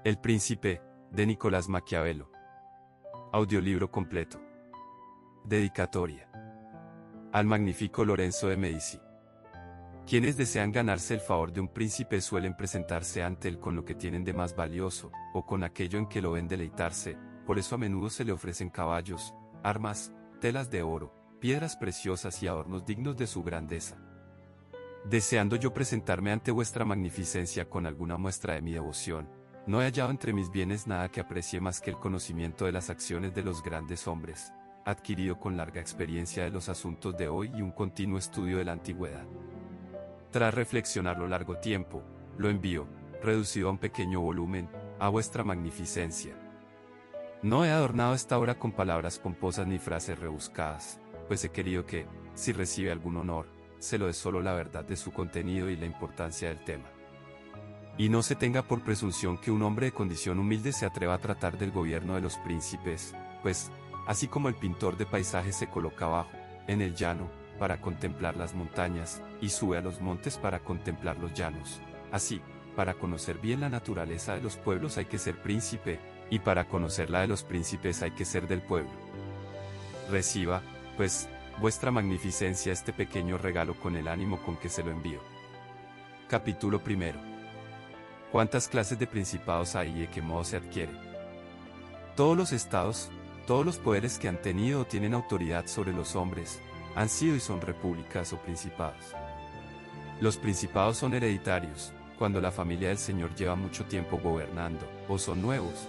El Príncipe, de Nicolás Maquiavelo. Audiolibro completo. Dedicatoria. Al magnífico Lorenzo de Medici. Quienes desean ganarse el favor de un príncipe suelen presentarse ante él con lo que tienen de más valioso, o con aquello en que lo ven deleitarse, por eso a menudo se le ofrecen caballos, armas, telas de oro, piedras preciosas y adornos dignos de su grandeza. Deseando yo presentarme ante vuestra magnificencia con alguna muestra de mi devoción, no he hallado entre mis bienes nada que aprecie más que el conocimiento de las acciones de los grandes hombres, adquirido con larga experiencia de los asuntos de hoy y un continuo estudio de la antigüedad. Tras reflexionarlo largo tiempo, lo envío, reducido a un pequeño volumen, a vuestra magnificencia. No he adornado esta obra con palabras pomposas ni frases rebuscadas, pues he querido que, si recibe algún honor, se lo dé solo la verdad de su contenido y la importancia del tema. Y no se tenga por presunción que un hombre de condición humilde se atreva a tratar del gobierno de los príncipes, pues, así como el pintor de paisajes se coloca abajo, en el llano, para contemplar las montañas, y sube a los montes para contemplar los llanos, así, para conocer bien la naturaleza de los pueblos hay que ser príncipe, y para conocer la de los príncipes hay que ser del pueblo. Reciba, pues, vuestra magnificencia este pequeño regalo con el ánimo con que se lo envío. Capítulo primero. ¿Cuántas clases de principados hay y de qué modo se adquiere? Todos los estados, todos los poderes que han tenido o tienen autoridad sobre los hombres, han sido y son repúblicas o principados. Los principados son hereditarios, cuando la familia del Señor lleva mucho tiempo gobernando, o son nuevos.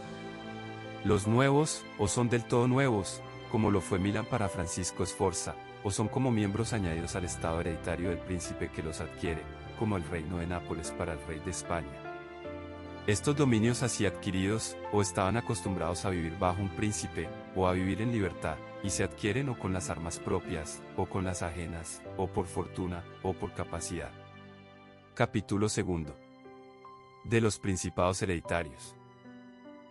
Los nuevos, o son del todo nuevos, como lo fue Milán para Francisco Sforza, o son como miembros añadidos al estado hereditario del príncipe que los adquiere, como el reino de Nápoles para el rey de España. Estos dominios así adquiridos, o estaban acostumbrados a vivir bajo un príncipe, o a vivir en libertad, y se adquieren o con las armas propias, o con las ajenas, o por fortuna, o por capacidad. Capítulo segundo. De los principados hereditarios.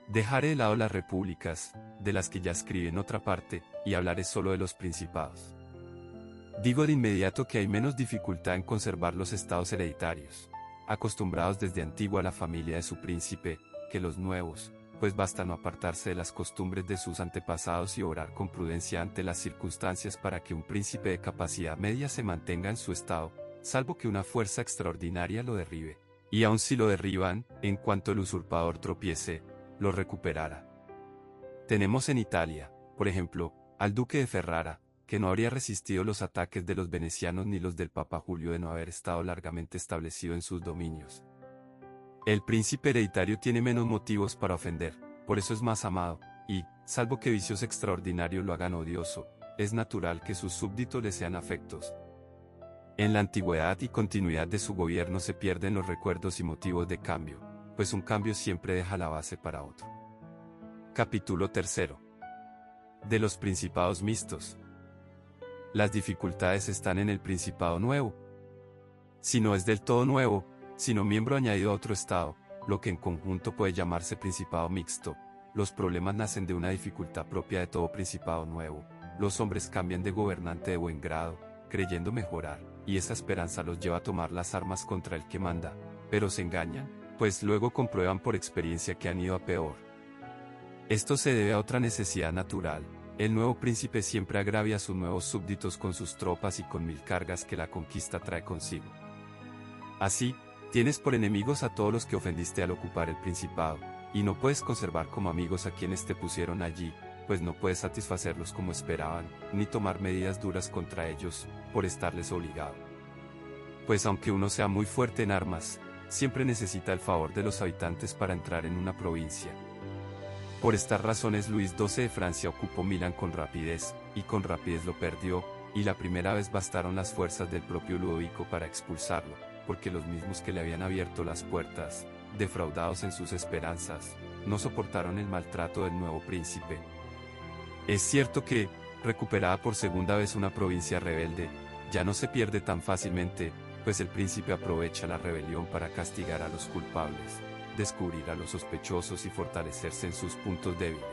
Dejaré de lado las repúblicas, de las que ya escribí en otra parte, y hablaré solo de los principados. Digo de inmediato que hay menos dificultad en conservar los estados hereditarios, acostumbrados desde antiguo a la familia de su príncipe, que los nuevos, pues basta no apartarse de las costumbres de sus antepasados y obrar con prudencia ante las circunstancias para que un príncipe de capacidad media se mantenga en su estado, salvo que una fuerza extraordinaria lo derribe, y aun si lo derriban, en cuanto el usurpador tropiece, lo recuperará. Tenemos en Italia, por ejemplo, al duque de Ferrara, que no habría resistido los ataques de los venecianos ni los del Papa Julio de no haber estado largamente establecido en sus dominios. El príncipe hereditario tiene menos motivos para ofender, por eso es más amado, y, salvo que vicios extraordinarios lo hagan odioso, es natural que sus súbditos le sean afectos. En la antigüedad y continuidad de su gobierno se pierden los recuerdos y motivos de cambio, pues un cambio siempre deja la base para otro. Capítulo tercero. De los principados mixtos. Las dificultades están en el principado nuevo. Si no es del todo nuevo, sino miembro añadido a otro estado, lo que en conjunto puede llamarse principado mixto, los problemas nacen de una dificultad propia de todo principado nuevo. Los hombres cambian de gobernante de buen grado, creyendo mejorar, y esa esperanza los lleva a tomar las armas contra el que manda, pero se engañan, pues luego comprueban por experiencia que han ido a peor. Esto se debe a otra necesidad natural. El nuevo príncipe siempre agravia a sus nuevos súbditos con sus tropas y con mil cargas que la conquista trae consigo. Así, tienes por enemigos a todos los que ofendiste al ocupar el principado, y no puedes conservar como amigos a quienes te pusieron allí, pues no puedes satisfacerlos como esperaban, ni tomar medidas duras contra ellos, por estarles obligado. Pues aunque uno sea muy fuerte en armas, siempre necesita el favor de los habitantes para entrar en una provincia. Por estas razones Luis XII de Francia ocupó Milán con rapidez, y con rapidez lo perdió, y la primera vez bastaron las fuerzas del propio Ludovico para expulsarlo, porque los mismos que le habían abierto las puertas, defraudados en sus esperanzas, no soportaron el maltrato del nuevo príncipe. Es cierto que, recuperada por segunda vez una provincia rebelde, ya no se pierde tan fácilmente, pues el príncipe aprovecha la rebelión para castigar a los culpables, descubrir a los sospechosos y fortalecerse en sus puntos débiles.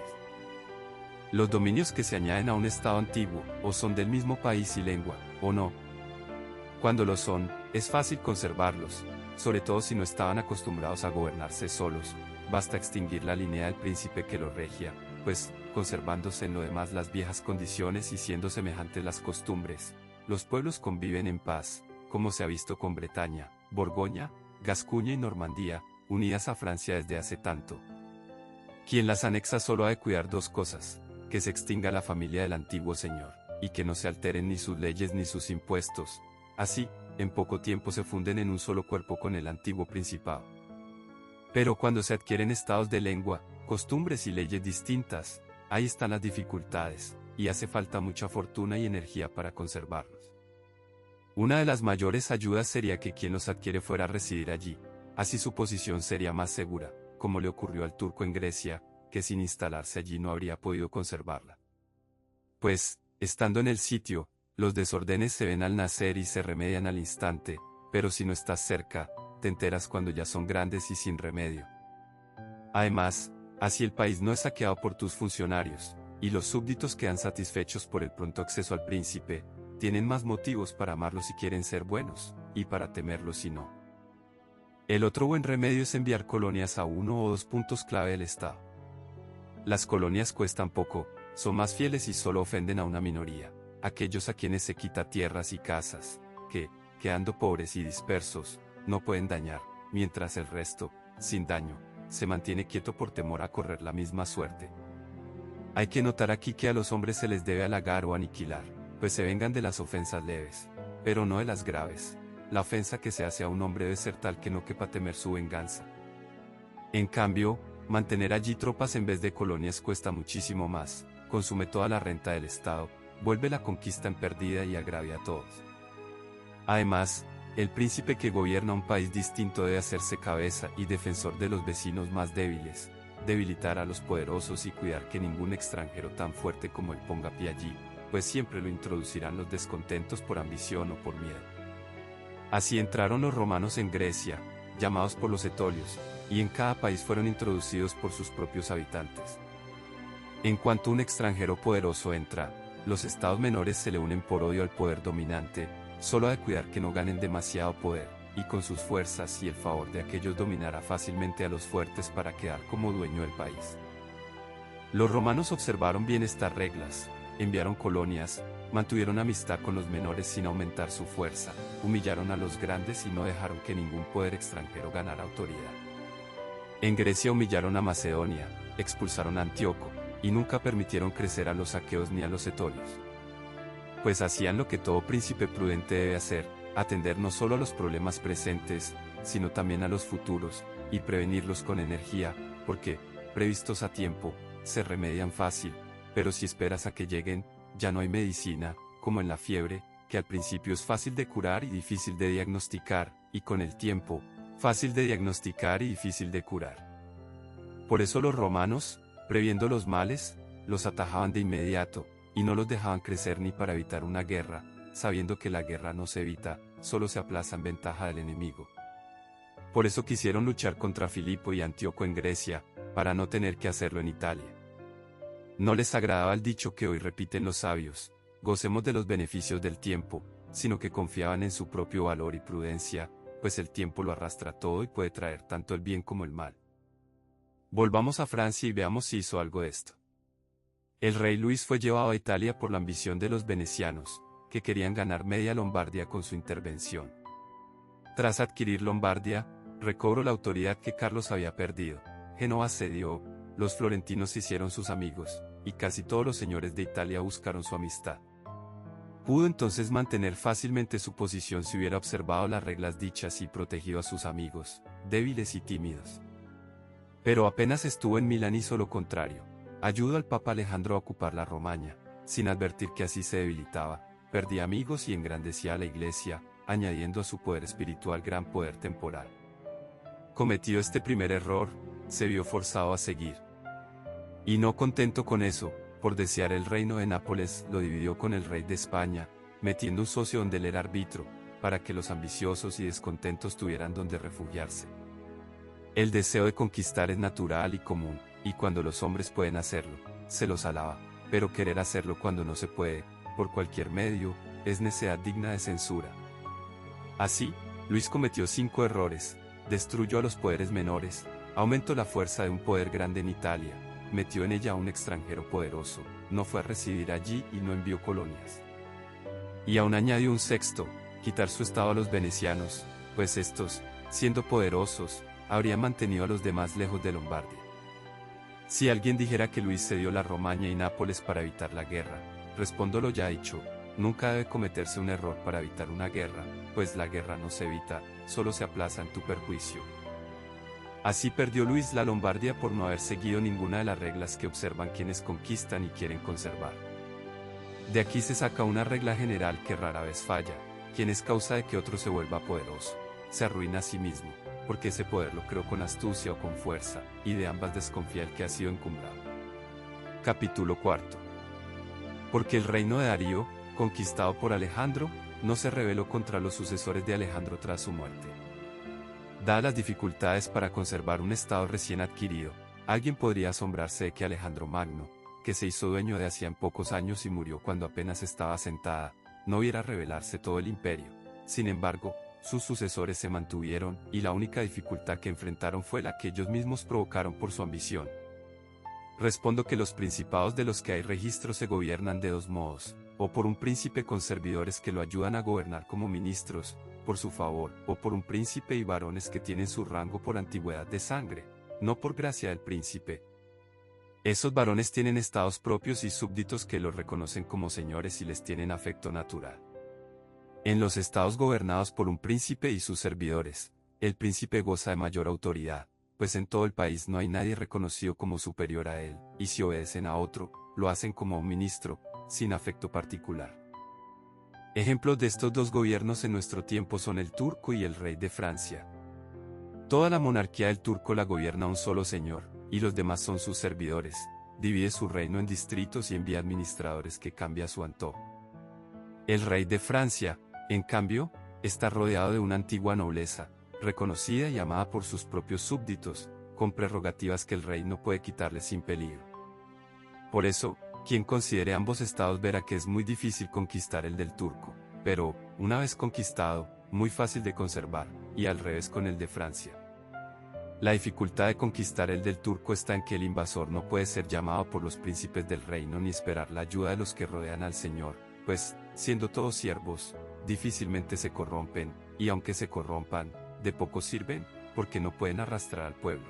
Los dominios que se añaden a un estado antiguo, o son del mismo país y lengua, o no. Cuando lo son, es fácil conservarlos, sobre todo si no estaban acostumbrados a gobernarse solos, basta extinguir la línea del príncipe que lo regia, pues, conservándose en lo demás las viejas condiciones y siendo semejantes las costumbres, los pueblos conviven en paz, como se ha visto con Bretaña, Borgoña, Gascuña y Normandía, unidas a Francia desde hace tanto. Quien las anexa solo ha de cuidar dos cosas: que se extinga la familia del antiguo señor, y que no se alteren ni sus leyes ni sus impuestos. Así, en poco tiempo se funden en un solo cuerpo con el antiguo principado. Pero cuando se adquieren estados de lengua, costumbres y leyes distintas, ahí están las dificultades, y hace falta mucha fortuna y energía para conservarlos. Una de las mayores ayudas sería que quien los adquiere fuera a residir allí, así su posición sería más segura, como le ocurrió al turco en Grecia, que sin instalarse allí no habría podido conservarla. Pues, estando en el sitio, los desórdenes se ven al nacer y se remedian al instante, pero si no estás cerca, te enteras cuando ya son grandes y sin remedio. Además, así el país no es saqueado por tus funcionarios, y los súbditos quedan satisfechos por el pronto acceso al príncipe, tienen más motivos para amarlos si quieren ser buenos, y para temerlos si no. El otro buen remedio es enviar colonias a uno o dos puntos clave del Estado. Las colonias cuestan poco, son más fieles y solo ofenden a una minoría, aquellos a quienes se quita tierras y casas, que, quedando pobres y dispersos, no pueden dañar, mientras el resto, sin daño, se mantiene quieto por temor a correr la misma suerte. Hay que notar aquí que a los hombres se les debe halagar o aniquilar, pues se vengan de las ofensas leves, pero no de las graves. La ofensa que se hace a un hombre debe ser tal que no quepa temer su venganza. En cambio, mantener allí tropas en vez de colonias cuesta muchísimo más, consume toda la renta del Estado, vuelve la conquista en pérdida y agravia a todos. Además, el príncipe que gobierna un país distinto debe hacerse cabeza y defensor de los vecinos más débiles, debilitar a los poderosos y cuidar que ningún extranjero tan fuerte como él ponga pie allí, pues siempre lo introducirán los descontentos por ambición o por miedo. Así entraron los romanos en Grecia, llamados por los etolios, y en cada país fueron introducidos por sus propios habitantes. En cuanto un extranjero poderoso entra, los estados menores se le unen por odio al poder dominante, solo ha de cuidar que no ganen demasiado poder, y con sus fuerzas y el favor de aquellos dominará fácilmente a los fuertes para quedar como dueño del país. Los romanos observaron bien estas reglas, enviaron colonias, mantuvieron amistad con los menores sin aumentar su fuerza, humillaron a los grandes y no dejaron que ningún poder extranjero ganara autoridad. En Grecia humillaron a Macedonia, expulsaron a Antíoco, y nunca permitieron crecer a los aqueos ni a los etolios. Pues hacían lo que todo príncipe prudente debe hacer, atender no solo a los problemas presentes, sino también a los futuros, y prevenirlos con energía, porque, previstos a tiempo, se remedian fácil, pero si esperas a que lleguen, ya no hay medicina, como en la fiebre, que al principio es fácil de curar y difícil de diagnosticar, y con el tiempo, fácil de diagnosticar y difícil de curar. Por eso los romanos, previendo los males, los atajaban de inmediato, y no los dejaban crecer ni para evitar una guerra, sabiendo que la guerra no se evita, solo se aplaza en ventaja del enemigo. Por eso quisieron luchar contra Filipo y Antíoco en Grecia, para no tener que hacerlo en Italia. No les agradaba el dicho que hoy repiten los sabios: gocemos de los beneficios del tiempo, sino que confiaban en su propio valor y prudencia, pues el tiempo lo arrastra todo y puede traer tanto el bien como el mal. Volvamos a Francia y veamos si hizo algo de esto. El rey Luis fue llevado a Italia por la ambición de los venecianos, que querían ganar media Lombardia con su intervención. Tras adquirir Lombardia, recobró la autoridad que Carlos había perdido. Génova cedió, los florentinos se hicieron sus amigos, y casi todos los señores de Italia buscaron su amistad. Pudo entonces mantener fácilmente su posición si hubiera observado las reglas dichas y protegido a sus amigos, débiles y tímidos. Pero apenas estuvo en Milán hizo lo contrario. Ayudó al Papa Alejandro a ocupar la Romaña, sin advertir que así se debilitaba, perdía amigos y engrandecía a la Iglesia, añadiendo a su poder espiritual gran poder temporal. Cometido este primer error, se vio forzado a seguir. Y no contento con eso, por desear el reino de Nápoles, lo dividió con el rey de España, metiendo un socio donde él era árbitro, para que los ambiciosos y descontentos tuvieran donde refugiarse. El deseo de conquistar es natural y común, y cuando los hombres pueden hacerlo, se los alaba, pero querer hacerlo cuando no se puede, por cualquier medio, es necedad digna de censura. Así, Luis cometió 5 errores: destruyó a los poderes menores, Aumentó la fuerza de un poder grande en Italia, metió en ella a un extranjero poderoso, no fue a residir allí y no envió colonias. Y aún añadió un sexto, quitar su estado a los venecianos, pues estos, siendo poderosos, habrían mantenido a los demás lejos de Lombardia. Si alguien dijera que Luis cedió la Romaña y Nápoles para evitar la guerra, respondo lo ya dicho, nunca debe cometerse un error para evitar una guerra, pues la guerra no se evita, solo se aplaza en tu perjuicio. Así perdió Luis la Lombardia por no haber seguido ninguna de las reglas que observan quienes conquistan y quieren conservar. De aquí se saca una regla general que rara vez falla: quien es causa de que otro se vuelva poderoso, se arruina a sí mismo, porque ese poder lo creó con astucia o con fuerza, y de ambas desconfía el que ha sido encumbrado. Capítulo 4. Porque el reino de Darío, conquistado por Alejandro, no se rebeló contra los sucesores de Alejandro tras su muerte. Dadas las dificultades para conservar un estado recién adquirido, alguien podría asombrarse de que Alejandro Magno, que se hizo dueño de Asia en pocos años y murió cuando apenas estaba asentada, no viera rebelarse todo el imperio. Sin embargo, sus sucesores se mantuvieron, y la única dificultad que enfrentaron fue la que ellos mismos provocaron por su ambición. Respondo que los principados de los que hay registro se gobiernan de dos modos: o por un príncipe con servidores que lo ayudan a gobernar como ministros, por su favor, o por un príncipe y varones que tienen su rango por antigüedad de sangre, no por gracia del príncipe. Esos varones tienen estados propios y súbditos que los reconocen como señores y les tienen afecto natural. En los estados gobernados por un príncipe y sus servidores, el príncipe goza de mayor autoridad, pues en todo el país no hay nadie reconocido como superior a él, y si obedecen a otro, lo hacen como a un ministro, sin afecto particular. Ejemplos de estos dos gobiernos en nuestro tiempo son el turco y el rey de Francia. Toda la monarquía del turco la gobierna un solo señor, y los demás son sus servidores. Divide su reino en distritos y envía administradores que cambia a su antojo. El rey de Francia, en cambio, está rodeado de una antigua nobleza, reconocida y amada por sus propios súbditos, con prerrogativas que el rey no puede quitarle sin peligro. Por eso, quien considere ambos estados verá que es muy difícil conquistar el del turco, pero, una vez conquistado, muy fácil de conservar, y al revés con el de Francia. La dificultad de conquistar el del turco está en que el invasor no puede ser llamado por los príncipes del reino ni esperar la ayuda de los que rodean al señor, pues, siendo todos siervos, difícilmente se corrompen, y aunque se corrompan, de poco sirven, porque no pueden arrastrar al pueblo.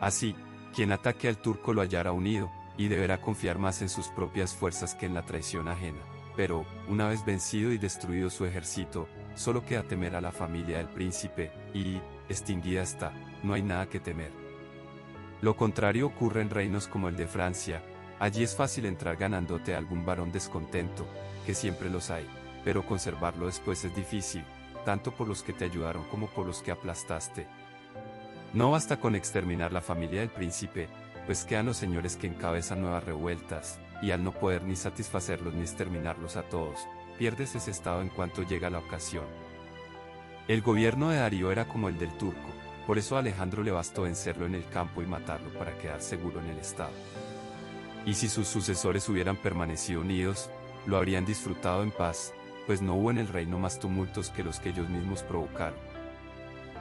Así, quien ataque al turco lo hallará unido, y deberá confiar más en sus propias fuerzas que en la traición ajena. Pero, una vez vencido y destruido su ejército, solo queda temer a la familia del príncipe, y, extinguida está, no hay nada que temer. Lo contrario ocurre en reinos como el de Francia. Allí es fácil entrar ganándote a algún varón descontento, que siempre los hay, pero conservarlo después es difícil, tanto por los que te ayudaron como por los que aplastaste. No basta con exterminar la familia del príncipe, pues quedan los señores que encabezan nuevas revueltas, y al no poder ni satisfacerlos ni exterminarlos a todos, pierdes ese estado en cuanto llega la ocasión. El gobierno de Darío era como el del turco, por eso a Alejandro le bastó vencerlo en el campo y matarlo para quedar seguro en el estado. Y si sus sucesores hubieran permanecido unidos, lo habrían disfrutado en paz, pues no hubo en el reino más tumultos que los que ellos mismos provocaron.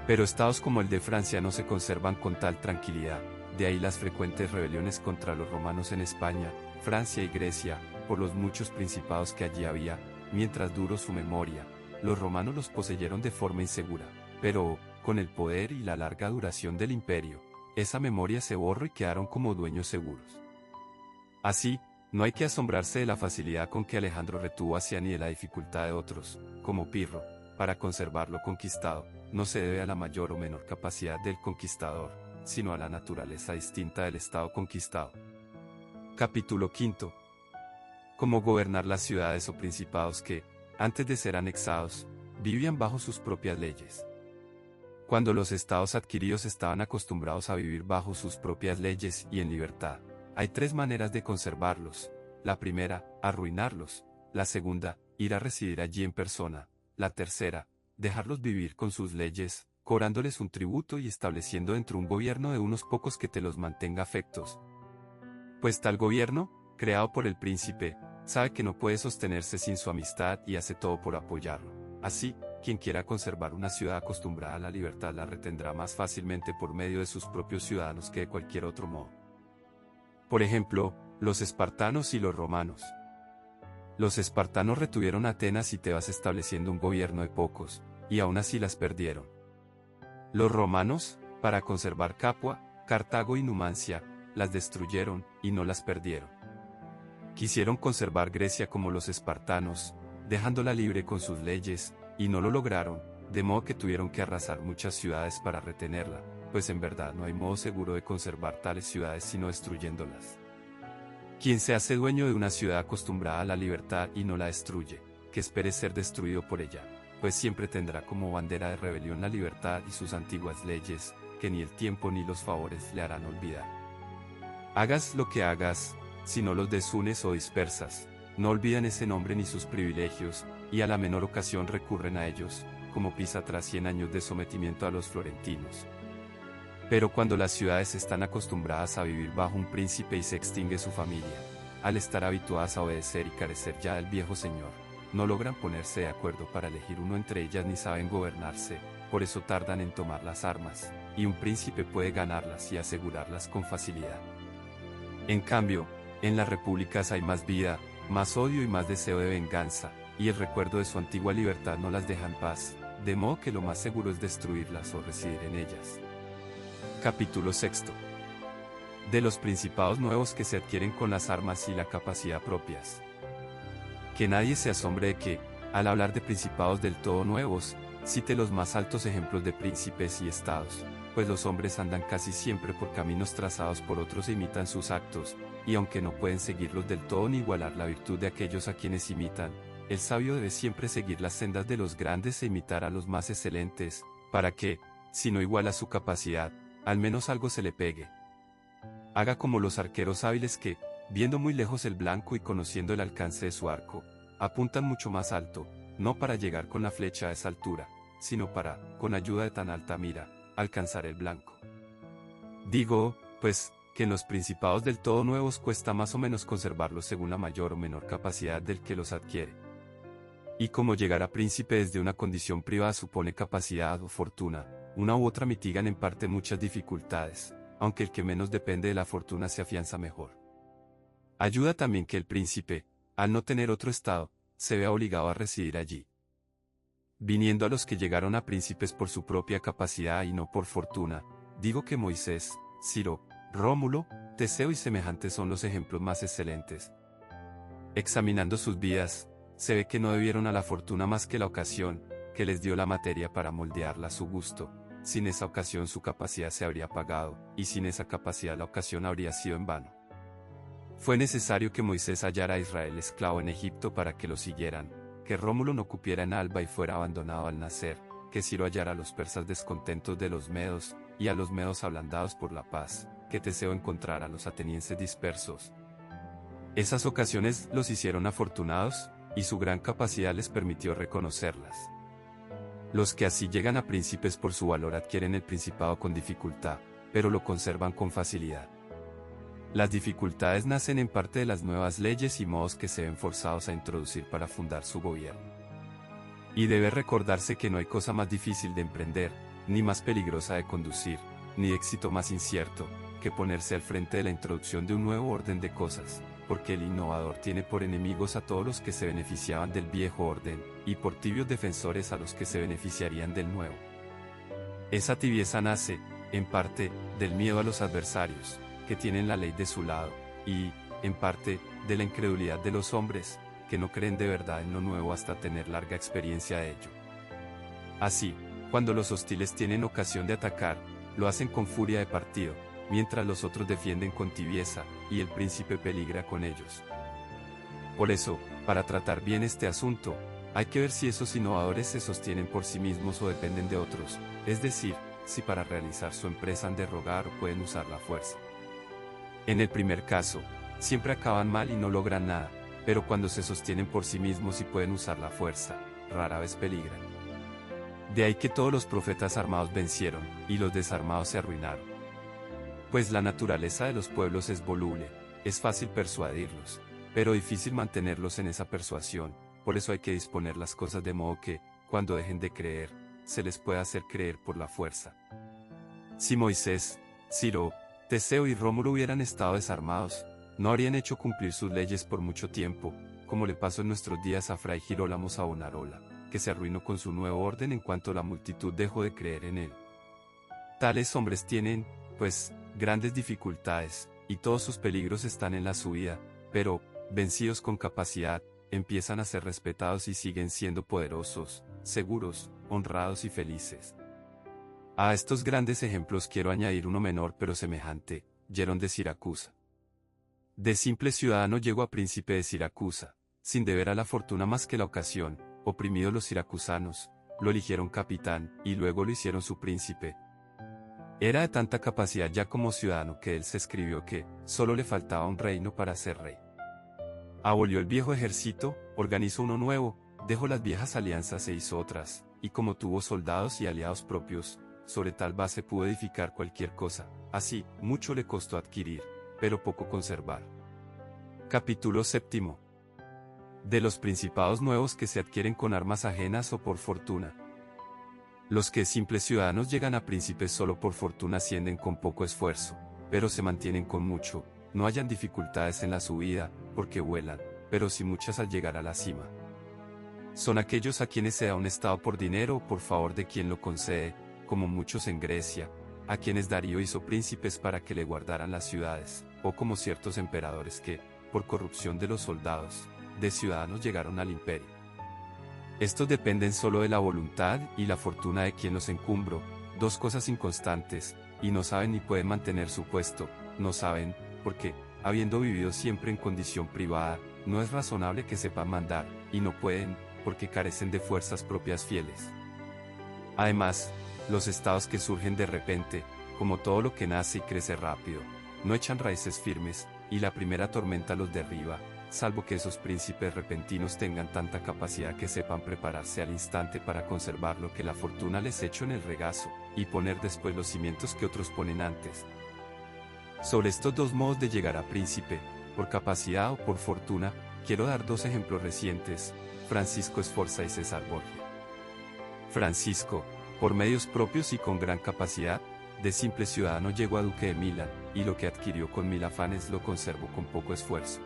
Pero estados como el de Francia no se conservan con tal tranquilidad, de ahí las frecuentes rebeliones contra los romanos en España, Francia y Grecia, por los muchos principados que allí había. Mientras duró su memoria, los romanos los poseyeron de forma insegura, pero, con el poder y la larga duración del imperio, esa memoria se borró y quedaron como dueños seguros. Así, no hay que asombrarse de la facilidad con que Alejandro retuvo Asia ni de la dificultad de otros, como Pirro, para conservar lo conquistado. No se debe a la mayor o menor capacidad del conquistador, sino a la naturaleza distinta del estado conquistado. Capítulo 5. Cómo gobernar las ciudades o principados que, antes de ser anexados, vivían bajo sus propias leyes. Cuando los estados adquiridos estaban acostumbrados a vivir bajo sus propias leyes y en libertad, hay tres maneras de conservarlos. La primera, arruinarlos; la segunda, ir a residir allí en persona; la tercera, dejarlos vivir con sus leyes, cobrándoles un tributo y estableciendo dentro un gobierno de unos pocos que te los mantenga afectos. Pues tal gobierno, creado por el príncipe, sabe que no puede sostenerse sin su amistad y hace todo por apoyarlo. Así, quien quiera conservar una ciudad acostumbrada a la libertad la retendrá más fácilmente por medio de sus propios ciudadanos que de cualquier otro modo. Por ejemplo, los espartanos y los romanos. Los espartanos retuvieron Atenas y Tebas estableciendo un gobierno de pocos, y aún así las perdieron. Los romanos, para conservar Capua, Cartago y Numancia, las destruyeron, y no las perdieron. Quisieron conservar Grecia como los espartanos, dejándola libre con sus leyes, y no lo lograron, de modo que tuvieron que arrasar muchas ciudades para retenerla, pues en verdad no hay modo seguro de conservar tales ciudades sino destruyéndolas. Quien se hace dueño de una ciudad acostumbrada a la libertad y no la destruye, que espere ser destruido por ella, pues siempre tendrá como bandera de rebelión la libertad y sus antiguas leyes, que ni el tiempo ni los favores le harán olvidar. Hagas lo que hagas, si no los desunes o dispersas, no olvidan ese nombre ni sus privilegios, y a la menor ocasión recurren a ellos, como Pisa tras 100 años de sometimiento a los florentinos. Pero cuando las ciudades están acostumbradas a vivir bajo un príncipe y se extingue su familia, al estar habituadas a obedecer y carecer ya del viejo señor, no logran ponerse de acuerdo para elegir uno entre ellas ni saben gobernarse, por eso tardan en tomar las armas, y un príncipe puede ganarlas y asegurarlas con facilidad. En cambio, en las repúblicas hay más vida, más odio y más deseo de venganza, y el recuerdo de su antigua libertad no las deja en paz, de modo que lo más seguro es destruirlas o residir en ellas. Capítulo 6. De los principados nuevos que se adquieren con las armas y la capacidad propias. Que nadie se asombre de que, al hablar de principados del todo nuevos, cite los más altos ejemplos de príncipes y estados, pues los hombres andan casi siempre por caminos trazados por otros e imitan sus actos, y aunque no pueden seguirlos del todo ni igualar la virtud de aquellos a quienes imitan, el sabio debe siempre seguir las sendas de los grandes e imitar a los más excelentes, para que, si no iguala su capacidad, al menos algo se le pegue. Haga como los arqueros hábiles que, viendo muy lejos el blanco y conociendo el alcance de su arco, apuntan mucho más alto, no para llegar con la flecha a esa altura, sino para, con ayuda de tan alta mira, alcanzar el blanco. Digo, pues, que en los principados del todo nuevos cuesta más o menos conservarlos según la mayor o menor capacidad del que los adquiere. Y como llegar a príncipe desde una condición privada supone capacidad o fortuna, una u otra mitigan en parte muchas dificultades, aunque el que menos depende de la fortuna se afianza mejor. Ayuda también que el príncipe, al no tener otro estado, se vea obligado a residir allí. Viniendo a los que llegaron a príncipes por su propia capacidad y no por fortuna, digo que Moisés, Ciro, Rómulo, Teseo y semejantes son los ejemplos más excelentes. Examinando sus vidas, se ve que no debieron a la fortuna más que la ocasión, que les dio la materia para moldearla a su gusto. Sin esa ocasión su capacidad se habría apagado, y sin esa capacidad la ocasión habría sido en vano. Fue necesario que Moisés hallara a Israel esclavo en Egipto para que lo siguieran, que Rómulo no cupiera en Alba y fuera abandonado al nacer, que Ciro hallara a los persas descontentos de los medos, y a los medos ablandados por la paz, que Teseo encontrara a los atenienses dispersos. Esas ocasiones los hicieron afortunados, y su gran capacidad les permitió reconocerlas. Los que así llegan a príncipes por su valor adquieren el principado con dificultad, pero lo conservan con facilidad. Las dificultades nacen en parte de las nuevas leyes y modos que se ven forzados a introducir para fundar su gobierno. Y debe recordarse que no hay cosa más difícil de emprender, ni más peligrosa de conducir, ni éxito más incierto, que ponerse al frente de la introducción de un nuevo orden de cosas, porque el innovador tiene por enemigos a todos los que se beneficiaban del viejo orden, y por tibios defensores a los que se beneficiarían del nuevo. Esa tibieza nace, en parte, del miedo a los adversarios, que tienen la ley de su lado, y, en parte, de la incredulidad de los hombres, que no creen de verdad en lo nuevo hasta tener larga experiencia de ello. Así, cuando los hostiles tienen ocasión de atacar, lo hacen con furia de partido, mientras los otros defienden con tibieza, y el príncipe peligra con ellos. Por eso, para tratar bien este asunto, hay que ver si esos innovadores se sostienen por sí mismos o dependen de otros, es decir, si para realizar su empresa han de rogar o pueden usar la fuerza. En el primer caso, siempre acaban mal y no logran nada, pero cuando se sostienen por sí mismos y pueden usar la fuerza, rara vez peligran. De ahí que todos los profetas armados vencieron, y los desarmados se arruinaron. Pues la naturaleza de los pueblos es voluble, es fácil persuadirlos, pero difícil mantenerlos en esa persuasión, por eso hay que disponer las cosas de modo que, cuando dejen de creer, se les puede hacer creer por la fuerza. Si Moisés, Ciro, Teseo y Rómulo hubieran estado desarmados, no habrían hecho cumplir sus leyes por mucho tiempo, como le pasó en nuestros días a Fray Girolamo Savonarola, que se arruinó con su nuevo orden en cuanto la multitud dejó de creer en él. Tales hombres tienen, pues, grandes dificultades, y todos sus peligros están en la subida, pero, vencidos con capacidad, empiezan a ser respetados y siguen siendo poderosos, seguros, honrados y felices. A estos grandes ejemplos quiero añadir uno menor pero semejante, Yerón de Siracusa. De simple ciudadano llegó a príncipe de Siracusa, sin deber a la fortuna más que la ocasión. Oprimidos los siracusanos, lo eligieron capitán, y luego lo hicieron su príncipe. Era de tanta capacidad ya como ciudadano que él se escribió que solo le faltaba un reino para ser rey. Abolió el viejo ejército, organizó uno nuevo, dejó las viejas alianzas e hizo otras, y como tuvo soldados y aliados propios, sobre tal base pudo edificar cualquier cosa. Así, mucho le costó adquirir, pero poco conservar. Capítulo 7. De los principados nuevos que se adquieren con armas ajenas o por fortuna. Los que simples ciudadanos llegan a príncipes solo por fortuna ascienden con poco esfuerzo, pero se mantienen con mucho, no hayan dificultades en la subida, porque vuelan, pero sí muchas al llegar a la cima. Son aquellos a quienes se da un estado por dinero o por favor de quien lo concede, como muchos en Grecia, a quienes Darío hizo príncipes para que le guardaran las ciudades, o como ciertos emperadores que, por corrupción de los soldados, de ciudadanos llegaron al imperio. Estos dependen solo de la voluntad y la fortuna de quien los encumbró, dos cosas inconstantes, y no saben ni pueden mantener su puesto, no saben, porque, habiendo vivido siempre en condición privada, no es razonable que sepan mandar, y no pueden, porque carecen de fuerzas propias fieles. Además, los estados que surgen de repente, como todo lo que nace y crece rápido, no echan raíces firmes, y la primera tormenta los derriba, salvo que esos príncipes repentinos tengan tanta capacidad que sepan prepararse al instante para conservar lo que la fortuna les echó en el regazo, y poner después los cimientos que otros ponen antes. Sobre estos dos modos de llegar a príncipe, por capacidad o por fortuna, quiero dar dos ejemplos recientes, Francisco Sforza y César Borgia. Francisco, por medios propios y con gran capacidad, de simple ciudadano llegó a duque de Milán, y lo que adquirió con mil afanes lo conservó con poco esfuerzo.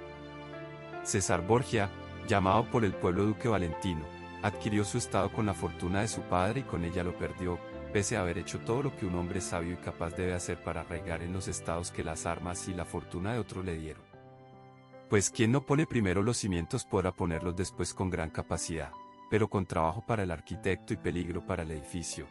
César Borgia, llamado por el pueblo duque Valentino, adquirió su estado con la fortuna de su padre y con ella lo perdió, pese a haber hecho todo lo que un hombre sabio y capaz debe hacer para arraigar en los estados que las armas y la fortuna de otro le dieron. Pues quien no pone primero los cimientos podrá ponerlos después con gran capacidad, pero con trabajo para el arquitecto y peligro para el edificio.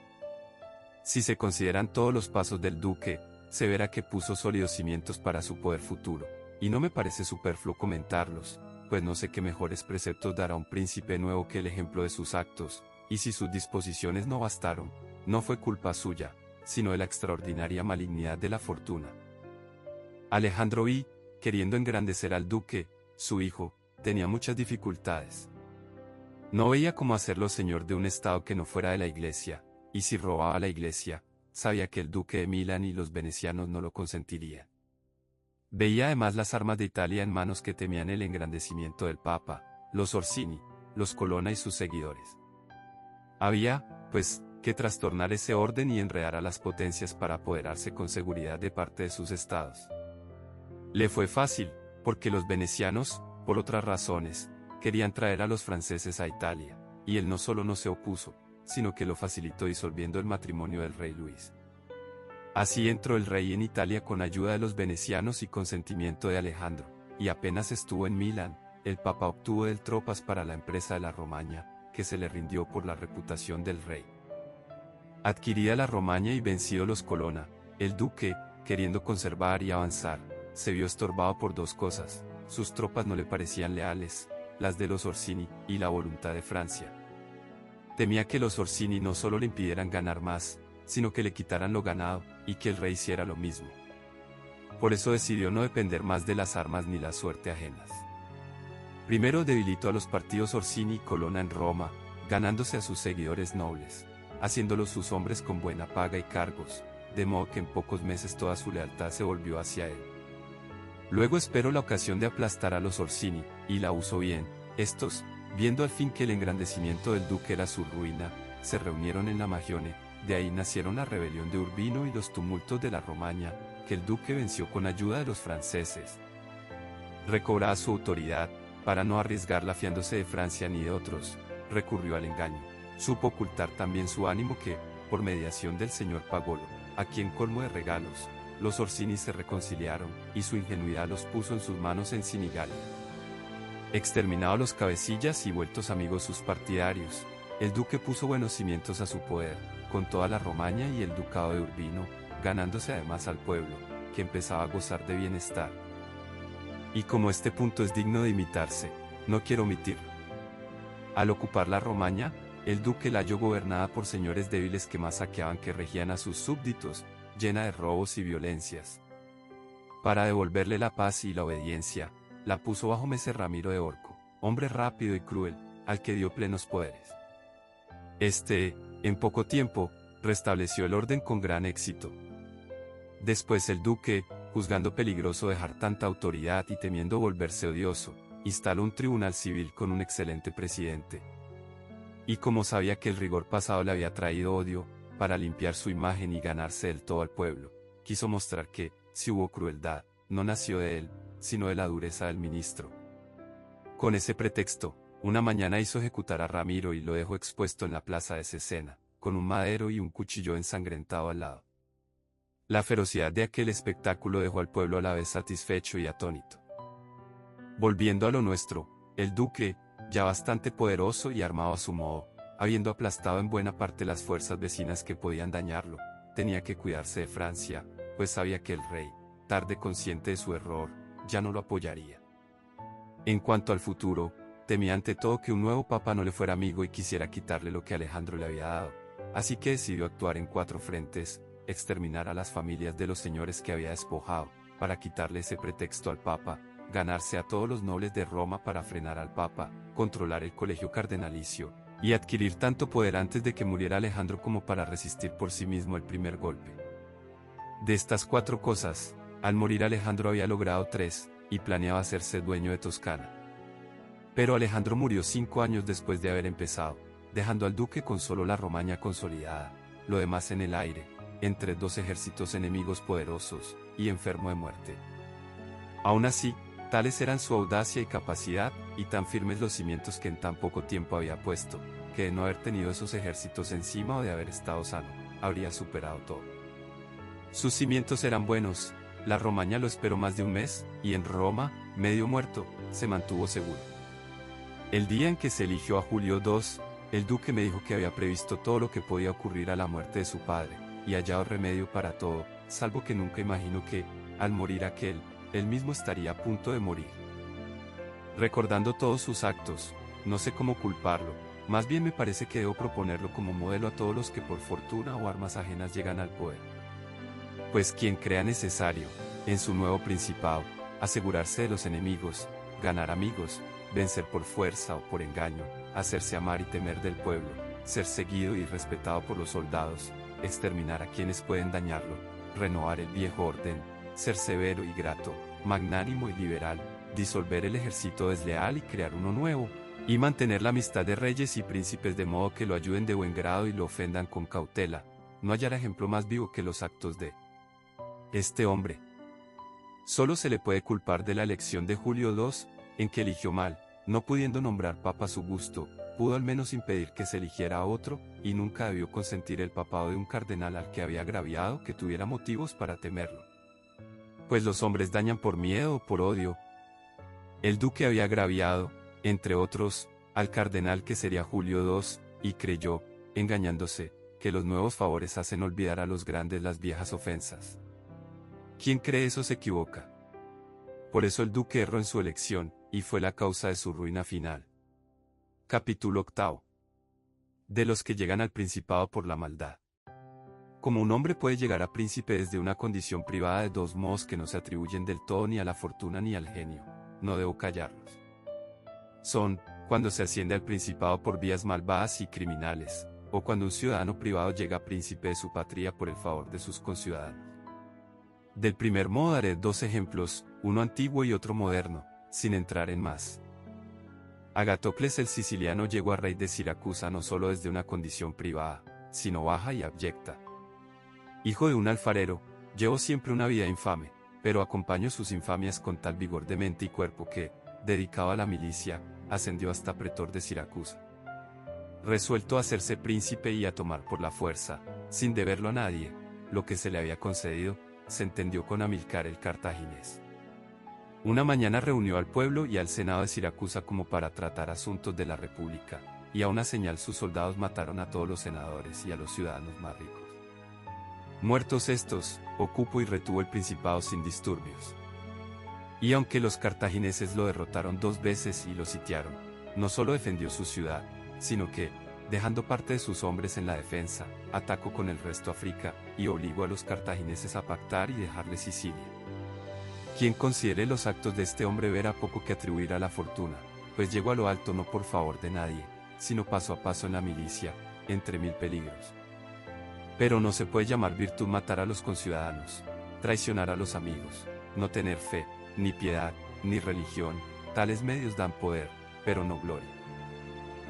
Si se consideran todos los pasos del duque, se verá que puso sólidos cimientos para su poder futuro, y no me parece superfluo comentarlos, pues no sé qué mejores preceptos dará un príncipe nuevo que el ejemplo de sus actos, y si sus disposiciones no bastaron, no fue culpa suya, sino de la extraordinaria malignidad de la fortuna. Alejandro I, queriendo engrandecer al duque, su hijo, tenía muchas dificultades. No veía cómo hacerlo señor de un estado que no fuera de la iglesia, y si robaba a la iglesia, sabía que el duque de Milán y los venecianos no lo consentirían. Veía además las armas de Italia en manos que temían el engrandecimiento del Papa, los Orsini, los Colonna y sus seguidores. Había, pues, que trastornar ese orden y enredar a las potencias para apoderarse con seguridad de parte de sus estados. Le fue fácil, porque los venecianos, por otras razones, querían traer a los franceses a Italia, y él no solo no se opuso, sino que lo facilitó disolviendo el matrimonio del rey Luis. Así entró el rey en Italia con ayuda de los venecianos y consentimiento de Alejandro, y apenas estuvo en Milán, el Papa obtuvo de él tropas para la empresa de la Romaña, que se le rindió por la reputación del rey. Adquirida la Romaña y vencido los Colonna, el duque, queriendo conservar y avanzar, se vio estorbado por dos cosas: sus tropas no le parecían leales, las de los Orsini, y la voluntad de Francia. Temía que los Orsini no solo le impidieran ganar más, sino que le quitaran lo ganado, y que el rey hiciera lo mismo. Por eso decidió no depender más de las armas ni la suerte ajenas. Primero debilitó a los partidos Orsini y Colonna en Roma, ganándose a sus seguidores nobles, haciéndolos sus hombres con buena paga y cargos, de modo que en pocos meses toda su lealtad se volvió hacia él. Luego esperó la ocasión de aplastar a los Orsini, y la usó bien. Estos, Viendo al fin que el engrandecimiento del duque era su ruina, se reunieron en la Magione, de ahí nacieron la rebelión de Urbino y los tumultos de la Romaña, que el duque venció con ayuda de los franceses. Recobrada su autoridad, para no arriesgarla fiándose de Francia ni de otros, recurrió al engaño. Supo ocultar también su ánimo que, por mediación del señor Pagolo, a quien colmo de regalos, los Orsini se reconciliaron, y su ingenuidad los puso en sus manos en Sinigalia. Exterminados los cabecillas y vueltos amigos sus partidarios, el duque puso buenos cimientos a su poder, con toda la Romaña y el ducado de Urbino, ganándose además al pueblo, que empezaba a gozar de bienestar. Y como este punto es digno de imitarse, no quiero omitirlo. Al ocupar la Romaña, el duque la halló gobernada por señores débiles que más saqueaban que regían a sus súbditos, llena de robos y violencias. Para devolverle la paz y la obediencia, la puso bajo Messer Ramiro de Orco, hombre rápido y cruel, al que dio plenos poderes. En poco tiempo, restableció el orden con gran éxito. Después el duque, juzgando peligroso dejar tanta autoridad y temiendo volverse odioso, instaló un tribunal civil con un excelente presidente. Y como sabía que el rigor pasado le había traído odio, para limpiar su imagen y ganarse del todo al pueblo, quiso mostrar que, si hubo crueldad, no nació de él, sino de la dureza del ministro. Con ese pretexto, una mañana hizo ejecutar a Ramiro y lo dejó expuesto en la plaza de Cesena, con un madero y un cuchillo ensangrentado al lado. La ferocidad de aquel espectáculo dejó al pueblo a la vez satisfecho y atónito. Volviendo a lo nuestro, el duque, ya bastante poderoso y armado a su modo, habiendo aplastado en buena parte las fuerzas vecinas que podían dañarlo, tenía que cuidarse de Francia, pues sabía que el rey, tarde consciente de su error, ya no lo apoyaría. En cuanto al futuro, temía ante todo que un nuevo papa no le fuera amigo y quisiera quitarle lo que Alejandro le había dado, así que decidió actuar en 4 frentes, exterminar a las familias de los señores que había despojado, para quitarle ese pretexto al papa, ganarse a todos los nobles de Roma para frenar al papa, controlar el colegio cardenalicio, y adquirir tanto poder antes de que muriera Alejandro como para resistir por sí mismo el primer golpe. De estas 4 cosas, al morir Alejandro había logrado 3, y planeaba hacerse dueño de Toscana. Pero Alejandro murió 5 años después de haber empezado, dejando al duque con solo la Romaña consolidada, lo demás en el aire, entre 2 ejércitos enemigos poderosos, y enfermo de muerte. Aún así, tales eran su audacia y capacidad, y tan firmes los cimientos que en tan poco tiempo había puesto, que de no haber tenido esos ejércitos encima o de haber estado sano, habría superado todo. Sus cimientos eran buenos, la Romaña lo esperó más de un mes, y en Roma, medio muerto, se mantuvo seguro. El día en que se eligió a Julio II, el duque me dijo que había previsto todo lo que podía ocurrir a la muerte de su padre, y hallado remedio para todo, salvo que nunca imaginó que, al morir aquel, él mismo estaría a punto de morir. Recordando todos sus actos, no sé cómo culparlo, más bien me parece que debo proponerlo como modelo a todos los que por fortuna o armas ajenas llegan al poder. Pues quien crea necesario, en su nuevo principado, asegurarse de los enemigos, ganar amigos, vencer por fuerza o por engaño, hacerse amar y temer del pueblo, ser seguido y respetado por los soldados, exterminar a quienes pueden dañarlo, renovar el viejo orden, ser severo y grato, magnánimo y liberal, disolver el ejército desleal y crear uno nuevo, y mantener la amistad de reyes y príncipes de modo que lo ayuden de buen grado y lo ofendan con cautela, no hallará ejemplo más vivo que los actos de este hombre. Solo se le puede culpar de la elección de Julio II, en que eligió mal, no pudiendo nombrar papa a su gusto, pudo al menos impedir que se eligiera a otro, y nunca debió consentir el papado de un cardenal al que había agraviado que tuviera motivos para temerlo. Pues los hombres dañan por miedo o por odio. El duque había agraviado, entre otros, al cardenal que sería Julio II, y creyó, engañándose, que los nuevos favores hacen olvidar a los grandes las viejas ofensas. Quien cree eso se equivoca. Por eso el duque erró en su elección, y fue la causa de su ruina final. Capítulo 8. De los que llegan al principado por la maldad. Como un hombre puede llegar a príncipe desde una condición privada de 2 modos que no se atribuyen del todo ni a la fortuna ni al genio, no debo callarlos. Son, cuando se asciende al principado por vías malvadas y criminales, o cuando un ciudadano privado llega a príncipe de su patria por el favor de sus conciudadanos. Del primer modo daré 2 ejemplos, uno antiguo y otro moderno, sin entrar en más. Agatocles el siciliano llegó a rey de Siracusa no solo desde una condición privada, sino baja y abyecta. Hijo de un alfarero, llevó siempre una vida infame, pero acompañó sus infamias con tal vigor de mente y cuerpo que, dedicado a la milicia, ascendió hasta pretor de Siracusa. Resuelto a hacerse príncipe y a tomar por la fuerza, sin deberlo a nadie, lo que se le había concedido, se entendió con Amílcar el cartaginés. Una mañana reunió al pueblo y al senado de Siracusa como para tratar asuntos de la república, y a una señal sus soldados mataron a todos los senadores y a los ciudadanos más ricos. Muertos estos, ocupó y retuvo el principado sin disturbios. Y aunque los cartagineses lo derrotaron 2 veces y lo sitiaron, no solo defendió su ciudad, sino que, dejando parte de sus hombres en la defensa, atacó con el resto África, y obligó a los cartagineses a pactar y dejarle Sicilia. Quien considere los actos de este hombre verá poco que atribuir a la fortuna, pues llegó a lo alto no por favor de nadie, sino paso a paso en la milicia, entre 1000 peligros. Pero no se puede llamar virtud matar a los conciudadanos, traicionar a los amigos, no tener fe, ni piedad, ni religión, tales medios dan poder, pero no gloria.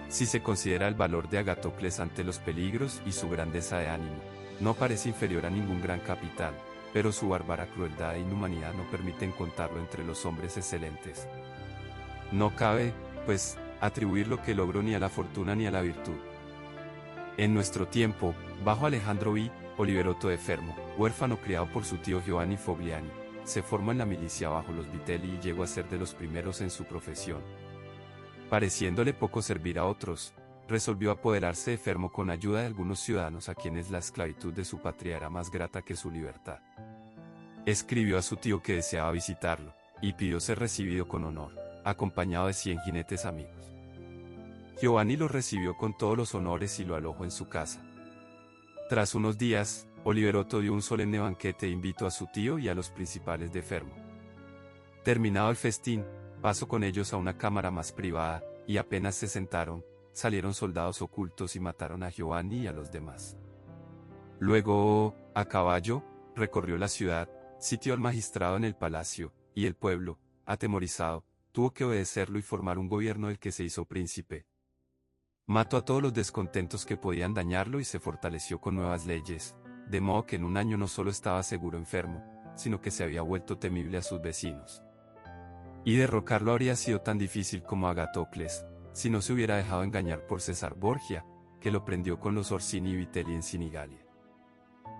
Si se considera el valor de Agatocles ante los peligros y su grandeza de ánimo, no parece inferior a ningún gran capitán, pero su bárbara crueldad e inhumanidad no permiten contarlo entre los hombres excelentes. No cabe, pues, atribuir lo que logró ni a la fortuna ni a la virtud. En nuestro tiempo, bajo Alejandro V, Oliverotto de Fermo, huérfano criado por su tío Giovanni Fogliani, se formó en la milicia bajo los Vitelli y llegó a ser de los primeros en su profesión. Pareciéndole poco servir a otros, resolvió apoderarse de Fermo con ayuda de algunos ciudadanos a quienes la esclavitud de su patria era más grata que su libertad. Escribió a su tío que deseaba visitarlo, y pidió ser recibido con honor, acompañado de 100 jinetes amigos. Giovanni lo recibió con todos los honores y lo alojó en su casa. Tras unos días, Oliverotto dio un solemne banquete e invitó a su tío y a los principales de Fermo. Terminado el festín, pasó con ellos a una cámara más privada, y apenas se sentaron, salieron soldados ocultos y mataron a Giovanni y a los demás. Luego, a caballo, recorrió la ciudad, sitió al magistrado en el palacio, y el pueblo, atemorizado, tuvo que obedecerlo y formar un gobierno del que se hizo príncipe. Mató a todos los descontentos que podían dañarlo y se fortaleció con nuevas leyes, de modo que en un año no solo estaba seguro enfermo, sino que se había vuelto temible a sus vecinos. Y derrocarlo habría sido tan difícil como Agatocles, si no se hubiera dejado engañar por César Borgia, que lo prendió con los Orsini y Vitelli en Sinigalia.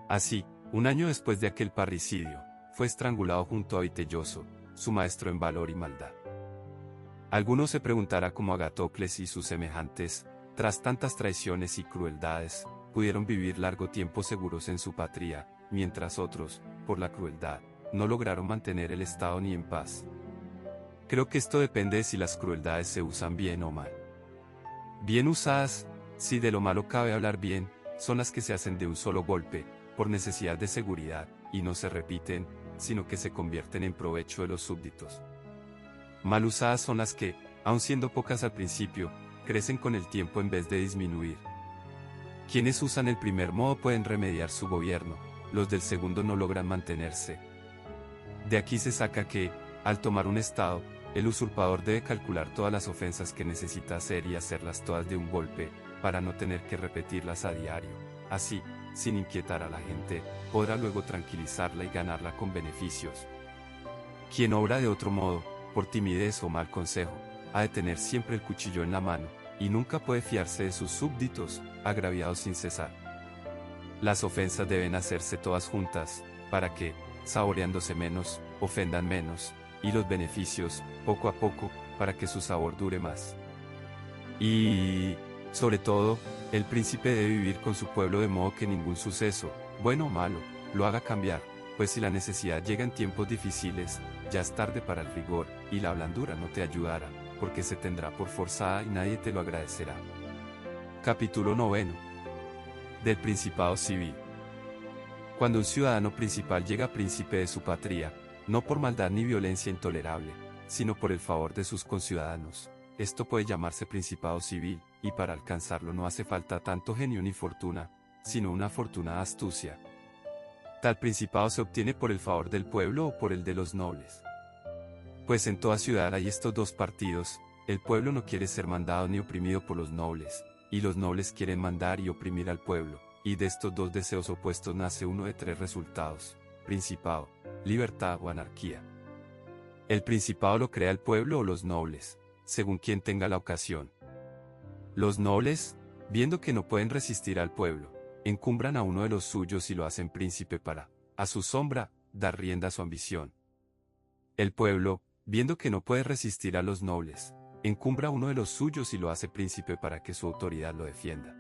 Así, un año después de aquel parricidio, fue estrangulado junto a Vitelloso, su maestro en valor y maldad. Alguno se preguntará cómo Agatocles y sus semejantes, tras tantas traiciones y crueldades, pudieron vivir largo tiempo seguros en su patria, mientras otros, por la crueldad, no lograron mantener el estado ni en paz. Creo que esto depende de si las crueldades se usan bien o mal. Bien usadas, si de lo malo cabe hablar bien, son las que se hacen de un solo golpe, por necesidad de seguridad, y no se repiten, sino que se convierten en provecho de los súbditos. Mal usadas son las que, aun siendo pocas al principio, crecen con el tiempo en vez de disminuir. Quienes usan el primer modo pueden remediar su gobierno, los del segundo no logran mantenerse. De aquí se saca que, al tomar un estado, el usurpador debe calcular todas las ofensas que necesita hacer y hacerlas todas de un golpe, para no tener que repetirlas a diario. Así, sin inquietar a la gente, podrá luego tranquilizarla y ganarla con beneficios. Quien obra de otro modo, por timidez o mal consejo, ha de tener siempre el cuchillo en la mano, y nunca puede fiarse de sus súbditos, agraviados sin cesar. Las ofensas deben hacerse todas juntas, para que, saboreándose menos, ofendan menos, y los beneficios, poco a poco, para que su sabor dure más. Y, sobre todo, el príncipe debe vivir con su pueblo de modo que ningún suceso, bueno o malo, lo haga cambiar, pues si la necesidad llega en tiempos difíciles, ya es tarde para el rigor, y la blandura no te ayudará, porque se tendrá por forzada y nadie te lo agradecerá. Capítulo 9. Del Principado Civil. Cuando un ciudadano principal llega príncipe de su patria, no por maldad ni violencia intolerable, sino por el favor de sus conciudadanos, esto puede llamarse principado civil, y para alcanzarlo no hace falta tanto genio ni fortuna, sino una afortunada astucia. Tal principado se obtiene por el favor del pueblo o por el de los nobles. Pues en toda ciudad hay estos dos partidos, El pueblo no quiere ser mandado ni oprimido por los nobles, y los nobles quieren mandar y oprimir al pueblo, y de estos dos deseos opuestos nace uno de tres resultados: principado, libertad o anarquía. El principado lo crea el pueblo o los nobles, según quien tenga la ocasión. Los nobles, viendo que no pueden resistir al pueblo, encumbran a uno de los suyos y lo hacen príncipe para, a su sombra, dar rienda a su ambición. El pueblo, viendo que no puede resistir a los nobles, encumbra a uno de los suyos y lo hace príncipe para que su autoridad lo defienda.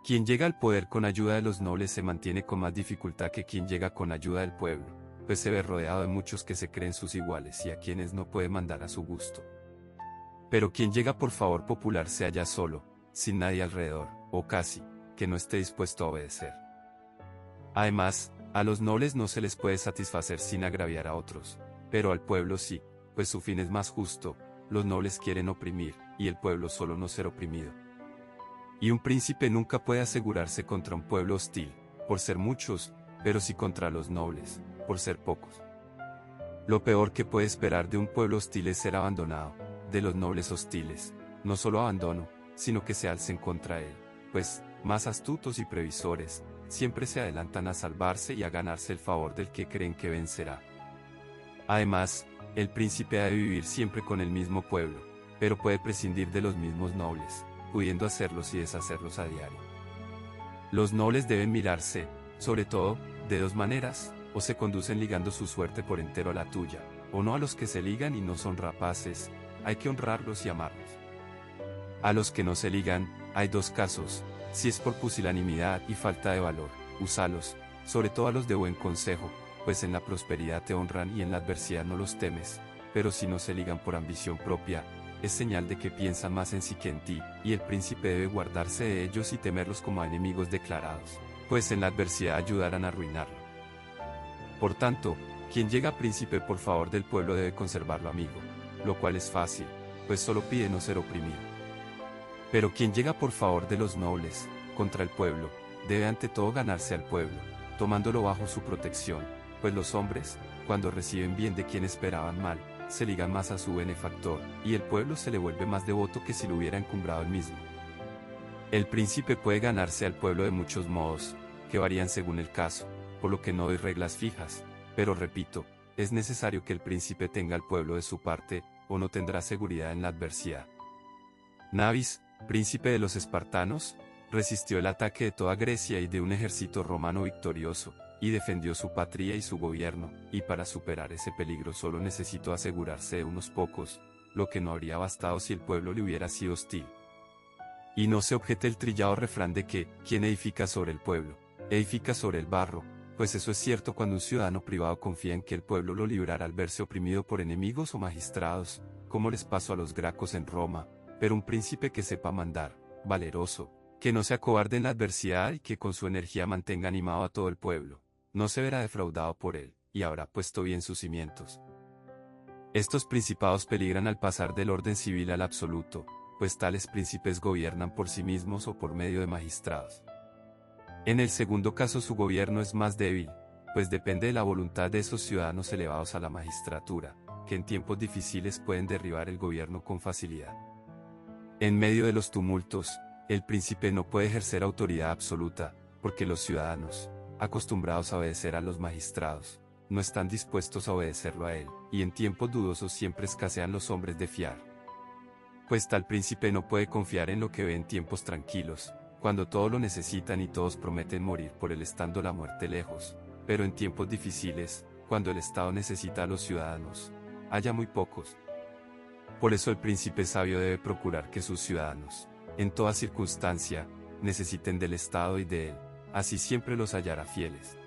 Quien llega al poder con ayuda de los nobles se mantiene con más dificultad que quien llega con ayuda del pueblo, pues se ve rodeado de muchos que se creen sus iguales y a quienes no puede mandar a su gusto. Pero quien llega por favor popular se halla solo, sin nadie alrededor, o casi, que no esté dispuesto a obedecer. Además, a los nobles no se les puede satisfacer sin agraviar a otros, pero al pueblo sí, pues su fin es más justo. Los nobles quieren oprimir, y el pueblo solo no ser oprimido. Y un príncipe nunca puede asegurarse contra un pueblo hostil, por ser muchos, pero sí contra los nobles, por ser pocos. Lo peor que puede esperar de un pueblo hostil es ser abandonado, de los nobles hostiles, no solo abandono, sino que se alcen contra él, pues, más astutos y previsores, siempre se adelantan a salvarse y a ganarse el favor del que creen que vencerá. Además, el príncipe ha de vivir siempre con el mismo pueblo, pero puede prescindir de los mismos nobles, pudiendo hacerlos y deshacerlos a diario. Los nobles deben mirarse, sobre todo, de dos maneras: o se conducen ligando su suerte por entero a la tuya, o no. A los que se ligan y no son rapaces, hay que honrarlos y amarlos. A los que no se ligan, hay dos casos: si es por pusilanimidad y falta de valor, úsalos, sobre todo a los de buen consejo, pues en la prosperidad te honran y en la adversidad no los temes, pero si no se ligan por ambición propia, es señal de que piensan más en sí que en ti, y el príncipe debe guardarse de ellos y temerlos como a enemigos declarados, pues en la adversidad ayudarán a arruinarlo. Por tanto, quien llega a príncipe por favor del pueblo debe conservarlo amigo, lo cual es fácil, pues solo pide no ser oprimido. Pero quien llega por favor de los nobles, contra el pueblo, debe ante todo ganarse al pueblo, tomándolo bajo su protección, pues los hombres, cuando reciben bien de quien esperaban mal, se ligan más a su benefactor, y el pueblo se le vuelve más devoto que si lo hubiera encumbrado él mismo. El príncipe puede ganarse al pueblo de muchos modos, que varían según el caso, por lo que no doy reglas fijas, pero repito, es necesario que el príncipe tenga al pueblo de su parte, o no tendrá seguridad en la adversidad. Nabis, príncipe de los espartanos, resistió el ataque de toda Grecia y de un ejército romano victorioso, y defendió su patria y su gobierno, y para superar ese peligro solo necesitó asegurarse de unos pocos, lo que no habría bastado si el pueblo le hubiera sido hostil. Y no se objete el trillado refrán de que, quien edifica sobre el pueblo, edifica sobre el barro, pues eso es cierto cuando un ciudadano privado confía en que el pueblo lo librará al verse oprimido por enemigos o magistrados, como les pasó a los gracos en Roma, pero un príncipe que sepa mandar, valeroso, que no se acobarde en la adversidad y que con su energía mantenga animado a todo el pueblo, no se verá defraudado por él, y habrá puesto bien sus cimientos. Estos principados peligran al pasar del orden civil al absoluto, pues tales príncipes gobiernan por sí mismos o por medio de magistrados. En el segundo caso su gobierno es más débil, pues depende de la voluntad de esos ciudadanos elevados a la magistratura, que en tiempos difíciles pueden derribar el gobierno con facilidad. En medio de los tumultos, el príncipe no puede ejercer autoridad absoluta, porque los ciudadanos, acostumbrados a obedecer a los magistrados, no están dispuestos a obedecerlo a él, y en tiempos dudosos siempre escasean los hombres de fiar. Pues tal príncipe no puede confiar en lo que ve en tiempos tranquilos, cuando todo lo necesitan y todos prometen morir por él estando la muerte lejos, pero en tiempos difíciles, cuando el Estado necesita a los ciudadanos, haya muy pocos. Por eso el príncipe sabio debe procurar que sus ciudadanos, en toda circunstancia, necesiten del Estado y de él, así siempre los hallará fieles.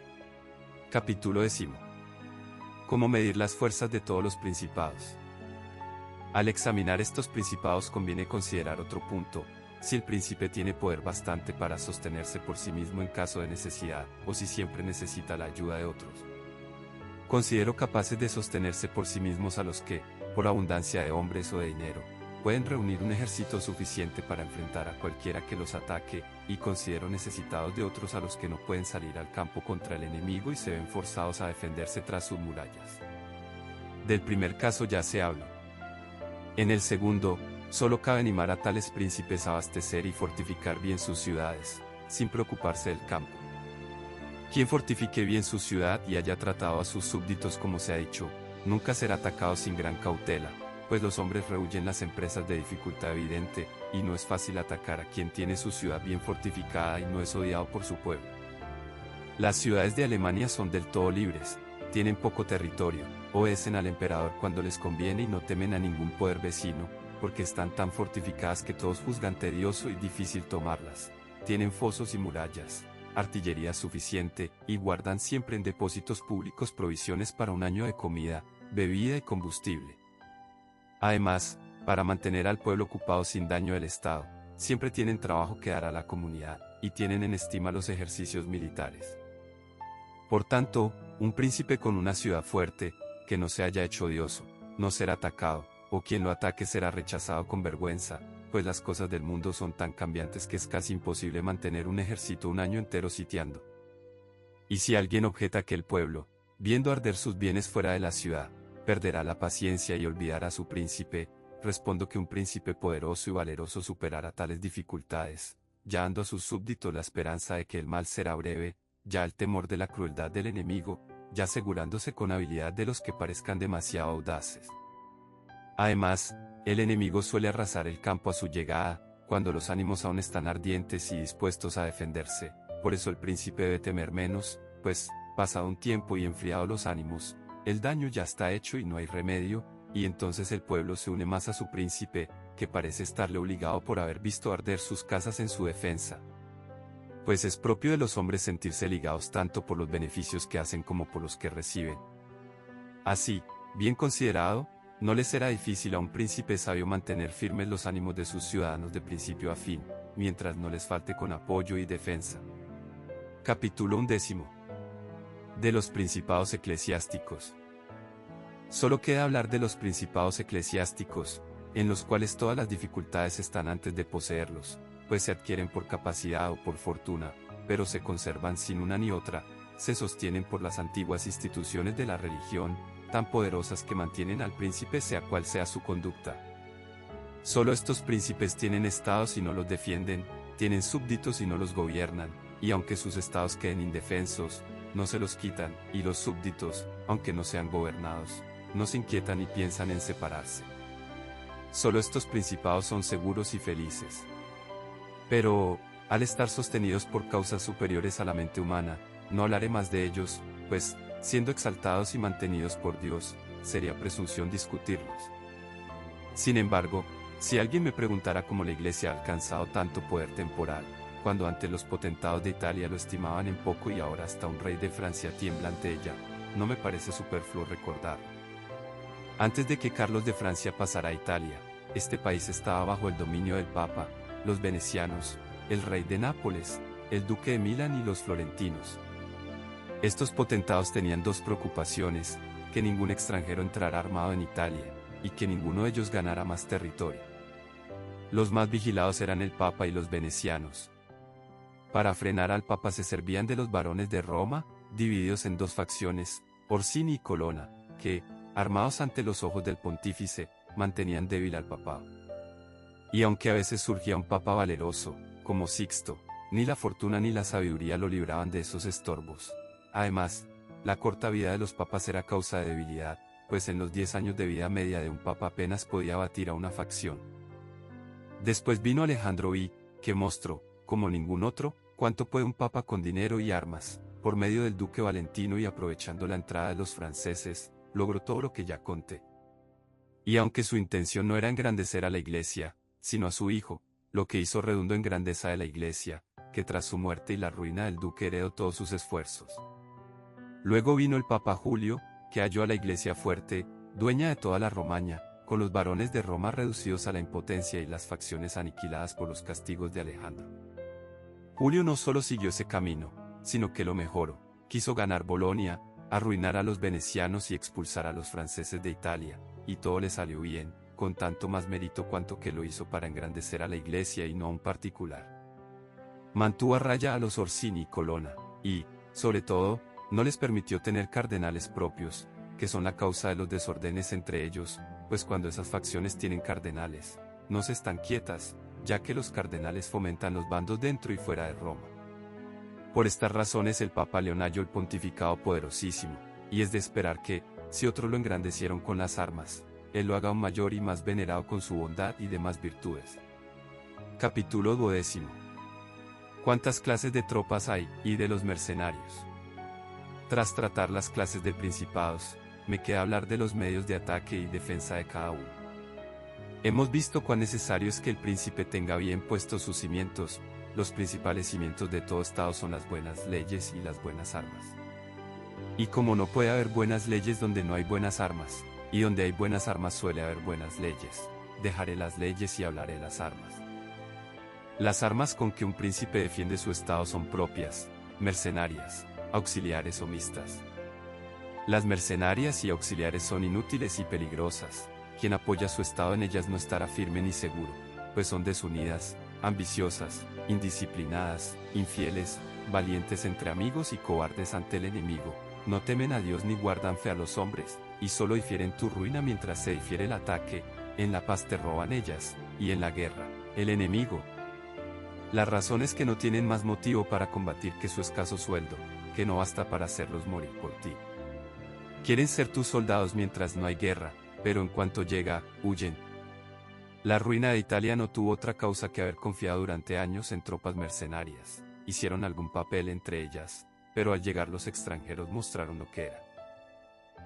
Capítulo 10. ¿Cómo medir las fuerzas de todos los principados? Al examinar estos principados conviene considerar otro punto: si el príncipe tiene poder bastante para sostenerse por sí mismo en caso de necesidad, o si siempre necesita la ayuda de otros. Considero capaces de sostenerse por sí mismos a los que, por abundancia de hombres o de dinero, pueden reunir un ejército suficiente para enfrentar a cualquiera que los ataque, y considero necesitados de otros a los que no pueden salir al campo contra el enemigo y se ven forzados a defenderse tras sus murallas. Del primer caso ya se habló. En el segundo, solo cabe animar a tales príncipes a abastecer y fortificar bien sus ciudades, sin preocuparse del campo. Quien fortifique bien su ciudad y haya tratado a sus súbditos como se ha dicho, nunca será atacado sin gran cautela, pues los hombres rehuyen las empresas de dificultad evidente, y no es fácil atacar a quien tiene su ciudad bien fortificada y no es odiado por su pueblo. Las ciudades de Alemania son del todo libres, tienen poco territorio, obedecen al emperador cuando les conviene y no temen a ningún poder vecino, porque están tan fortificadas que todos juzgan tedioso y difícil tomarlas. Tienen fosos y murallas, artillería suficiente, y guardan siempre en depósitos públicos provisiones para un año de comida, bebida y combustible. Además, para mantener al pueblo ocupado sin daño del Estado, siempre tienen trabajo que dar a la comunidad, y tienen en estima los ejercicios militares. Por tanto, un príncipe con una ciudad fuerte, que no se haya hecho odioso, no será atacado, o quien lo ataque será rechazado con vergüenza, pues las cosas del mundo son tan cambiantes que es casi imposible mantener un ejército un año entero sitiando. Y si alguien objeta que el pueblo, viendo arder sus bienes fuera de la ciudad, perderá la paciencia y olvidará a su príncipe, respondo que un príncipe poderoso y valeroso superará tales dificultades, ya dando a sus súbditos la esperanza de que el mal será breve, ya el temor de la crueldad del enemigo, ya asegurándose con habilidad de los que parezcan demasiado audaces. Además, el enemigo suele arrasar el campo a su llegada, cuando los ánimos aún están ardientes y dispuestos a defenderse, por eso el príncipe debe temer menos, pues, pasado un tiempo y enfriado los ánimos, el daño ya está hecho y no hay remedio, y entonces el pueblo se une más a su príncipe, que parece estarle obligado por haber visto arder sus casas en su defensa. Pues es propio de los hombres sentirse ligados tanto por los beneficios que hacen como por los que reciben. Así, bien considerado, no le será difícil a un príncipe sabio mantener firmes los ánimos de sus ciudadanos de principio a fin, mientras no les falte con apoyo y defensa. Capítulo 11. De los principados eclesiásticos. Solo queda hablar de los principados eclesiásticos, en los cuales todas las dificultades están antes de poseerlos, pues se adquieren por capacidad o por fortuna, pero se conservan sin una ni otra, se sostienen por las antiguas instituciones de la religión, tan poderosas que mantienen al príncipe sea cual sea su conducta. Solo estos príncipes tienen estados y no los defienden, tienen súbditos y no los gobiernan, y aunque sus estados queden indefensos, no se los quitan, y los súbditos, aunque no sean gobernados, no se inquietan ni piensan en separarse. Solo estos principados son seguros y felices. Pero, al estar sostenidos por causas superiores a la mente humana, no hablaré más de ellos, pues, siendo exaltados y mantenidos por Dios, sería presunción discutirlos. Sin embargo, si alguien me preguntara cómo la Iglesia ha alcanzado tanto poder temporal, cuando antes los potentados de Italia lo estimaban en poco y ahora hasta un rey de Francia tiembla ante ella, no me parece superfluo recordar. Antes de que Carlos de Francia pasara a Italia, este país estaba bajo el dominio del Papa, los venecianos, el rey de Nápoles, el duque de Milán y los florentinos. Estos potentados tenían dos preocupaciones, que ningún extranjero entrara armado en Italia, y que ninguno de ellos ganara más territorio. Los más vigilados eran el Papa y los venecianos. Para frenar al Papa se servían de los varones de Roma, divididos en dos facciones, Orsini y Colonna, que, armados ante los ojos del pontífice, mantenían débil al papado. Y aunque a veces surgía un papa valeroso, como Sixto, ni la fortuna ni la sabiduría lo libraban de esos estorbos. Además, la corta vida de los papas era causa de debilidad, pues en los 10 años de vida media de un papa apenas podía batir a una facción. Después vino Alejandro I, que mostró, como ningún otro, cuánto puede un papa con dinero y armas, por medio del duque Valentino y aprovechando la entrada de los franceses, logró todo lo que ya conté. Y aunque su intención no era engrandecer a la Iglesia, sino a su hijo, lo que hizo redundó en grandeza de la Iglesia, que tras su muerte y la ruina del duque heredó todos sus esfuerzos. Luego vino el Papa Julio, que halló a la Iglesia fuerte, dueña de toda la Romaña, con los varones de Roma reducidos a la impotencia y las facciones aniquiladas por los castigos de Alejandro. Julio no solo siguió ese camino, sino que lo mejoró, quiso ganar Bolonia, arruinar a los venecianos y expulsar a los franceses de Italia, y todo le salió bien, con tanto más mérito cuanto que lo hizo para engrandecer a la Iglesia y no a un particular. Mantuvo a raya a los Orsini y Colonna, y, sobre todo, no les permitió tener cardenales propios, que son la causa de los desórdenes entre ellos, pues cuando esas facciones tienen cardenales, no se están quietas, ya que los cardenales fomentan los bandos dentro y fuera de Roma. Por estas razones el Papa León halló el pontificado poderosísimo, y es de esperar que, si otros lo engrandecieron con las armas, él lo haga aún mayor y más venerado con su bondad y demás virtudes. Capítulo 12. ¿Cuántas clases de tropas hay, y de los mercenarios? Tras tratar las clases de principados, me queda hablar de los medios de ataque y defensa de cada uno. Hemos visto cuán necesario es que el príncipe tenga bien puestos sus cimientos. Los principales cimientos de todo Estado son las buenas leyes y las buenas armas. Y como no puede haber buenas leyes donde no hay buenas armas, y donde hay buenas armas suele haber buenas leyes, dejaré las leyes y hablaré las armas. Las armas con que un príncipe defiende su Estado son propias, mercenarias, auxiliares o mixtas. Las mercenarias y auxiliares son inútiles y peligrosas. Quien apoya su Estado en ellas no estará firme ni seguro, pues son desunidas, ambiciosas, indisciplinadas, infieles, valientes entre amigos y cobardes ante el enemigo. No temen a Dios ni guardan fe a los hombres, y solo difieren tu ruina mientras se difiere el ataque. En la paz te roban ellas, y en la guerra, el enemigo. La razón es que no tienen más motivo para combatir que su escaso sueldo, que no basta para hacerlos morir por ti. Quieren ser tus soldados mientras no hay guerra, pero en cuanto llega, huyen. La ruina de Italia no tuvo otra causa que haber confiado durante años en tropas mercenarias. Hicieron algún papel entre ellas, pero al llegar los extranjeros mostraron lo que era.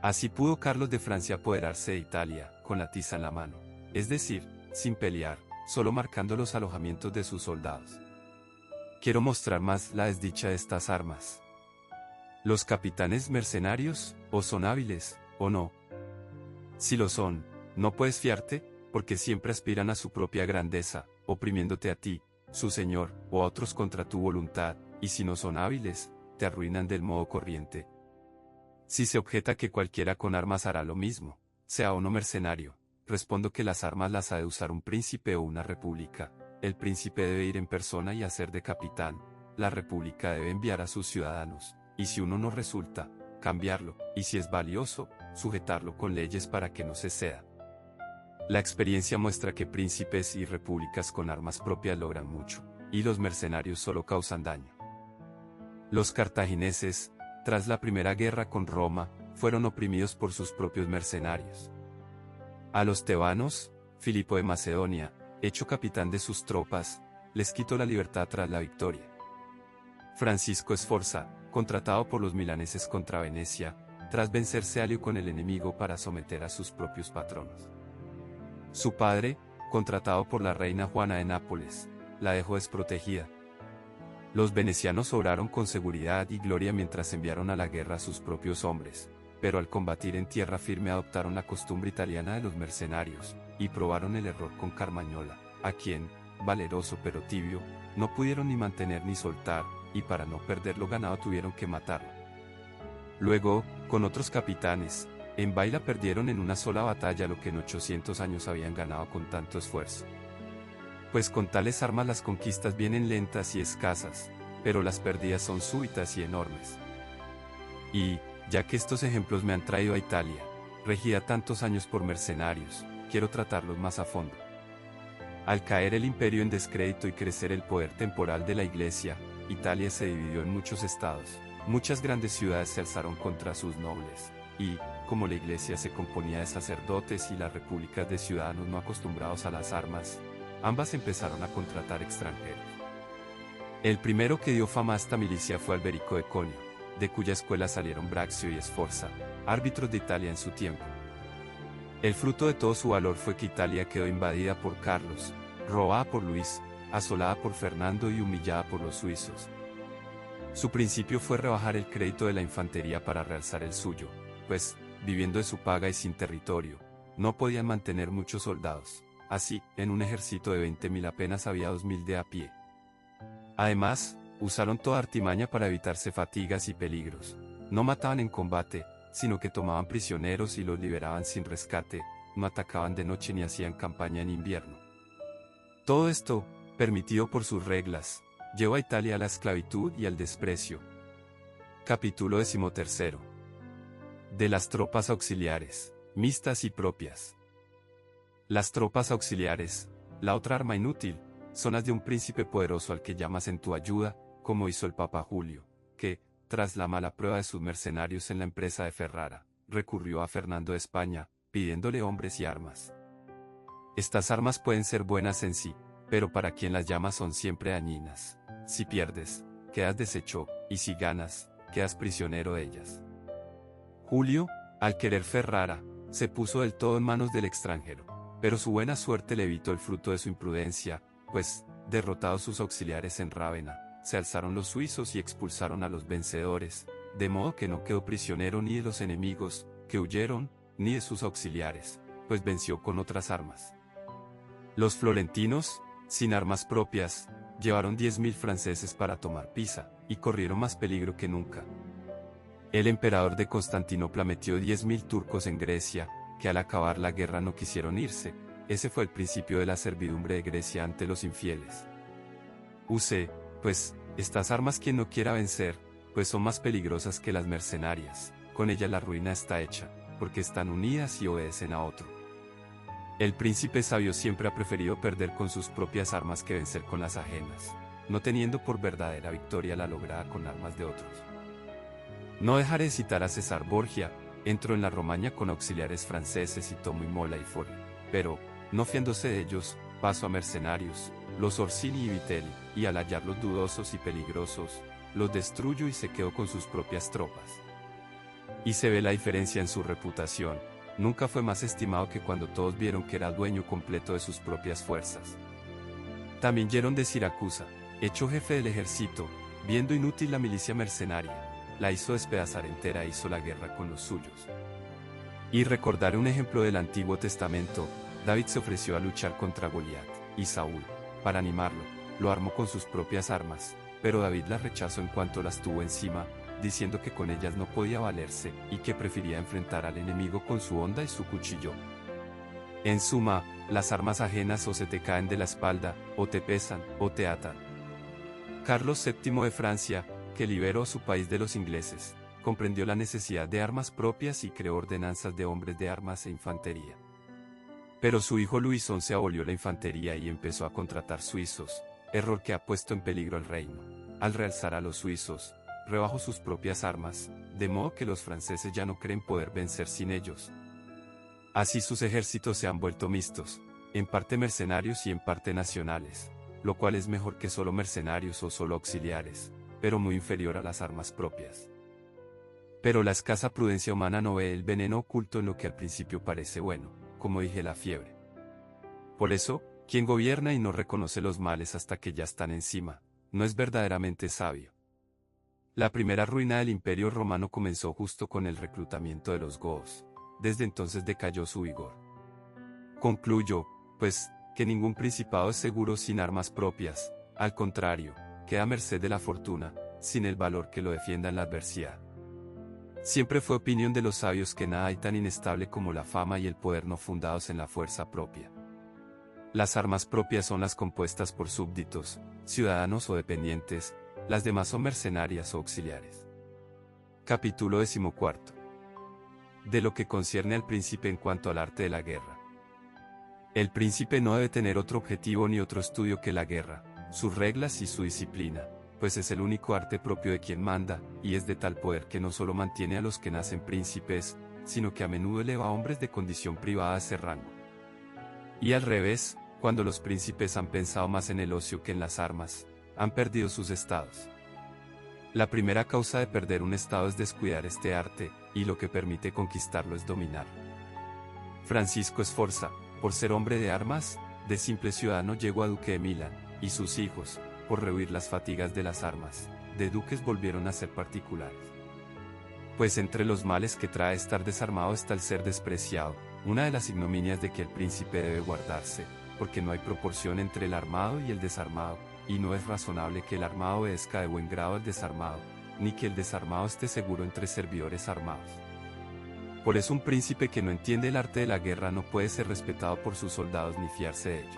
Así pudo Carlos de Francia apoderarse de Italia, con la tiza en la mano, es decir, sin pelear, solo marcando los alojamientos de sus soldados. Quiero mostrar más la desdicha de estas armas. Los capitanes mercenarios, o son hábiles, o no. Si lo son, no puedes fiarte, porque siempre aspiran a su propia grandeza, oprimiéndote a ti, su señor, o a otros contra tu voluntad, y si no son hábiles, te arruinan del modo corriente. Si se objeta que cualquiera con armas hará lo mismo, sea o no mercenario, respondo que las armas las ha de usar un príncipe o una república. El príncipe debe ir en persona y hacer de capitán, la república debe enviar a sus ciudadanos, y si uno no resulta, cambiarlo, y si es valioso, sujetarlo con leyes para que no se ceda. La experiencia muestra que príncipes y repúblicas con armas propias logran mucho, y los mercenarios solo causan daño. Los cartagineses, tras la primera guerra con Roma, fueron oprimidos por sus propios mercenarios. A los tebanos, Filipo de Macedonia, hecho capitán de sus tropas, les quitó la libertad tras la victoria. Francisco Sforza, contratado por los milaneses contra Venecia, tras vencerse alio con el enemigo para someter a sus propios patronos. Su padre, contratado por la reina Juana de Nápoles, la dejó desprotegida. Los venecianos obraron con seguridad y gloria mientras enviaron a la guerra a sus propios hombres, pero al combatir en tierra firme adoptaron la costumbre italiana de los mercenarios, y probaron el error con Carmañola, a quien, valeroso pero tibio, no pudieron ni mantener ni soltar, y para no perder lo ganado tuvieron que matarlo. Luego, con otros capitanes, en Baila perdieron en una sola batalla lo que en 800 años habían ganado con tanto esfuerzo. Pues con tales armas las conquistas vienen lentas y escasas, pero las pérdidas son súbitas y enormes. Y, ya que estos ejemplos me han traído a Italia, regida tantos años por mercenarios, quiero tratarlos más a fondo. Al caer el imperio en descrédito y crecer el poder temporal de la Iglesia, Italia se dividió en muchos estados, muchas grandes ciudades se alzaron contra sus nobles, y, como la Iglesia se componía de sacerdotes y las repúblicas de ciudadanos no acostumbrados a las armas, ambas empezaron a contratar extranjeros. El primero que dio fama a esta milicia fue Alberico de Conio, de cuya escuela salieron Braccio y Sforza, árbitros de Italia en su tiempo. El fruto de todo su valor fue que Italia quedó invadida por Carlos, robada por Luis, asolada por Fernando y humillada por los suizos. Su principio fue rebajar el crédito de la infantería para realzar el suyo, pues, viviendo de su paga y sin territorio, no podían mantener muchos soldados. Así, en un ejército de 20.000 apenas había 2.000 de a pie. Además, usaron toda artimaña para evitarse fatigas y peligros. No mataban en combate, sino que tomaban prisioneros y los liberaban sin rescate, no atacaban de noche ni hacían campaña en invierno. Todo esto, permitido por sus reglas, llevó a Italia a la esclavitud y al desprecio. Capítulo 13. De las tropas auxiliares, mixtas y propias. Las tropas auxiliares, la otra arma inútil, son las de un príncipe poderoso al que llamas en tu ayuda, como hizo el Papa Julio, que, tras la mala prueba de sus mercenarios en la empresa de Ferrara, recurrió a Fernando de España, pidiéndole hombres y armas. Estas armas pueden ser buenas en sí, pero para quien las llama son siempre dañinas. Si pierdes, quedas deshecho, y si ganas, quedas prisionero de ellas. Julio, al querer Ferrara, se puso del todo en manos del extranjero, pero su buena suerte le evitó el fruto de su imprudencia, pues, derrotados sus auxiliares en Rávena, se alzaron los suizos y expulsaron a los vencedores, de modo que no quedó prisionero ni de los enemigos, que huyeron, ni de sus auxiliares, pues venció con otras armas. Los florentinos, sin armas propias, llevaron 10.000 franceses para tomar Pisa, y corrieron más peligro que nunca. El emperador de Constantinopla metió 10.000 turcos en Grecia, que al acabar la guerra no quisieron irse. Ese fue el principio de la servidumbre de Grecia ante los infieles. Use, pues, estas armas quien no quiera vencer, pues son más peligrosas que las mercenarias, con ellas la ruina está hecha, porque están unidas y obedecen a otro. El príncipe sabio siempre ha preferido perder con sus propias armas que vencer con las ajenas, no teniendo por verdadera victoria la lograda con armas de otros. No dejaré de citar a César Borgia, entró en la Romaña con auxiliares franceses y tomó Imola y Forli, pero, no fiándose de ellos, pasó a mercenarios, los Orsini y Vitelli, y al hallarlos dudosos y peligrosos, los destruyó y se quedó con sus propias tropas. Y se ve la diferencia en su reputación, nunca fue más estimado que cuando todos vieron que era dueño completo de sus propias fuerzas. También Llerón de Siracusa, hecho jefe del ejército, viendo inútil la milicia mercenaria, la hizo despedazar entera e hizo la guerra con los suyos. Y recordaré un ejemplo del Antiguo Testamento. David se ofreció a luchar contra Goliat, y Saúl, para animarlo, lo armó con sus propias armas, pero David las rechazó en cuanto las tuvo encima, diciendo que con ellas no podía valerse, y que prefería enfrentar al enemigo con su honda y su cuchillo. En suma, las armas ajenas o se te caen de la espalda, o te pesan, o te atan. Carlos VII de Francia, que liberó su país de los ingleses, comprendió la necesidad de armas propias y creó ordenanzas de hombres de armas e infantería. Pero su hijo Luis XI abolió la infantería y empezó a contratar suizos, error que ha puesto en peligro al reino. Al realzar a los suizos, rebajó sus propias armas, de modo que los franceses ya no creen poder vencer sin ellos. Así sus ejércitos se han vuelto mixtos, en parte mercenarios y en parte nacionales, lo cual es mejor que solo mercenarios o solo auxiliares, pero muy inferior a las armas propias. Pero la escasa prudencia humana no ve el veneno oculto en lo que al principio parece bueno, como dije la fiebre. Por eso, quien gobierna y no reconoce los males hasta que ya están encima, no es verdaderamente sabio. La primera ruina del Imperio Romano comenzó justo con el reclutamiento de los godos. Desde entonces decayó su vigor. Concluyo, pues, que ningún principado es seguro sin armas propias, al contrario, queda a merced de la fortuna, sin el valor que lo defienda en la adversidad. Siempre fue opinión de los sabios que nada hay tan inestable como la fama y el poder no fundados en la fuerza propia. Las armas propias son las compuestas por súbditos, ciudadanos o dependientes, las demás son mercenarias o auxiliares. Capítulo 14. De lo que concierne al príncipe en cuanto al arte de la guerra. El príncipe no debe tener otro objetivo ni otro estudio que la guerra, sus reglas y su disciplina, pues es el único arte propio de quien manda, y es de tal poder que no solo mantiene a los que nacen príncipes, sino que a menudo eleva a hombres de condición privada a ese rango. Y al revés, cuando los príncipes han pensado más en el ocio que en las armas, han perdido sus estados. La primera causa de perder un estado es descuidar este arte, y lo que permite conquistarlo es dominarlo. Francisco Sforza, por ser hombre de armas, de simple ciudadano llegó a duque de Milán, y sus hijos, por rehuir las fatigas de las armas, de duques volvieron a ser particulares. Pues entre los males que trae estar desarmado está el ser despreciado, una de las ignominias de que el príncipe debe guardarse, porque no hay proporción entre el armado y el desarmado, y no es razonable que el armado obedezca de buen grado al desarmado, ni que el desarmado esté seguro entre servidores armados. Por eso un príncipe que no entiende el arte de la guerra no puede ser respetado por sus soldados ni fiarse de ellos.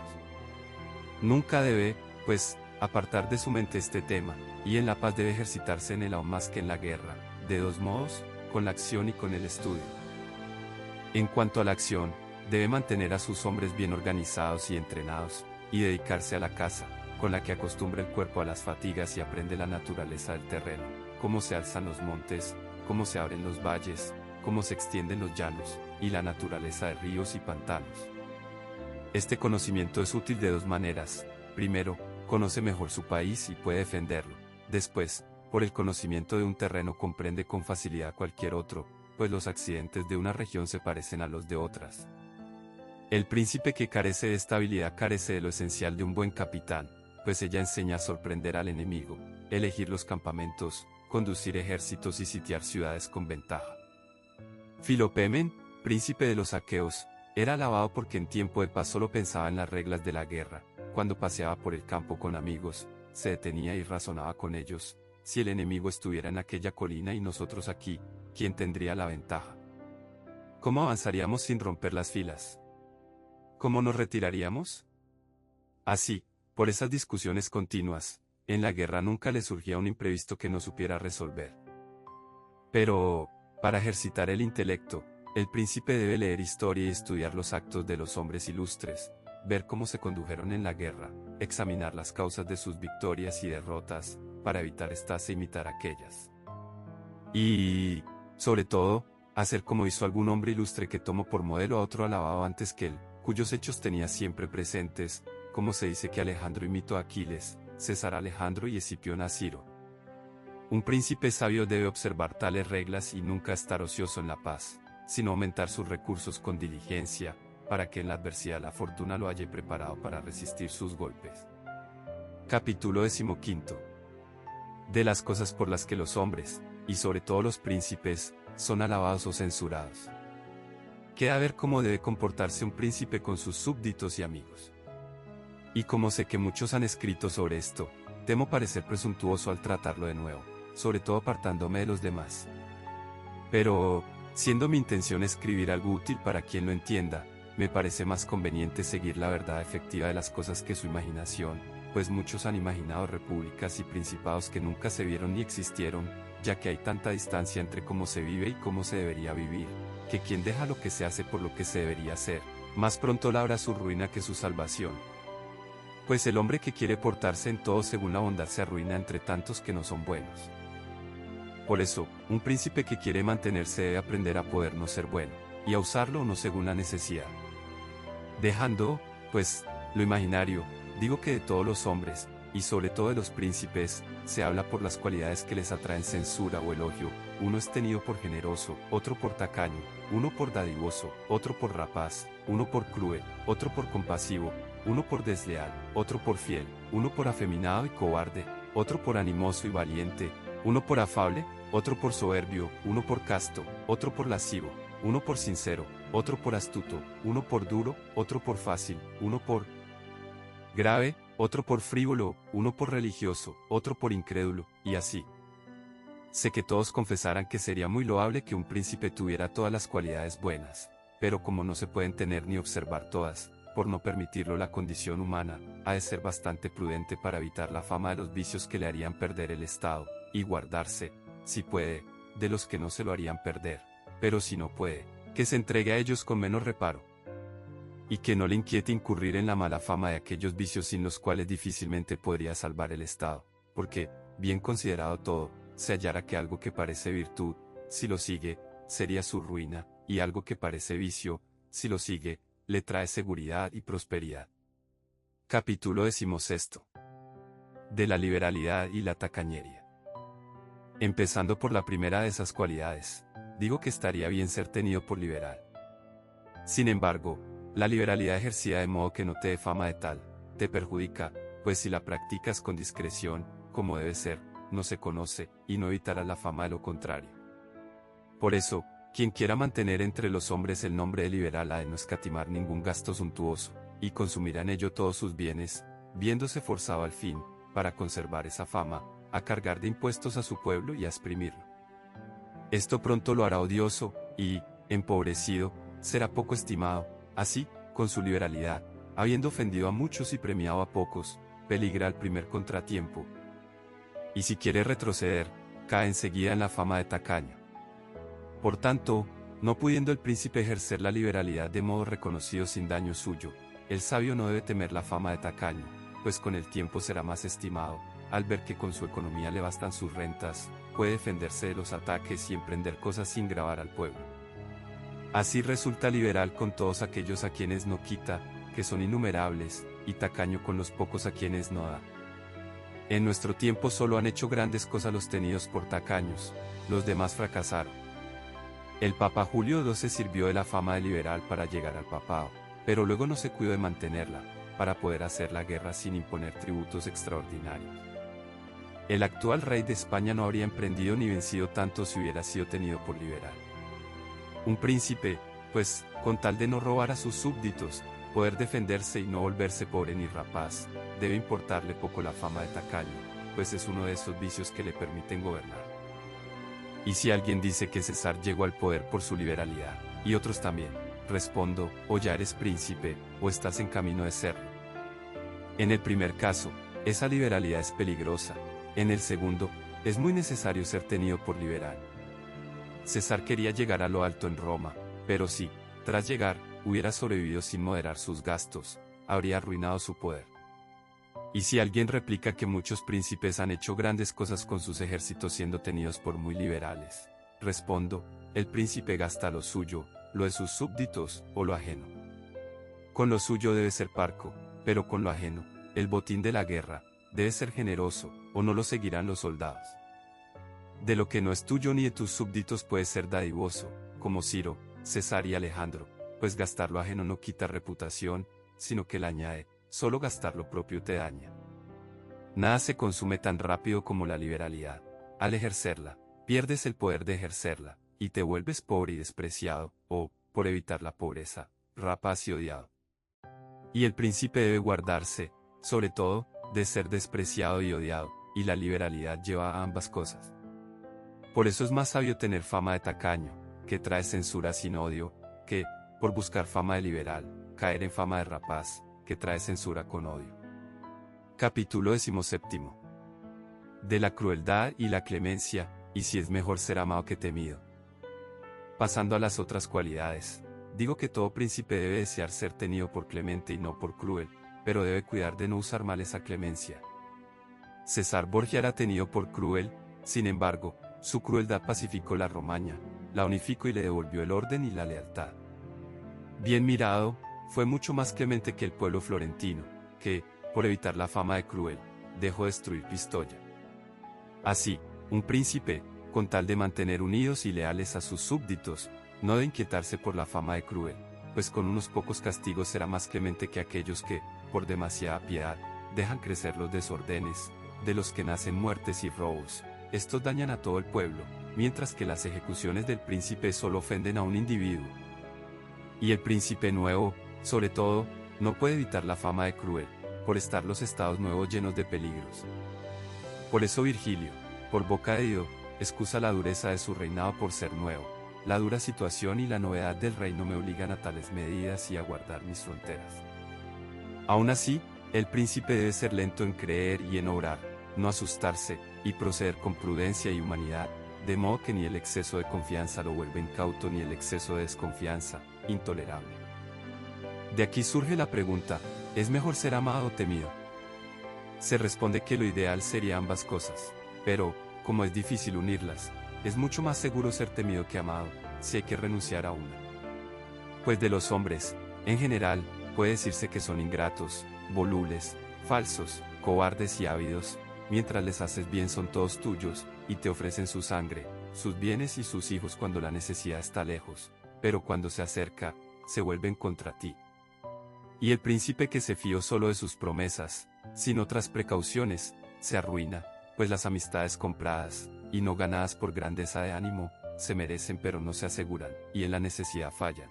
Nunca debe, pues, apartar de su mente este tema, y en la paz debe ejercitarse en él aún más que en la guerra, de dos modos, con la acción y con el estudio. En cuanto a la acción, debe mantener a sus hombres bien organizados y entrenados, y dedicarse a la caza, con la que acostumbra el cuerpo a las fatigas y aprende la naturaleza del terreno, cómo se alzan los montes, cómo se abren los valles, cómo se extienden los llanos, y la naturaleza de ríos y pantanos. Este conocimiento es útil de dos maneras. Primero, conoce mejor su país y puede defenderlo. Después, por el conocimiento de un terreno comprende con facilidad cualquier otro, pues los accidentes de una región se parecen a los de otras. El príncipe que carece de esta habilidad carece de lo esencial de un buen capitán, pues ella enseña a sorprender al enemigo, elegir los campamentos, conducir ejércitos y sitiar ciudades con ventaja. Filopemen, príncipe de los aqueos, era alabado porque en tiempo de paz solo pensaba en las reglas de la guerra. Cuando paseaba por el campo con amigos, se detenía y razonaba con ellos: si el enemigo estuviera en aquella colina y nosotros aquí, ¿quién tendría la ventaja? ¿Cómo avanzaríamos sin romper las filas? ¿Cómo nos retiraríamos? Así, por esas discusiones continuas, en la guerra nunca le surgía un imprevisto que no supiera resolver. Pero, para ejercitar el intelecto, el príncipe debe leer historia y estudiar los actos de los hombres ilustres, ver cómo se condujeron en la guerra, examinar las causas de sus victorias y derrotas, para evitar estas e imitar aquellas. Y, sobre todo, hacer como hizo algún hombre ilustre que tomó por modelo a otro alabado antes que él, cuyos hechos tenía siempre presentes, como se dice que Alejandro imitó a Aquiles, César a Alejandro y Escipión a Ciro. Un príncipe sabio debe observar tales reglas y nunca estar ocioso en la paz, sino aumentar sus recursos con diligencia, para que en la adversidad la fortuna lo halle preparado para resistir sus golpes. Capítulo 15. De las cosas por las que los hombres, y sobre todo los príncipes, son alabados o censurados. Queda ver cómo debe comportarse un príncipe con sus súbditos y amigos. Y como sé que muchos han escrito sobre esto, temo parecer presuntuoso al tratarlo de nuevo, sobre todo apartándome de los demás. Pero, siendo mi intención escribir algo útil para quien lo entienda, me parece más conveniente seguir la verdad efectiva de las cosas que su imaginación, pues muchos han imaginado repúblicas y principados que nunca se vieron ni existieron, ya que hay tanta distancia entre cómo se vive y cómo se debería vivir, que quien deja lo que se hace por lo que se debería hacer, más pronto labra su ruina que su salvación. Pues el hombre que quiere portarse en todo según la bondad se arruina entre tantos que no son buenos. Por eso, un príncipe que quiere mantenerse debe aprender a poder no ser bueno, y a usarlo no según la necesidad. Dejando, pues, lo imaginario, digo que de todos los hombres, y sobre todo de los príncipes, se habla por las cualidades que les atraen censura o elogio. Uno es tenido por generoso, otro por tacaño, uno por dadivoso, otro por rapaz, uno por cruel, otro por compasivo, uno por desleal, otro por fiel, uno por afeminado y cobarde, otro por animoso y valiente, uno por afable, otro por soberbio, uno por casto, otro por lascivo, uno por sincero, otro por astuto, uno por duro, otro por fácil, uno por grave, otro por frívolo, uno por religioso, otro por incrédulo, y así. Sé que todos confesarán que sería muy loable que un príncipe tuviera todas las cualidades buenas, pero como no se pueden tener ni observar todas, por no permitirlo la condición humana, ha de ser bastante prudente para evitar la fama de los vicios que le harían perder el estado, y guardarse, si puede, de los que no se lo harían perder, pero si no puede, que se entregue a ellos con menos reparo. Y que no le inquiete incurrir en la mala fama de aquellos vicios sin los cuales difícilmente podría salvar el estado, porque, bien considerado todo, se hallará que algo que parece virtud, si lo sigue, sería su ruina, y algo que parece vicio, si lo sigue, le trae seguridad y prosperidad. Capítulo 16. De la liberalidad y la tacañería. Empezando por la primera de esas cualidades, digo que estaría bien ser tenido por liberal. Sin embargo, la liberalidad ejercida de modo que no te dé fama de tal, te perjudica, pues si la practicas con discreción, como debe ser, no se conoce, y no evitarás la fama de lo contrario. Por eso, quien quiera mantener entre los hombres el nombre de liberal ha de no escatimar ningún gasto suntuoso, y consumirá en ello todos sus bienes, viéndose forzado al fin, para conservar esa fama, a cargar de impuestos a su pueblo y a exprimirlo. Esto pronto lo hará odioso, y, empobrecido, será poco estimado. Así, con su liberalidad, habiendo ofendido a muchos y premiado a pocos, peligra al primer contratiempo. Y si quiere retroceder, cae enseguida en la fama de tacaño. Por tanto, no pudiendo el príncipe ejercer la liberalidad de modo reconocido sin daño suyo, el sabio no debe temer la fama de tacaño, pues con el tiempo será más estimado, al ver que con su economía le bastan sus rentas, puede defenderse de los ataques y emprender cosas sin gravar al pueblo. Así resulta liberal con todos aquellos a quienes no quita, que son innumerables, y tacaño con los pocos a quienes no da. En nuestro tiempo solo han hecho grandes cosas los tenidos por tacaños, los demás fracasaron. El Papa Julio II se sirvió de la fama de liberal para llegar al papado, pero luego no se cuidó de mantenerla, para poder hacer la guerra sin imponer tributos extraordinarios. El actual rey de España no habría emprendido ni vencido tanto si hubiera sido tenido por liberal. Un príncipe, pues, con tal de no robar a sus súbditos, poder defenderse y no volverse pobre ni rapaz, debe importarle poco la fama de tacaño, pues es uno de esos vicios que le permiten gobernar. Y si alguien dice que César llegó al poder por su liberalidad, y otros también, respondo, o ya eres príncipe, o estás en camino de serlo. En el primer caso, esa liberalidad es peligrosa, en el segundo, es muy necesario ser tenido por liberal. César quería llegar a lo alto en Roma, pero si, tras llegar, hubiera sobrevivido sin moderar sus gastos, habría arruinado su poder. Y si alguien replica que muchos príncipes han hecho grandes cosas con sus ejércitos siendo tenidos por muy liberales, respondo, el príncipe gasta lo suyo, lo de sus súbditos, o lo ajeno. Con lo suyo debe ser parco, pero con lo ajeno, el botín de la guerra, debe ser generoso, o no lo seguirán los soldados. De lo que no es tuyo ni de tus súbditos puedes ser dadivoso, como Ciro, César y Alejandro, pues gastar lo ajeno no quita reputación, sino que la añade, solo gastar lo propio te daña. Nada se consume tan rápido como la liberalidad. Al ejercerla, pierdes el poder de ejercerla, y te vuelves pobre y despreciado, o, por evitar la pobreza, rapaz y odiado. Y el príncipe debe guardarse, sobre todo, de ser despreciado y odiado, y la liberalidad lleva a ambas cosas. Por eso es más sabio tener fama de tacaño, que trae censura sin odio, que, por buscar fama de liberal, caer en fama de rapaz, que trae censura con odio. Capítulo 17. De la crueldad y la clemencia, y si es mejor ser amado que temido. Pasando a las otras cualidades, digo que todo príncipe debe desear ser tenido por clemente y no por cruel, pero debe cuidar de no usar mal esa clemencia. César Borgia era tenido por cruel, sin embargo, su crueldad pacificó la Romaña, la unificó y le devolvió el orden y la lealtad. Bien mirado, fue mucho más clemente que el pueblo florentino, que, por evitar la fama de cruel, dejó destruir Pistoia. Así, un príncipe, con tal de mantener unidos y leales a sus súbditos, no debe inquietarse por la fama de cruel, pues con unos pocos castigos será más clemente que aquellos que, por demasiada piedad, dejan crecer los desórdenes, de los que nacen muertes y robos. Estos dañan a todo el pueblo, mientras que las ejecuciones del príncipe solo ofenden a un individuo. Y el príncipe nuevo, sobre todo, no puede evitar la fama de cruel, por estar los estados nuevos llenos de peligros. Por eso Virgilio, por boca de Dido, excusa la dureza de su reinado por ser nuevo. La dura situación y la novedad del reino me obligan a tales medidas y a guardar mis fronteras. Aún así, el príncipe debe ser lento en creer y en obrar, no asustarse, y proceder con prudencia y humanidad, de modo que ni el exceso de confianza lo vuelve incauto ni el exceso de desconfianza, intolerable. De aquí surge la pregunta, ¿es mejor ser amado o temido? Se responde que lo ideal sería ambas cosas, pero, como es difícil unirlas, es mucho más seguro ser temido que amado, si hay que renunciar a una. Pues de los hombres, en general, puede decirse que son ingratos, volubles, falsos, cobardes y ávidos, mientras les haces bien son todos tuyos, y te ofrecen su sangre, sus bienes y sus hijos cuando la necesidad está lejos, pero cuando se acerca, se vuelven contra ti. Y el príncipe que se fió solo de sus promesas, sin otras precauciones, se arruina, pues las amistades compradas, y no ganadas por grandeza de ánimo, se merecen pero no se aseguran, y en la necesidad fallan.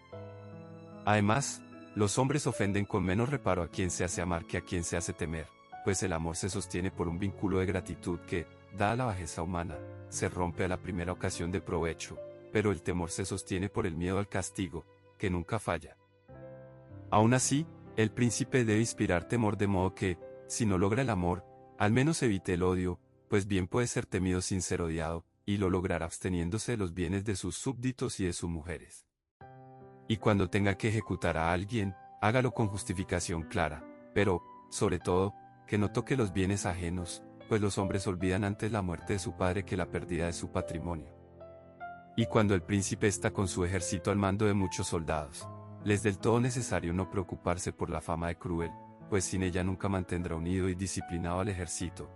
Además, los hombres ofenden con menos reparo a quien se hace amar que a quien se hace temer, pues el amor se sostiene por un vínculo de gratitud que, dada la bajeza humana, se rompe a la primera ocasión de provecho, pero el temor se sostiene por el miedo al castigo, que nunca falla. Aún así, el príncipe debe inspirar temor de modo que, si no logra el amor, al menos evite el odio, pues bien puede ser temido sin ser odiado, y lo logrará absteniéndose de los bienes de sus súbditos y de sus mujeres. Y cuando tenga que ejecutar a alguien, hágalo con justificación clara, pero, sobre todo, que no toque los bienes ajenos, pues los hombres olvidan antes la muerte de su padre que la pérdida de su patrimonio. Y cuando el príncipe está con su ejército al mando de muchos soldados, le es del todo necesario no preocuparse por la fama de cruel, pues sin ella nunca mantendrá unido y disciplinado al ejército.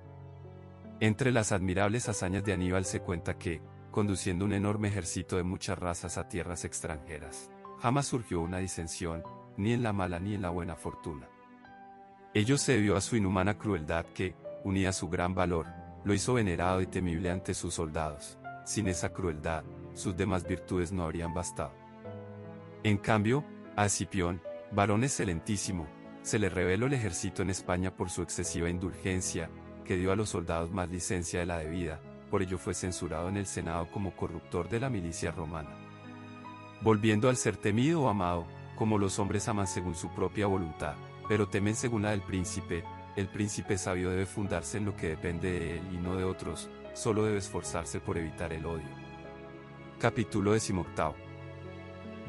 Entre las admirables hazañas de Aníbal se cuenta que, conduciendo un enorme ejército de muchas razas a tierras extranjeras, jamás surgió una disensión, ni en la mala ni en la buena fortuna. Ello se debió a su inhumana crueldad que, unida a su gran valor, lo hizo venerado y temible ante sus soldados. Sin esa crueldad, sus demás virtudes no habrían bastado. En cambio, a Escipión, varón excelentísimo, se le rebeló el ejército en España por su excesiva indulgencia, que dio a los soldados más licencia de la debida, por ello fue censurado en el Senado como corruptor de la milicia romana. Volviendo al ser temido o amado, como los hombres aman según su propia voluntad, pero temen según la del príncipe, el príncipe sabio debe fundarse en lo que depende de él y no de otros, solo debe esforzarse por evitar el odio. Capítulo 18.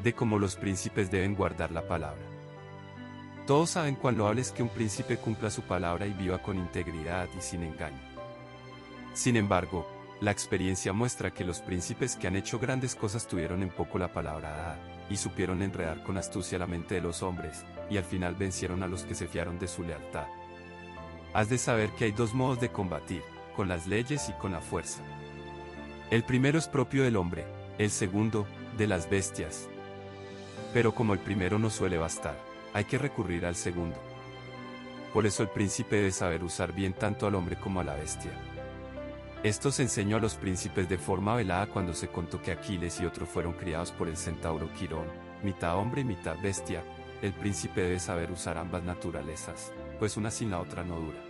De cómo los príncipes deben guardar la palabra. Todos saben cuán loable es que un príncipe cumpla su palabra y viva con integridad y sin engaño. Sin embargo, la experiencia muestra que los príncipes que han hecho grandes cosas tuvieron en poco la palabra dada, y supieron enredar con astucia la mente de los hombres, y al final vencieron a los que se fiaron de su lealtad. Has de saber que hay dos modos de combatir, con las leyes y con la fuerza. El primero es propio del hombre, el segundo, de las bestias. Pero como el primero no suele bastar, hay que recurrir al segundo. Por eso el príncipe debe saber usar bien tanto al hombre como a la bestia. Esto se enseñó a los príncipes de forma velada cuando se contó que Aquiles y otro fueron criados por el centauro Quirón, mitad hombre y mitad bestia. El príncipe debe saber usar ambas naturalezas, pues una sin la otra no dura.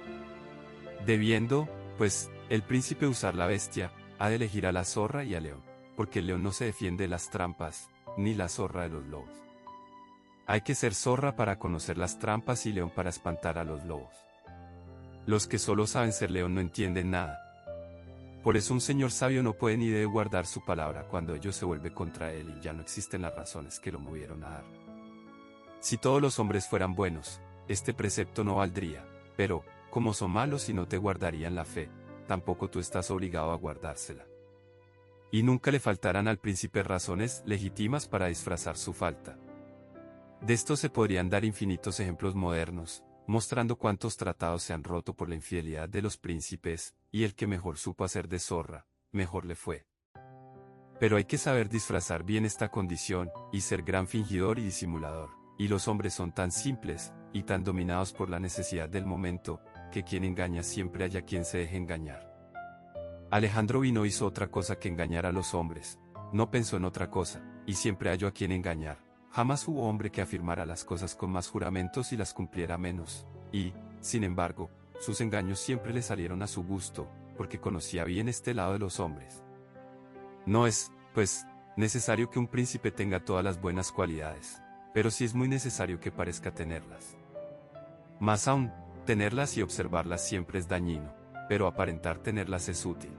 Debiendo, pues, el príncipe usar la bestia, ha de elegir a la zorra y al león, porque el león no se defiende de las trampas, ni la zorra de los lobos. Hay que ser zorra para conocer las trampas y león para espantar a los lobos. Los que solo saben ser león no entienden nada. Por eso un señor sabio no puede ni debe guardar su palabra cuando ello se vuelve contra él y ya no existen las razones que lo movieron a dar. Si todos los hombres fueran buenos, este precepto no valdría, pero, como son malos y no te guardarían la fe, tampoco tú estás obligado a guardársela. Y nunca le faltarán al príncipe razones legítimas para disfrazar su falta. De esto se podrían dar infinitos ejemplos modernos, mostrando cuántos tratados se han roto por la infidelidad de los príncipes, y el que mejor supo hacer de zorra, mejor le fue. Pero hay que saber disfrazar bien esta condición, y ser gran fingidor y disimulador, y los hombres son tan simples, y tan dominados por la necesidad del momento, que quien engaña siempre haya quien se deje engañar. Alejandro no hizo otra cosa que engañar a los hombres, no pensó en otra cosa, y siempre halló a quien engañar. Jamás hubo hombre que afirmara las cosas con más juramentos y las cumpliera menos, y, sin embargo, sus engaños siempre le salieron a su gusto, porque conocía bien este lado de los hombres. No es, pues, necesario que un príncipe tenga todas las buenas cualidades, pero sí es muy necesario que parezca tenerlas. Más aún, tenerlas y observarlas siempre es dañino, pero aparentar tenerlas es útil.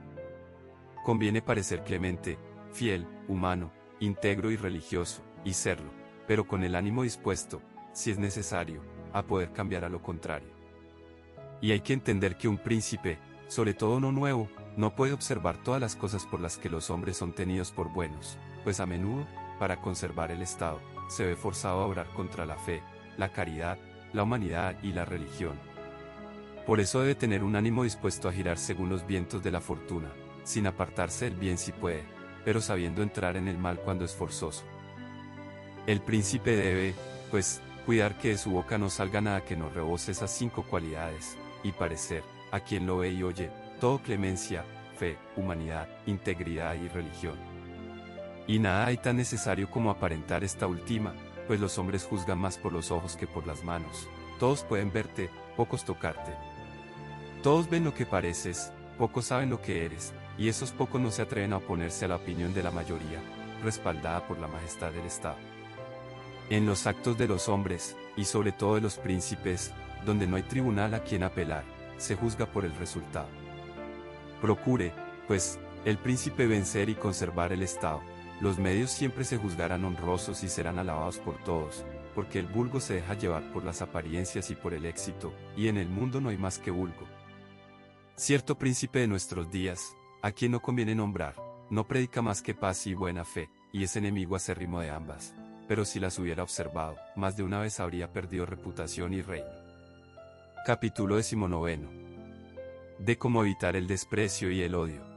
Conviene parecer clemente, fiel, humano, íntegro y religioso, y serlo, pero con el ánimo dispuesto, si es necesario, a poder cambiar a lo contrario. Y hay que entender que un príncipe, sobre todo uno nuevo, no puede observar todas las cosas por las que los hombres son tenidos por buenos, pues a menudo, para conservar el Estado, se ve forzado a obrar contra la fe, la caridad, la humanidad y la religión. Por eso debe tener un ánimo dispuesto a girar según los vientos de la fortuna, sin apartarse del bien si puede, pero sabiendo entrar en el mal cuando es forzoso. El príncipe debe, pues, cuidar que de su boca no salga nada que no rebose esas 5 cualidades, y parecer, a quien lo ve y oye, todo clemencia, fe, humanidad, integridad y religión. Y nada hay tan necesario como aparentar esta última, pues los hombres juzgan más por los ojos que por las manos. Todos pueden verte, pocos tocarte. Todos ven lo que pareces, pocos saben lo que eres, y esos pocos no se atreven a oponerse a la opinión de la mayoría, respaldada por la majestad del Estado. En los actos de los hombres, y sobre todo de los príncipes, donde no hay tribunal a quien apelar, se juzga por el resultado. Procure, pues, El príncipe vencer y conservar el Estado. Los medios siempre se juzgarán honrosos y serán alabados por todos, porque el vulgo se deja llevar por las apariencias y por el éxito, y en el mundo no hay más que vulgo. Cierto príncipe de nuestros días, a quien no conviene nombrar, no predica más que paz y buena fe, y es enemigo acérrimo de ambas, pero si las hubiera observado, más de una vez habría perdido reputación y reino. Capítulo 19. De cómo evitar el desprecio y el odio.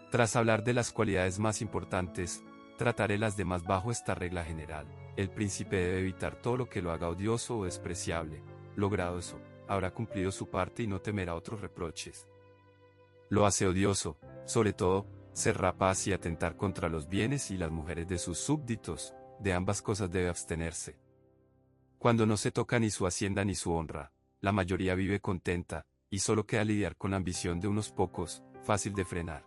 Tras hablar de las cualidades más importantes, trataré las demás bajo esta regla general. El príncipe debe evitar todo lo que lo haga odioso o despreciable. Logrado eso, habrá cumplido su parte y no temerá otros reproches. Lo hace odioso, sobre todo, ser rapaz y atentar contra los bienes y las mujeres de sus súbditos, de ambas cosas debe abstenerse. Cuando no se toca ni su hacienda ni su honra, la mayoría vive contenta, y solo queda lidiar con la ambición de unos pocos, fácil de frenar.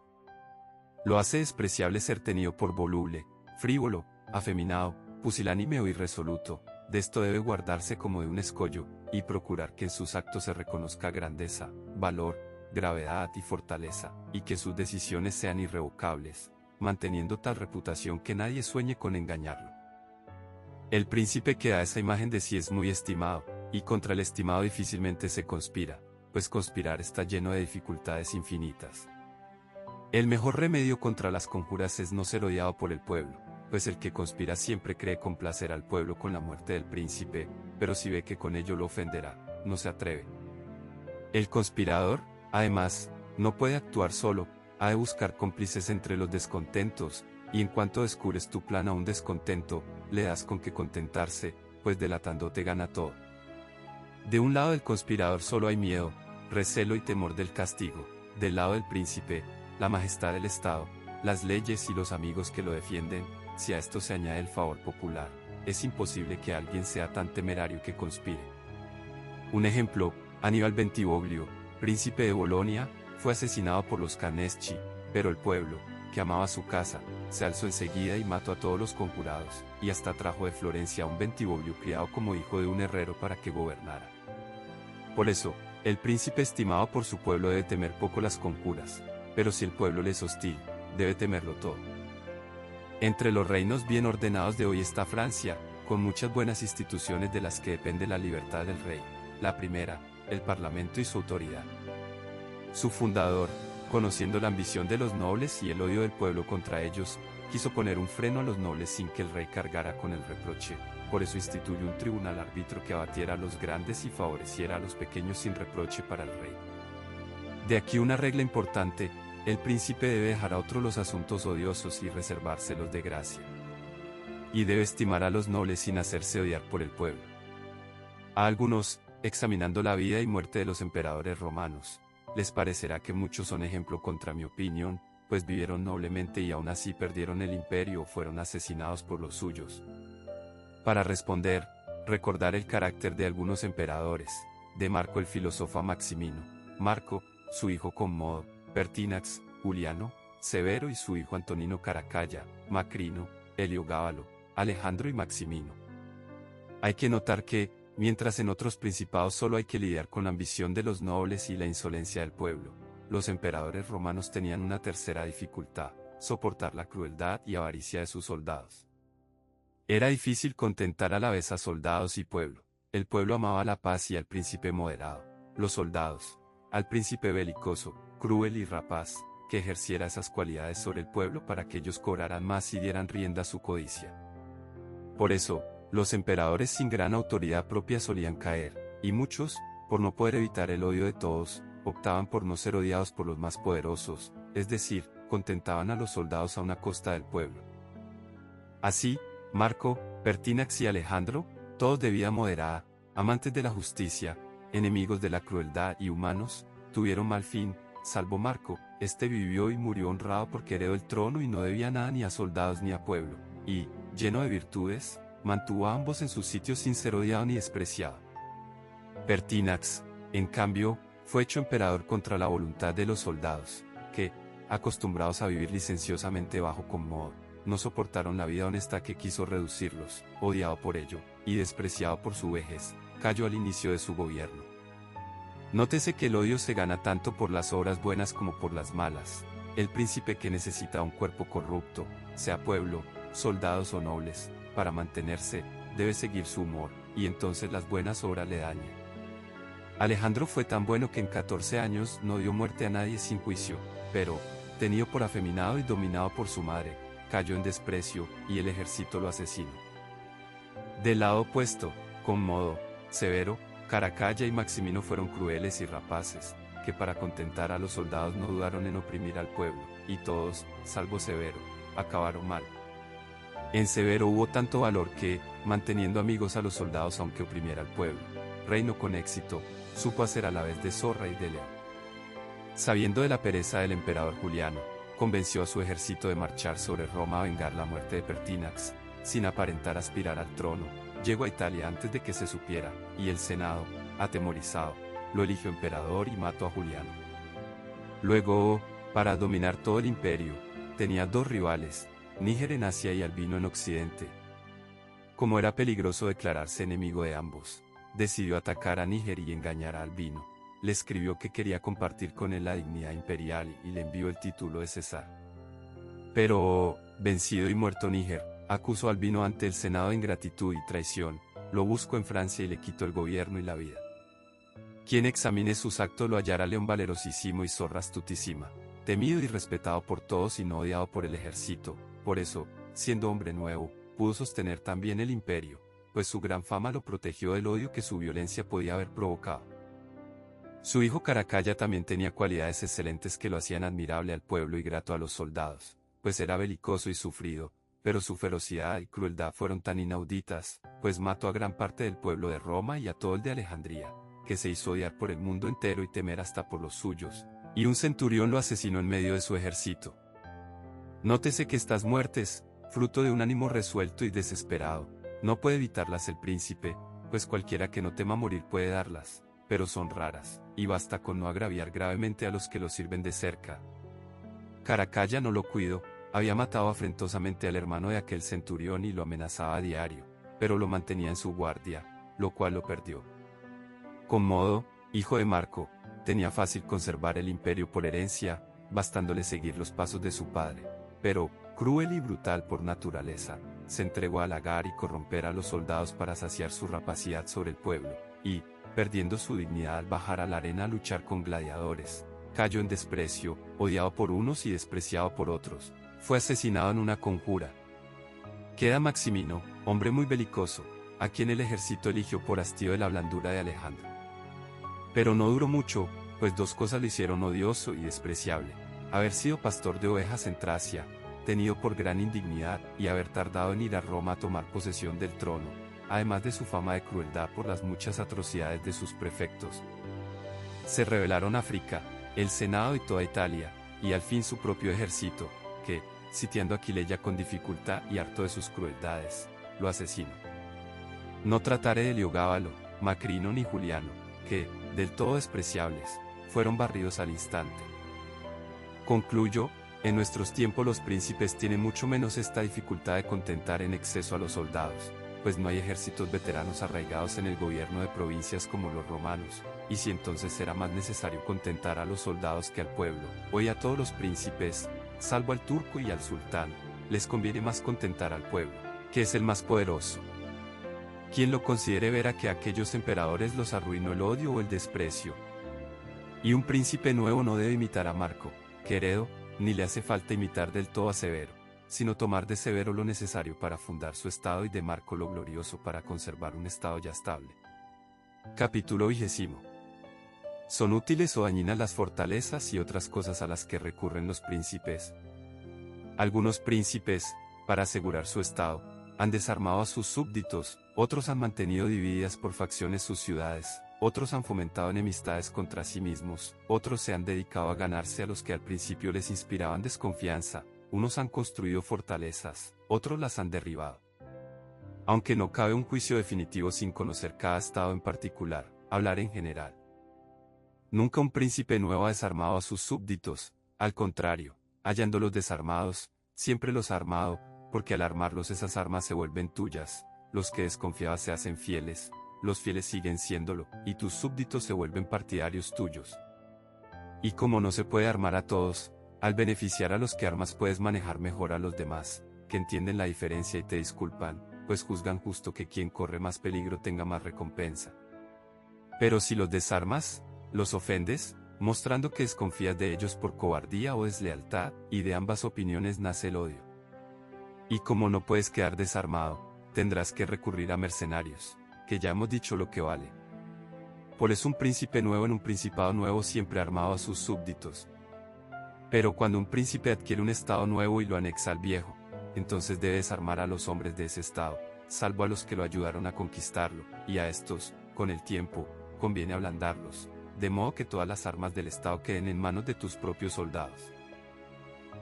Lo hace despreciable ser tenido por voluble, frívolo, afeminado, pusilánime o irresoluto. De esto debe guardarse como de un escollo, y procurar que en sus actos se reconozca grandeza, valor, gravedad y fortaleza, y que sus decisiones sean irrevocables, manteniendo tal reputación que nadie sueñe con engañarlo. El príncipe que da esa imagen de sí es muy estimado, y contra el estimado difícilmente se conspira, pues conspirar está lleno de dificultades infinitas. El mejor remedio contra las conjuras es no ser odiado por el pueblo, pues el que conspira siempre cree complacer al pueblo con la muerte del príncipe, pero si ve que con ello lo ofenderá, no se atreve. El conspirador, además, no puede actuar solo, ha de buscar cómplices entre los descontentos, y en cuanto descubres tu plan a un descontento, le das con qué contentarse, pues delatándote gana todo. De un lado del conspirador solo hay miedo, recelo y temor del castigo, del lado del príncipe, la majestad del Estado, las leyes y los amigos que lo defienden. Si a esto se añade el favor popular, es imposible que alguien sea tan temerario que conspire. Un ejemplo, Aníbal Bentivoglio, príncipe de Bolonia, fue asesinado por los Caneschi, pero el pueblo, que amaba su casa, se alzó enseguida y mató a todos los conjurados, y hasta trajo de Florencia a un Bentivoglio criado como hijo de un herrero para que gobernara. Por eso, el príncipe estimado por su pueblo debe temer poco las conjuras, pero si el pueblo le es hostil, debe temerlo todo. Entre los reinos bien ordenados de hoy está Francia, con muchas buenas instituciones de las que depende la libertad del rey. La primera, el parlamento y su autoridad. Su fundador, conociendo la ambición de los nobles y el odio del pueblo contra ellos, quiso poner un freno a los nobles sin que el rey cargara con el reproche. Por eso instituyó un tribunal árbitro que abatiera a los grandes y favoreciera a los pequeños sin reproche para el rey. De aquí una regla importante: el príncipe debe dejar a otros los asuntos odiosos y reservárselos de gracia. Y debe estimar a los nobles sin hacerse odiar por el pueblo. A algunos, examinando la vida y muerte de los emperadores romanos, les parecerá que muchos son ejemplo contra mi opinión, pues vivieron noblemente y aún así perdieron el imperio o fueron asesinados por los suyos. Para responder, recordar el carácter de algunos emperadores, de Marco el filósofo a Maximino, Marco, su hijo Cómodo, Pertinax, Juliano, Severo y su hijo Antonino Caracalla, Macrino, Heliogábalo, Alejandro y Maximino. Hay que notar que, mientras en otros principados solo hay que lidiar con la ambición de los nobles y la insolencia del pueblo, los emperadores romanos tenían una tercera dificultad: soportar la crueldad y avaricia de sus soldados. Era difícil contentar a la vez a soldados y pueblo. El pueblo amaba la paz y al príncipe moderado. Los soldados, al príncipe belicoso, cruel y rapaz, que ejerciera esas cualidades sobre el pueblo para que ellos cobraran más y dieran rienda a su codicia. Por eso, los emperadores sin gran autoridad propia solían caer, y muchos, por no poder evitar el odio de todos, optaban por no ser odiados por los más poderosos, es decir, contentaban a los soldados a una costa del pueblo. Así, Marco, Pertinax y Alejandro, todos de vida moderada, amantes de la justicia, enemigos de la crueldad y humanos, tuvieron mal fin, salvo Marco. Este vivió y murió honrado porque heredó el trono y no debía nada ni a soldados ni a pueblo, y, lleno de virtudes, mantuvo a ambos en sus sitios sin ser odiado ni despreciado. Pertinax, en cambio, fue hecho emperador contra la voluntad de los soldados, que, acostumbrados a vivir licenciosamente bajo Cómodo, no soportaron la vida honesta que quiso reducirlos. Odiado por ello, y despreciado por su vejez, cayó al inicio de su gobierno. Nótese que el odio se gana tanto por las obras buenas como por las malas. el príncipe que necesita un cuerpo corrupto, sea pueblo, soldados o nobles, para mantenerse, debe seguir su humor, y entonces las buenas obras le dañan. Alejandro fue tan bueno que en 14 años no dio muerte a nadie sin juicio, pero, tenido por afeminado y dominado por su madre, cayó en desprecio, y el ejército lo asesinó. Del lado opuesto, Cómodo, Severo, Caracalla y Maximino fueron crueles y rapaces, que para contentar a los soldados no dudaron en oprimir al pueblo, y todos, salvo Severo, acabaron mal. En Severo hubo tanto valor que, manteniendo amigos a los soldados aunque oprimiera al pueblo, reinó con éxito, supo hacer a la vez de zorra y de león. Sabiendo de la pereza del emperador Juliano, convenció a su ejército de marchar sobre Roma a vengar la muerte de Pertinax, sin aparentar aspirar al trono. Llegó a Italia antes de que se supiera, y el Senado, atemorizado, lo eligió emperador y mató a Juliano. Luego, para dominar todo el imperio, tenía dos rivales, Níger en Asia y Albino en Occidente. Como era peligroso declararse enemigo de ambos, decidió atacar a Níger y engañar a Albino. Le escribió que quería compartir con él la dignidad imperial y le envió el título de César. Pero, vencido y muerto Níger, acusó a Albino ante el Senado de ingratitud y traición, lo buscó en Francia y le quitó el gobierno y la vida. Quien examine sus actos lo hallará león valerosísimo y zorra astutísima, temido y respetado por todos y no odiado por el ejército. Por eso, siendo hombre nuevo, pudo sostener también el imperio, pues su gran fama lo protegió del odio que su violencia podía haber provocado. Su hijo Caracalla también tenía cualidades excelentes que lo hacían admirable al pueblo y grato a los soldados, pues era belicoso y sufrido, pero su ferocidad y crueldad fueron tan inauditas, pues mató a gran parte del pueblo de Roma y a todo el de Alejandría, que se hizo odiar por el mundo entero y temer hasta por los suyos, y un centurión lo asesinó en medio de su ejército. Nótese que estas muertes, fruto de un ánimo resuelto y desesperado, no puede evitarlas el príncipe, pues cualquiera que no tema morir puede darlas, pero son raras, y basta con no agraviar gravemente a los que lo sirven de cerca. Caracalla no lo cuidó, había matado afrentosamente al hermano de aquel centurión y lo amenazaba a diario, pero lo mantenía en su guardia, lo cual lo perdió. Cómodo, hijo de Marco, tenía fácil conservar el imperio por herencia, bastándole seguir los pasos de su padre, pero, cruel y brutal por naturaleza, se entregó a halagar y corromper a los soldados para saciar su rapacidad sobre el pueblo, y, perdiendo su dignidad al bajar a la arena a luchar con gladiadores, cayó en desprecio, odiado por unos y despreciado por otros. Fue asesinado en una conjura. Queda Maximino, hombre muy belicoso, a quien el ejército eligió por hastío de la blandura de Alejandro. Pero no duró mucho, pues dos cosas lo hicieron odioso y despreciable: haber sido pastor de ovejas en Tracia, tenido por gran indignidad, y haber tardado en ir a Roma a tomar posesión del trono, además de su fama de crueldad por las muchas atrocidades de sus prefectos. Se rebelaron África, el Senado y toda Italia, y al fin su propio ejército, que, sitiando Aquileia con dificultad y harto de sus crueldades, lo asesinó. No trataré de Heliogábalo, Macrino ni Juliano, que, del todo despreciables, fueron barridos al instante. Concluyo, en nuestros tiempos los príncipes tienen mucho menos esta dificultad de contentar en exceso a los soldados, pues no hay ejércitos veteranos arraigados en el gobierno de provincias como los romanos, y si entonces será más necesario contentar a los soldados que al pueblo, hoy a todos los príncipes, salvo al turco y al sultán, les conviene más contentar al pueblo, que es el más poderoso. Quien lo considere verá que a aquellos emperadores los arruinó el odio o el desprecio. Y un príncipe nuevo no debe imitar a Marco, Queredo, ni le hace falta imitar del todo a Severo, sino tomar de Severo lo necesario para fundar su estado y de Marco lo glorioso para conservar un estado ya estable. Capítulo 20. ¿Son útiles o dañinas las fortalezas y otras cosas a las que recurren los príncipes? Algunos príncipes, para asegurar su estado, han desarmado a sus súbditos, otros han mantenido divididas por facciones sus ciudades, otros han fomentado enemistades contra sí mismos, otros se han dedicado a ganarse a los que al principio les inspiraban desconfianza, unos han construido fortalezas, otros las han derribado. Aunque no cabe un juicio definitivo sin conocer cada estado en particular, hablar en general. Nunca un príncipe nuevo ha desarmado a sus súbditos, al contrario, hallándolos desarmados, siempre los ha armado, porque al armarlos esas armas se vuelven tuyas, los que desconfiabas se hacen fieles, los fieles siguen siéndolo, y tus súbditos se vuelven partidarios tuyos. Y como no se puede armar a todos, Al beneficiar a los que armas puedes manejar mejor a los demás, que entienden la diferencia y te disculpan, pues juzgan justo que quien corre más peligro tenga más recompensa. Pero si los desarmas, los ofendes, mostrando que desconfías de ellos por cobardía o deslealtad, y de ambas opiniones nace el odio. Y como no puedes quedar desarmado, tendrás que recurrir a mercenarios, que ya hemos dicho lo que vale. Por eso un príncipe nuevo en un principado nuevo siempre armado a sus súbditos. Pero cuando un príncipe adquiere un estado nuevo y lo anexa al viejo, entonces debe desarmar a los hombres de ese estado, salvo a los que lo ayudaron a conquistarlo, y a estos, con el tiempo, conviene ablandarlos, de modo que todas las armas del estado queden en manos de tus propios soldados.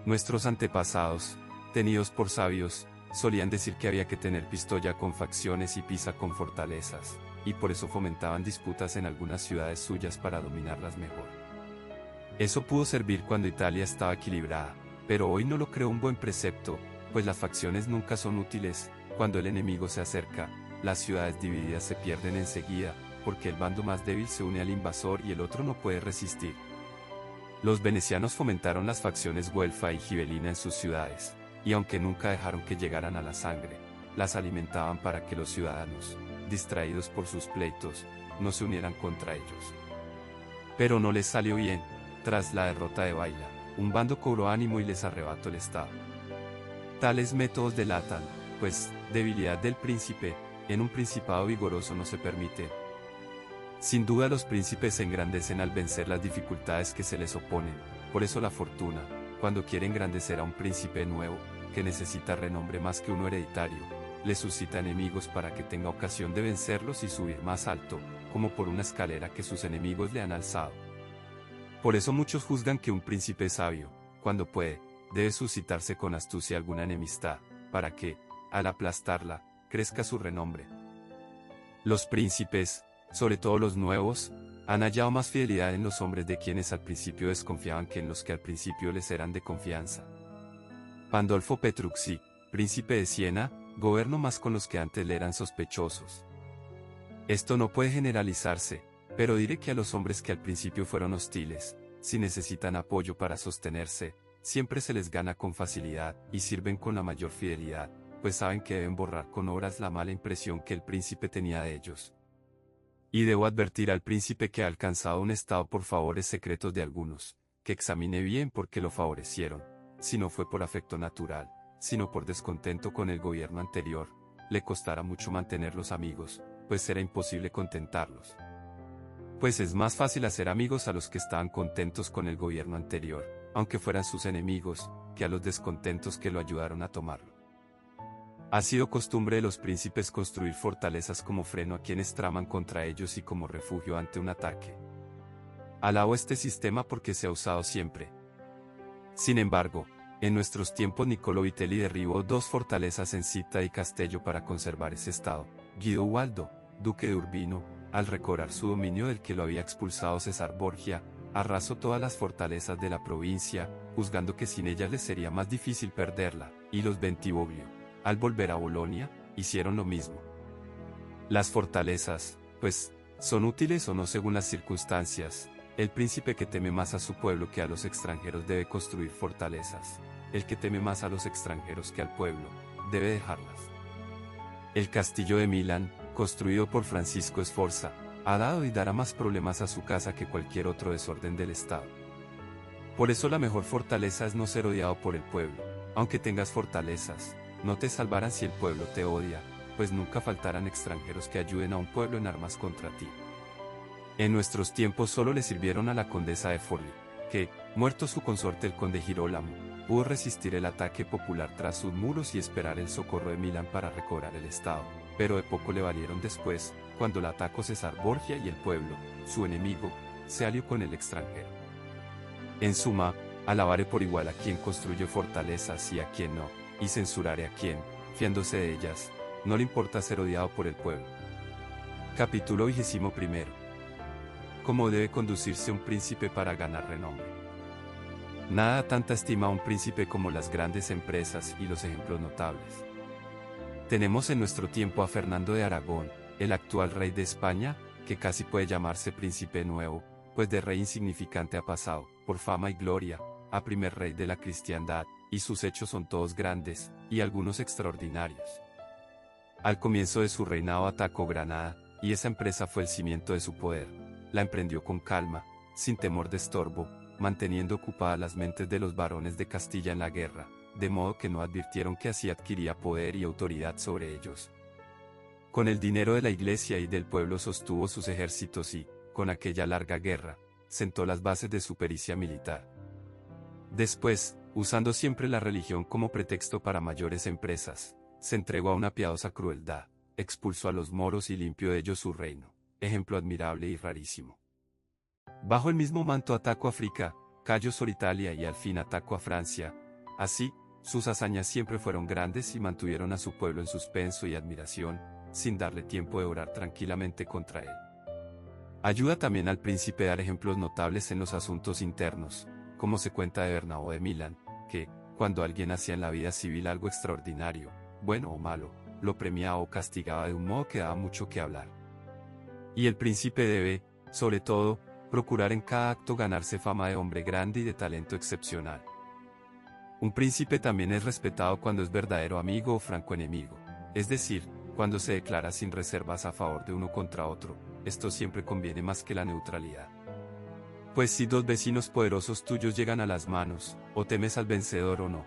Nuestros antepasados, tenidos por sabios, solían decir que había que tener Pistoia con facciones y Pisa con fortalezas, y por eso fomentaban disputas en algunas ciudades suyas para dominarlas mejor. Eso pudo servir cuando Italia estaba equilibrada, pero hoy no lo creo un buen precepto, pues las facciones nunca son útiles. Cuando el enemigo se acerca, las ciudades divididas se pierden enseguida, porque el bando más débil se une al invasor y el otro no puede resistir. Los venecianos fomentaron las facciones güelfa y gibelina en sus ciudades, y aunque nunca dejaron que llegaran a la sangre, las alimentaban para que los ciudadanos, distraídos por sus pleitos, no se unieran contra ellos. Pero no les salió bien. Tras la derrota de Baila, un bando cobró ánimo y les arrebató el estado. Tales métodos delatan, pues, debilidad del príncipe, en un principado vigoroso no se permite. Sin duda los príncipes se engrandecen al vencer las dificultades que se les oponen, por eso la fortuna, cuando quiere engrandecer a un príncipe nuevo, que necesita renombre más que uno hereditario, le suscita enemigos para que tenga ocasión de vencerlos y subir más alto, como por una escalera que sus enemigos le han alzado. Por eso muchos juzgan que un príncipe sabio, cuando puede, debe suscitarse con astucia alguna enemistad, para que, al aplastarla, crezca su renombre. Los príncipes, sobre todo los nuevos, han hallado más fidelidad en los hombres de quienes al principio desconfiaban que en los que al principio les eran de confianza. Pandolfo Petrucci, príncipe de Siena, gobernó más con los que antes le eran sospechosos. Esto no puede generalizarse, pero diré que a los hombres que al principio fueron hostiles, si necesitan apoyo para sostenerse, siempre se les gana con facilidad, y sirven con la mayor fidelidad, pues saben que deben borrar con obras la mala impresión que el príncipe tenía de ellos. Y debo advertir al príncipe que ha alcanzado un estado por favores secretos de algunos, que examine bien por qué lo favorecieron, si no fue por afecto natural, sino por descontento con el gobierno anterior, le costará mucho mantenerlos amigos, pues será imposible contentarlos. Pues es más fácil hacer amigos a los que estaban contentos con el gobierno anterior, aunque fueran sus enemigos, que a los descontentos que lo ayudaron a tomarlo. Ha sido costumbre de los príncipes construir fortalezas como freno a quienes traman contra ellos y como refugio ante un ataque. Alabo este sistema porque se ha usado siempre. Sin embargo, en nuestros tiempos Niccolò Vitelli derribó 2 fortalezas en Città y Castello para conservar ese estado. Guido Ubaldo, duque de Urbino, al recobrar su dominio del que lo había expulsado César Borgia, arrasó todas las fortalezas de la provincia, juzgando que sin ellas les sería más difícil perderla, y los Bentivoglio, al volver a Bolonia, hicieron lo mismo. Las fortalezas, pues, son útiles o no según las circunstancias. El príncipe que teme más a su pueblo que a los extranjeros debe construir fortalezas. El que teme más a los extranjeros que al pueblo, debe dejarlas. El castillo de Milán, construido por Francisco Sforza, ha dado y dará más problemas a su casa que cualquier otro desorden del Estado. Por eso la mejor fortaleza es no ser odiado por el pueblo. Aunque tengas fortalezas, no te salvarán si el pueblo te odia, pues nunca faltarán extranjeros que ayuden a un pueblo en armas contra ti. En nuestros tiempos solo le sirvieron a la condesa de Forli, que, muerto su consorte el conde Girolamo, pudo resistir el ataque popular tras sus muros y esperar el socorro de Milán para recobrar el estado, pero de poco le valieron después, cuando la atacó César Borgia y el pueblo, su enemigo, se alió con el extranjero. En suma, alabaré por igual a quien construye fortalezas y a quien no, y censuraré a quien, fiándose de ellas, no le importa ser odiado por el pueblo. Capítulo 21. ¿Cómo debe conducirse un príncipe para ganar renombre? Nada da tanta estima a un príncipe como las grandes empresas y los ejemplos notables. Tenemos en nuestro tiempo a Fernando de Aragón, el actual rey de España, que casi puede llamarse príncipe nuevo, pues de rey insignificante ha pasado, por fama y gloria, a primer rey de la cristiandad, y sus hechos son todos grandes, y algunos extraordinarios. Al comienzo de su reinado atacó Granada, y esa empresa fue el cimiento de su poder. La emprendió con calma, sin temor de estorbo, manteniendo ocupadas las mentes de los varones de Castilla en la guerra, de modo que no advirtieron que así adquiría poder y autoridad sobre ellos. Con el dinero de la iglesia y del pueblo sostuvo sus ejércitos y, con aquella larga guerra, sentó las bases de su pericia militar. Después, usando siempre la religión como pretexto para mayores empresas, se entregó a una piadosa crueldad, expulsó a los moros y limpió de ellos su reino, ejemplo admirable y rarísimo. Bajo el mismo manto atacó a África, cayó sobre Italia y al fin atacó a Francia. Así, sus hazañas siempre fueron grandes y mantuvieron a su pueblo en suspenso y admiración, sin darle tiempo de orar tranquilamente contra él. Ayuda también al príncipe a dar ejemplos notables en los asuntos internos, como se cuenta de Bernabó de Milán, que, cuando alguien hacía en la vida civil algo extraordinario, bueno o malo, lo premiaba o castigaba de un modo que daba mucho que hablar. Y el príncipe debe, sobre todo, procurar en cada acto ganarse fama de hombre grande y de talento excepcional. Un príncipe también es respetado cuando es verdadero amigo o franco enemigo, es decir, cuando se declara sin reservas a favor de uno contra otro. Esto siempre conviene más que la neutralidad. Pues si dos vecinos poderosos tuyos llegan a las manos, o temes al vencedor o no.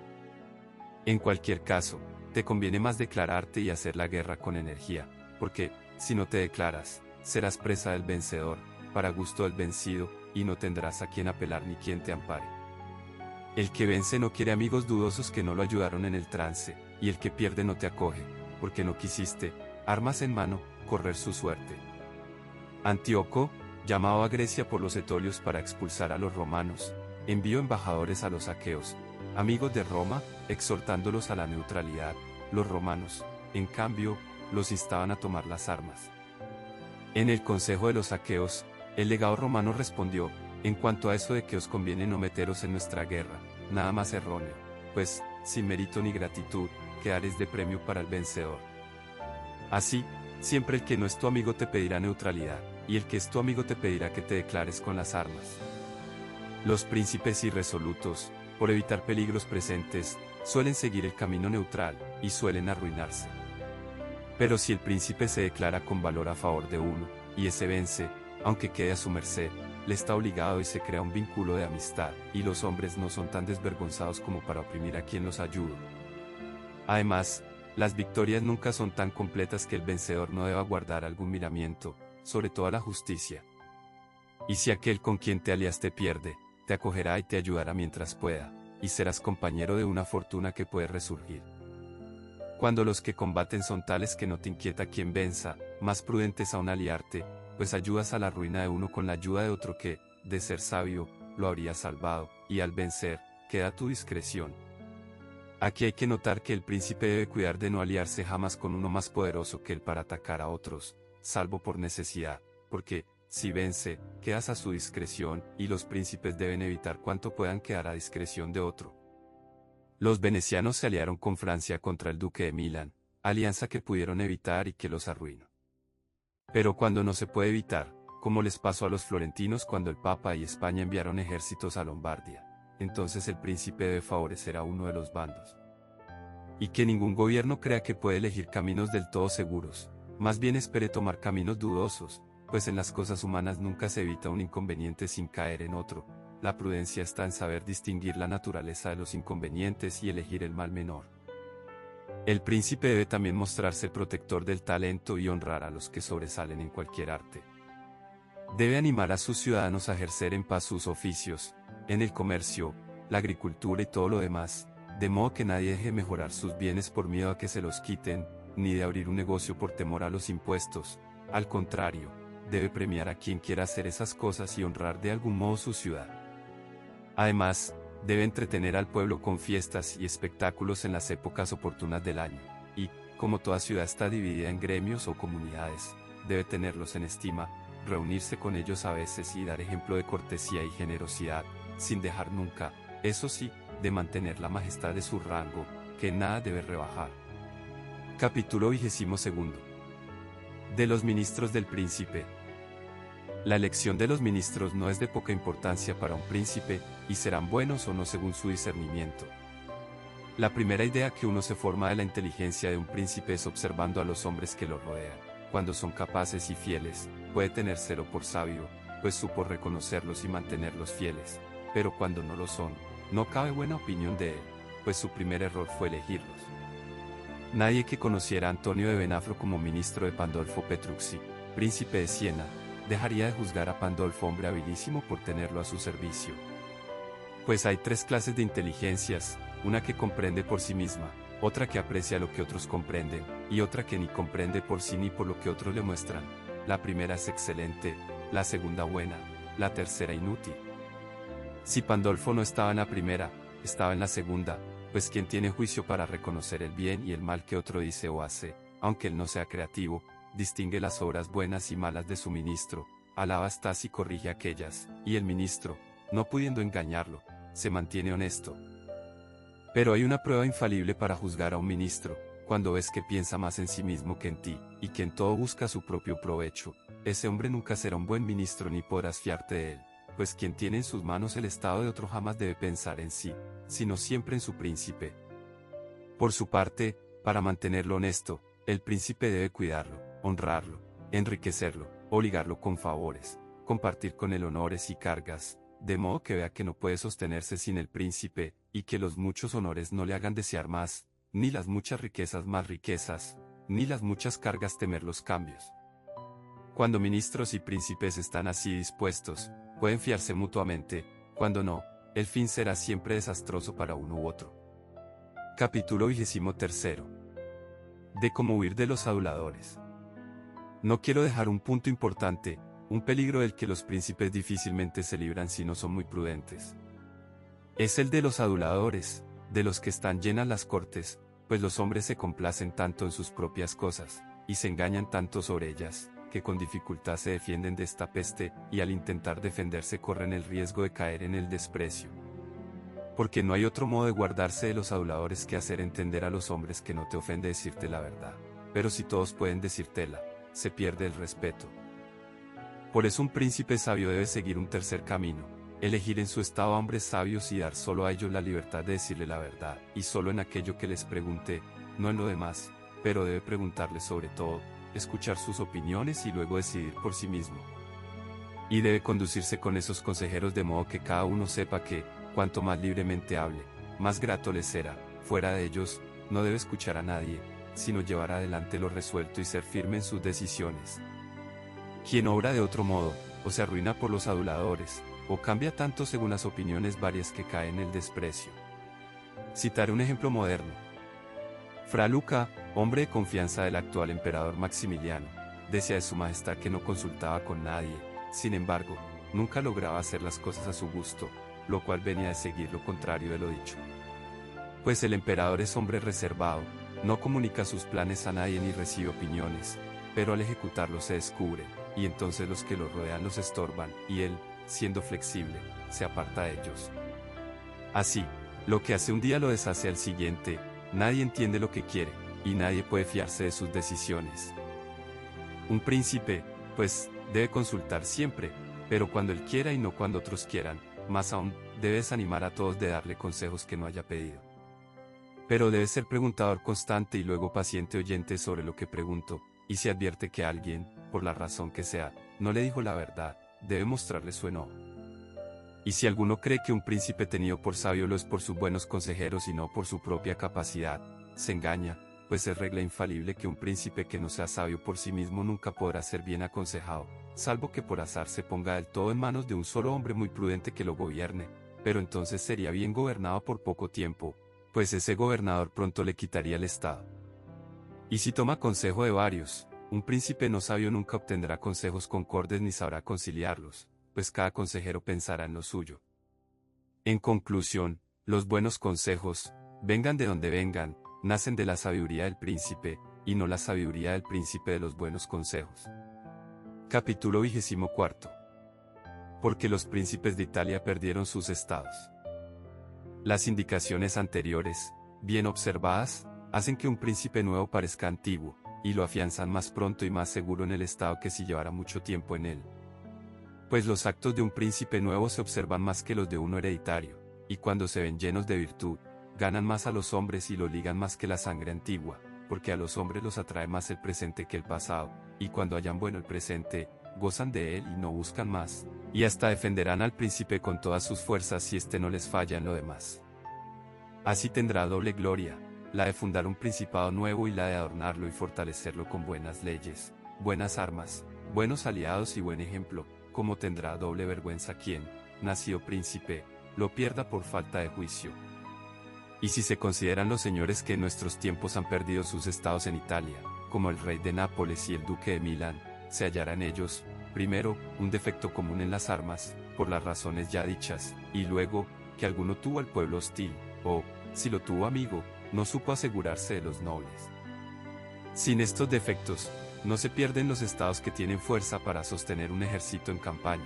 En cualquier caso, te conviene más declararte y hacer la guerra con energía, porque, si no te declaras, serás presa del vencedor, para gusto del vencido, y no tendrás a quien apelar ni quien te ampare. El que vence no quiere amigos dudosos que no lo ayudaron en el trance, y el que pierde no te acoge, porque no quisiste, armas en mano, correr su suerte. Antíoco, llamado a Grecia por los etolios para expulsar a los romanos, envió embajadores a los aqueos, amigos de Roma, exhortándolos a la neutralidad. Los romanos, en cambio, los instaban a tomar las armas. En el consejo de los aqueos, el legado romano respondió: en cuanto a eso de que os conviene no meteros en nuestra guerra, nada más erróneo, pues, sin mérito ni gratitud, quedaréis de premio para el vencedor. Así, siempre el que no es tu amigo te pedirá neutralidad, y el que es tu amigo te pedirá que te declares con las armas. Los príncipes irresolutos, por evitar peligros presentes, suelen seguir el camino neutral, y suelen arruinarse. Pero si el príncipe se declara con valor a favor de uno, y ese vence, aunque quede a su merced, le está obligado y se crea un vínculo de amistad, y los hombres no son tan desvergonzados como para oprimir a quien los ayuda. Además, las victorias nunca son tan completas que el vencedor no deba guardar algún miramiento, sobre todo a la justicia. Y si aquel con quien te aliaste pierde, te acogerá y te ayudará mientras pueda, y serás compañero de una fortuna que puede resurgir. Cuando los que combaten son tales que no te inquieta quien venza, más prudente es aún aliarte, pues ayudas a la ruina de uno con la ayuda de otro que, de ser sabio, lo habría salvado, y al vencer, queda a tu discreción. Aquí hay que notar que el príncipe debe cuidar de no aliarse jamás con uno más poderoso que él para atacar a otros, salvo por necesidad, porque, si vence, quedas a su discreción, y los príncipes deben evitar cuanto puedan quedar a discreción de otro. Los venecianos se aliaron con Francia contra el duque de Milán, alianza que pudieron evitar y que los arruinó. Pero cuando no se puede evitar, como les pasó a los florentinos cuando el Papa y España enviaron ejércitos a Lombardia, entonces el príncipe debe favorecer a uno de los bandos. Y que ningún gobierno crea que puede elegir caminos del todo seguros, más bien espere tomar caminos dudosos, pues en las cosas humanas nunca se evita un inconveniente sin caer en otro. La prudencia está en saber distinguir la naturaleza de los inconvenientes y elegir el mal menor. El príncipe debe también mostrarse el protector del talento y honrar a los que sobresalen en cualquier arte. Debe animar a sus ciudadanos a ejercer en paz sus oficios, en el comercio, la agricultura y todo lo demás, de modo que nadie deje mejorar sus bienes por miedo a que se los quiten, ni de abrir un negocio por temor a los impuestos. Al contrario, debe premiar a quien quiera hacer esas cosas y honrar de algún modo su ciudad. Además, debe entretener al pueblo con fiestas y espectáculos en las épocas oportunas del año, y, como toda ciudad está dividida en gremios o comunidades, debe tenerlos en estima, reunirse con ellos a veces y dar ejemplo de cortesía y generosidad, sin dejar nunca, eso sí, de mantener la majestad de su rango, que nada debe rebajar. Capítulo 22. De los ministros del príncipe. La elección de los ministros no es de poca importancia para un príncipe, y serán buenos o no según su discernimiento. La primera idea que uno se forma de la inteligencia de un príncipe es observando a los hombres que lo rodean. Cuando son capaces y fieles, puede tener celo por sabio, pues supo reconocerlos y mantenerlos fieles. Pero cuando no lo son, no cabe buena opinión de él, pues su primer error fue elegirlos. Nadie que conociera a Antonio de Benafro como ministro de Pandolfo Petrucci, príncipe de Siena, dejaría de juzgar a Pandolfo hombre habilísimo por tenerlo a su servicio. Pues hay tres clases de inteligencias, una que comprende por sí misma, otra que aprecia lo que otros comprenden, y otra que ni comprende por sí ni por lo que otros le muestran. La primera es excelente, la segunda buena, la tercera inútil. Si Pandolfo no estaba en la primera, estaba en la segunda, pues quien tiene juicio para reconocer el bien y el mal que otro dice o hace, aunque él no sea creativo, distingue las obras buenas y malas de su ministro, alaba estas y corrige aquellas, y el ministro, no pudiendo engañarlo, se mantiene honesto. Pero hay una prueba infalible para juzgar a un ministro: cuando ves que piensa más en sí mismo que en ti, y que en todo busca su propio provecho, ese hombre nunca será un buen ministro ni podrás fiarte de él, pues quien tiene en sus manos el estado de otro jamás debe pensar en sí, sino siempre en su príncipe. Por su parte, para mantenerlo honesto, el príncipe debe cuidarlo, honrarlo, enriquecerlo, obligarlo con favores, compartir con él honores y cargas, de modo que vea que no puede sostenerse sin el príncipe, y que los muchos honores no le hagan desear más, ni las muchas riquezas más riquezas, ni las muchas cargas temer los cambios. Cuando ministros y príncipes están así dispuestos, pueden fiarse mutuamente; cuando no, el fin será siempre desastroso para uno u otro. Capítulo 23. De cómo huir de los aduladores. No quiero dejar un punto importante, un peligro del que los príncipes difícilmente se libran si no son muy prudentes. Es el de los aduladores, de los que están llenas las cortes, pues los hombres se complacen tanto en sus propias cosas, y se engañan tanto sobre ellas, que con dificultad se defienden de esta peste, y al intentar defenderse corren el riesgo de caer en el desprecio. Porque no hay otro modo de guardarse de los aduladores que hacer entender a los hombres que no te ofende decirte la verdad. Pero si todos pueden decírtela, se pierde el respeto. Por eso un príncipe sabio debe seguir un tercer camino: elegir en su estado a hombres sabios y dar solo a ellos la libertad de decirle la verdad, y solo en aquello que les pregunte, no en lo demás, pero debe preguntarles sobre todo, escuchar sus opiniones y luego decidir por sí mismo. Y debe conducirse con esos consejeros de modo que cada uno sepa que, cuanto más libremente hable, más grato les será. Fuera de ellos, no debe escuchar a nadie, sino llevar adelante lo resuelto y ser firme en sus decisiones. Quien obra de otro modo, o se arruina por los aduladores, o cambia tanto según las opiniones varias que cae en el desprecio. Citaré un ejemplo moderno. Fra Luca, hombre de confianza del actual emperador Maximiliano, decía de su majestad que no consultaba con nadie; sin embargo, nunca lograba hacer las cosas a su gusto, lo cual venía de seguir lo contrario de lo dicho. Pues el emperador es hombre reservado, no comunica sus planes a nadie ni recibe opiniones, pero al ejecutarlos se descubre, y entonces los que lo rodean los estorban, y él, siendo flexible, se aparta de ellos. Así, lo que hace un día lo deshace al siguiente; nadie entiende lo que quiere, y nadie puede fiarse de sus decisiones. Un príncipe, pues, debe consultar siempre, pero cuando él quiera y no cuando otros quieran; más aún, debe desanimar a todos de darle consejos que no haya pedido. Pero debe ser preguntador constante y luego paciente oyente sobre lo que pregunto, y si advierte que alguien, por la razón que sea, no le dijo la verdad, debe mostrarle su enojo. Y si alguno cree que un príncipe tenido por sabio lo es por sus buenos consejeros y no por su propia capacidad, se engaña, pues es regla infalible que un príncipe que no sea sabio por sí mismo nunca podrá ser bien aconsejado, salvo que por azar se ponga del todo en manos de un solo hombre muy prudente que lo gobierne, pero entonces sería bien gobernado por poco tiempo, pues ese gobernador pronto le quitaría el estado. Y si toma consejo de varios, un príncipe no sabio nunca obtendrá consejos concordes ni sabrá conciliarlos, pues cada consejero pensará en lo suyo. En conclusión, los buenos consejos, vengan de donde vengan, nacen de la sabiduría del príncipe, y no la sabiduría del príncipe de los buenos consejos. Capítulo 24. Porque los príncipes de Italia perdieron sus estados. Las indicaciones anteriores, bien observadas, hacen que un príncipe nuevo parezca antiguo, y lo afianzan más pronto y más seguro en el estado que si llevara mucho tiempo en él. Pues los actos de un príncipe nuevo se observan más que los de uno hereditario, y cuando se ven llenos de virtud, ganan más a los hombres y los ligan más que la sangre antigua, porque a los hombres los atrae más el presente que el pasado, y cuando hallan bueno el presente, gozan de él y no buscan más, y hasta defenderán al príncipe con todas sus fuerzas si éste no les falla en lo demás. Así tendrá doble gloria, la de fundar un principado nuevo y la de adornarlo y fortalecerlo con buenas leyes, buenas armas, buenos aliados y buen ejemplo, como tendrá doble vergüenza quien, nacido príncipe, lo pierda por falta de juicio. Y si se consideran los señores que en nuestros tiempos han perdido sus estados en Italia, como el rey de Nápoles y el duque de Milán, se hallará en ellos, primero, un defecto común en las armas, por las razones ya dichas, y luego, que alguno tuvo al pueblo hostil, o, si lo tuvo amigo, no supo asegurarse de los nobles. Sin estos defectos, no se pierden los estados que tienen fuerza para sostener un ejército en campaña.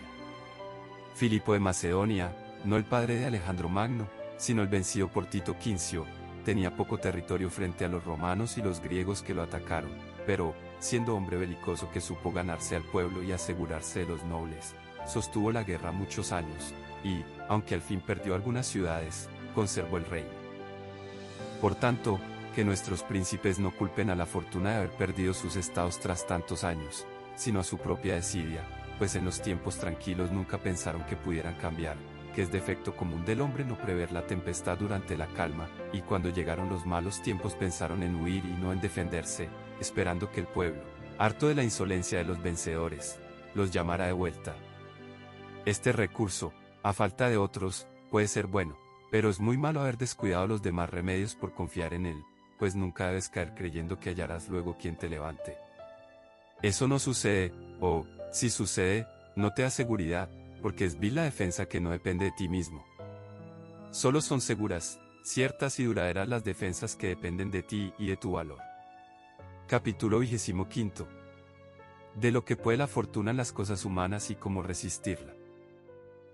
Filipo de Macedonia, no el padre de Alejandro Magno, sino el vencido por Tito Quincio, tenía poco territorio frente a los romanos y los griegos que lo atacaron, pero, siendo hombre belicoso que supo ganarse al pueblo y asegurarse de los nobles, sostuvo la guerra muchos años, y, aunque al fin perdió algunas ciudades, conservó el reino. Por tanto, que nuestros príncipes no culpen a la fortuna de haber perdido sus estados tras tantos años, sino a su propia desidia, pues en los tiempos tranquilos nunca pensaron que pudieran cambiar, que es defecto común del hombre no prever la tempestad durante la calma, y cuando llegaron los malos tiempos pensaron en huir y no en defenderse, esperando que el pueblo, harto de la insolencia de los vencedores, los llamara de vuelta. Este recurso, a falta de otros, puede ser bueno, pero es muy malo haber descuidado los demás remedios por confiar en él, pues nunca debes caer creyendo que hallarás luego quien te levante. Eso no sucede, o, si sucede, no te da seguridad, porque es vil la defensa que no depende de ti mismo. Solo son seguras, ciertas y duraderas las defensas que dependen de ti y de tu valor. Capítulo 25. De lo que puede la fortuna en las cosas humanas y cómo resistirla.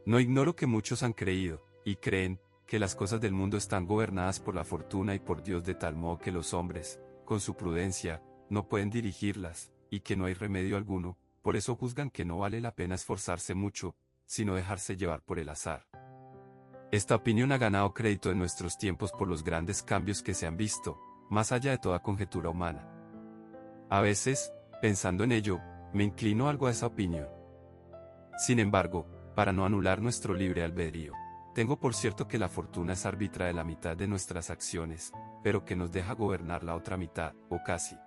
No ignoro que muchos han creído, y creen, que las cosas del mundo están gobernadas por la fortuna y por Dios de tal modo que los hombres, con su prudencia, no pueden dirigirlas, y que no hay remedio alguno, por eso juzgan que no vale la pena esforzarse mucho, sino dejarse llevar por el azar. Esta opinión ha ganado crédito en nuestros tiempos por los grandes cambios que se han visto, más allá de toda conjetura humana. A veces, pensando en ello, me inclino algo a esa opinión. Sin embargo, para no anular nuestro libre albedrío, tengo por cierto que la fortuna es árbitra de la mitad de nuestras acciones, pero que nos deja gobernar la otra mitad, o casi.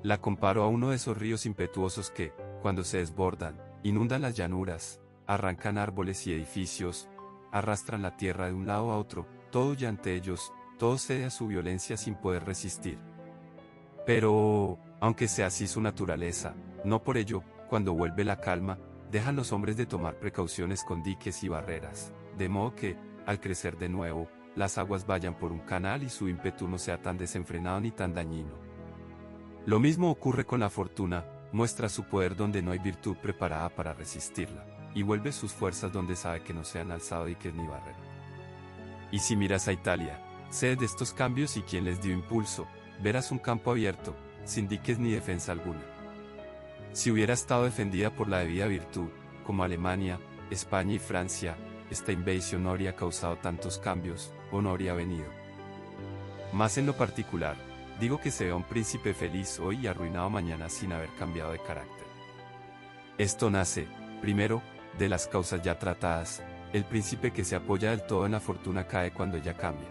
La comparo a uno de esos ríos impetuosos que, cuando se desbordan, inundan las llanuras, arrancan árboles y edificios, arrastran la tierra de un lado a otro, todo ya ante ellos, todo cede a su violencia sin poder resistir. Pero, aunque sea así su naturaleza, no por ello, cuando vuelve la calma, dejan los hombres de tomar precauciones con diques y barreras, de modo que, al crecer de nuevo, las aguas vayan por un canal y su ímpetu no sea tan desenfrenado ni tan dañino. Lo mismo ocurre con la fortuna, muestra su poder donde no hay virtud preparada para resistirla, y vuelve sus fuerzas donde sabe que no se han alzado diques ni barreras. Y si miras a Italia, sé de estos cambios y quien les dio impulso, verás un campo abierto, sin diques ni defensa alguna. Si hubiera estado defendida por la debida virtud, como Alemania, España y Francia, esta invasión no habría causado tantos cambios, o no habría venido. Más en lo particular, digo que se vea un príncipe feliz hoy y arruinado mañana sin haber cambiado de carácter. Esto nace, primero, de las causas ya tratadas. El príncipe que se apoya del todo en la fortuna cae cuando ella cambia.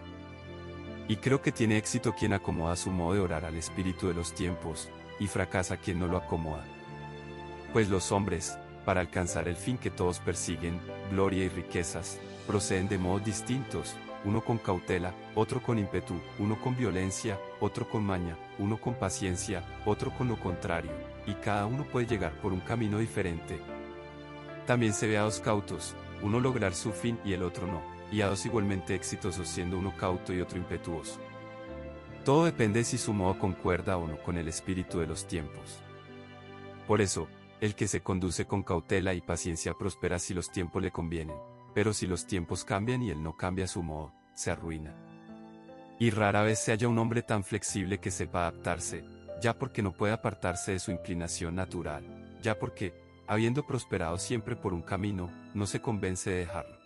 Y creo que tiene éxito quien acomoda su modo de orar al espíritu de los tiempos, y fracasa quien no lo acomoda. Pues los hombres, para alcanzar el fin que todos persiguen, gloria y riquezas, proceden de modos distintos, uno con cautela, otro con ímpetu, uno con violencia, otro con maña, uno con paciencia, otro con lo contrario, y cada uno puede llegar por un camino diferente. También se ve a dos cautos, uno lograr su fin y el otro no, y a dos igualmente exitosos siendo uno cauto y otro impetuoso. Todo depende si su modo concuerda o no con el espíritu de los tiempos. Por eso, el que se conduce con cautela y paciencia prospera si los tiempos le convienen, pero si los tiempos cambian y él no cambia su modo, se arruina. Y rara vez se halla un hombre tan flexible que sepa adaptarse, ya porque no puede apartarse de su inclinación natural, ya porque, habiendo prosperado siempre por un camino, no se convence de dejarlo.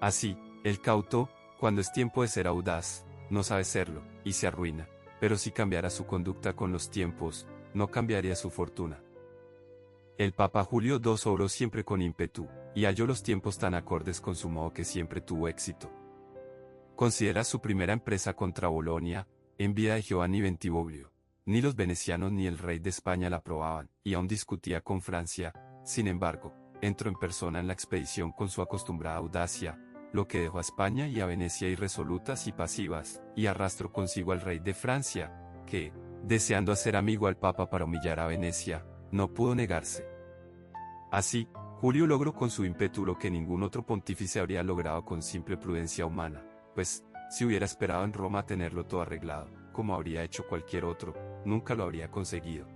Así, el cauto, cuando es tiempo de ser audaz, no sabe serlo, y se arruina, pero si cambiara su conducta con los tiempos, no cambiaría su fortuna. El Papa Julio II obró siempre con ímpetu, y halló los tiempos tan acordes con su modo que siempre tuvo éxito. Considera su primera empresa contra Bolonia, en vida de Giovanni Bentivoglio. Ni los venecianos ni el rey de España la aprobaban, y aún discutía con Francia. Sin embargo, entró en persona en la expedición con su acostumbrada audacia, lo que dejó a España y a Venecia irresolutas y pasivas, y arrastró consigo al rey de Francia, que, deseando hacer amigo al Papa para humillar a Venecia, no pudo negarse. Así, Julio logró con su ímpetu lo que ningún otro pontífice habría logrado con simple prudencia humana, pues, si hubiera esperado en Roma tenerlo todo arreglado, como habría hecho cualquier otro, nunca lo habría conseguido.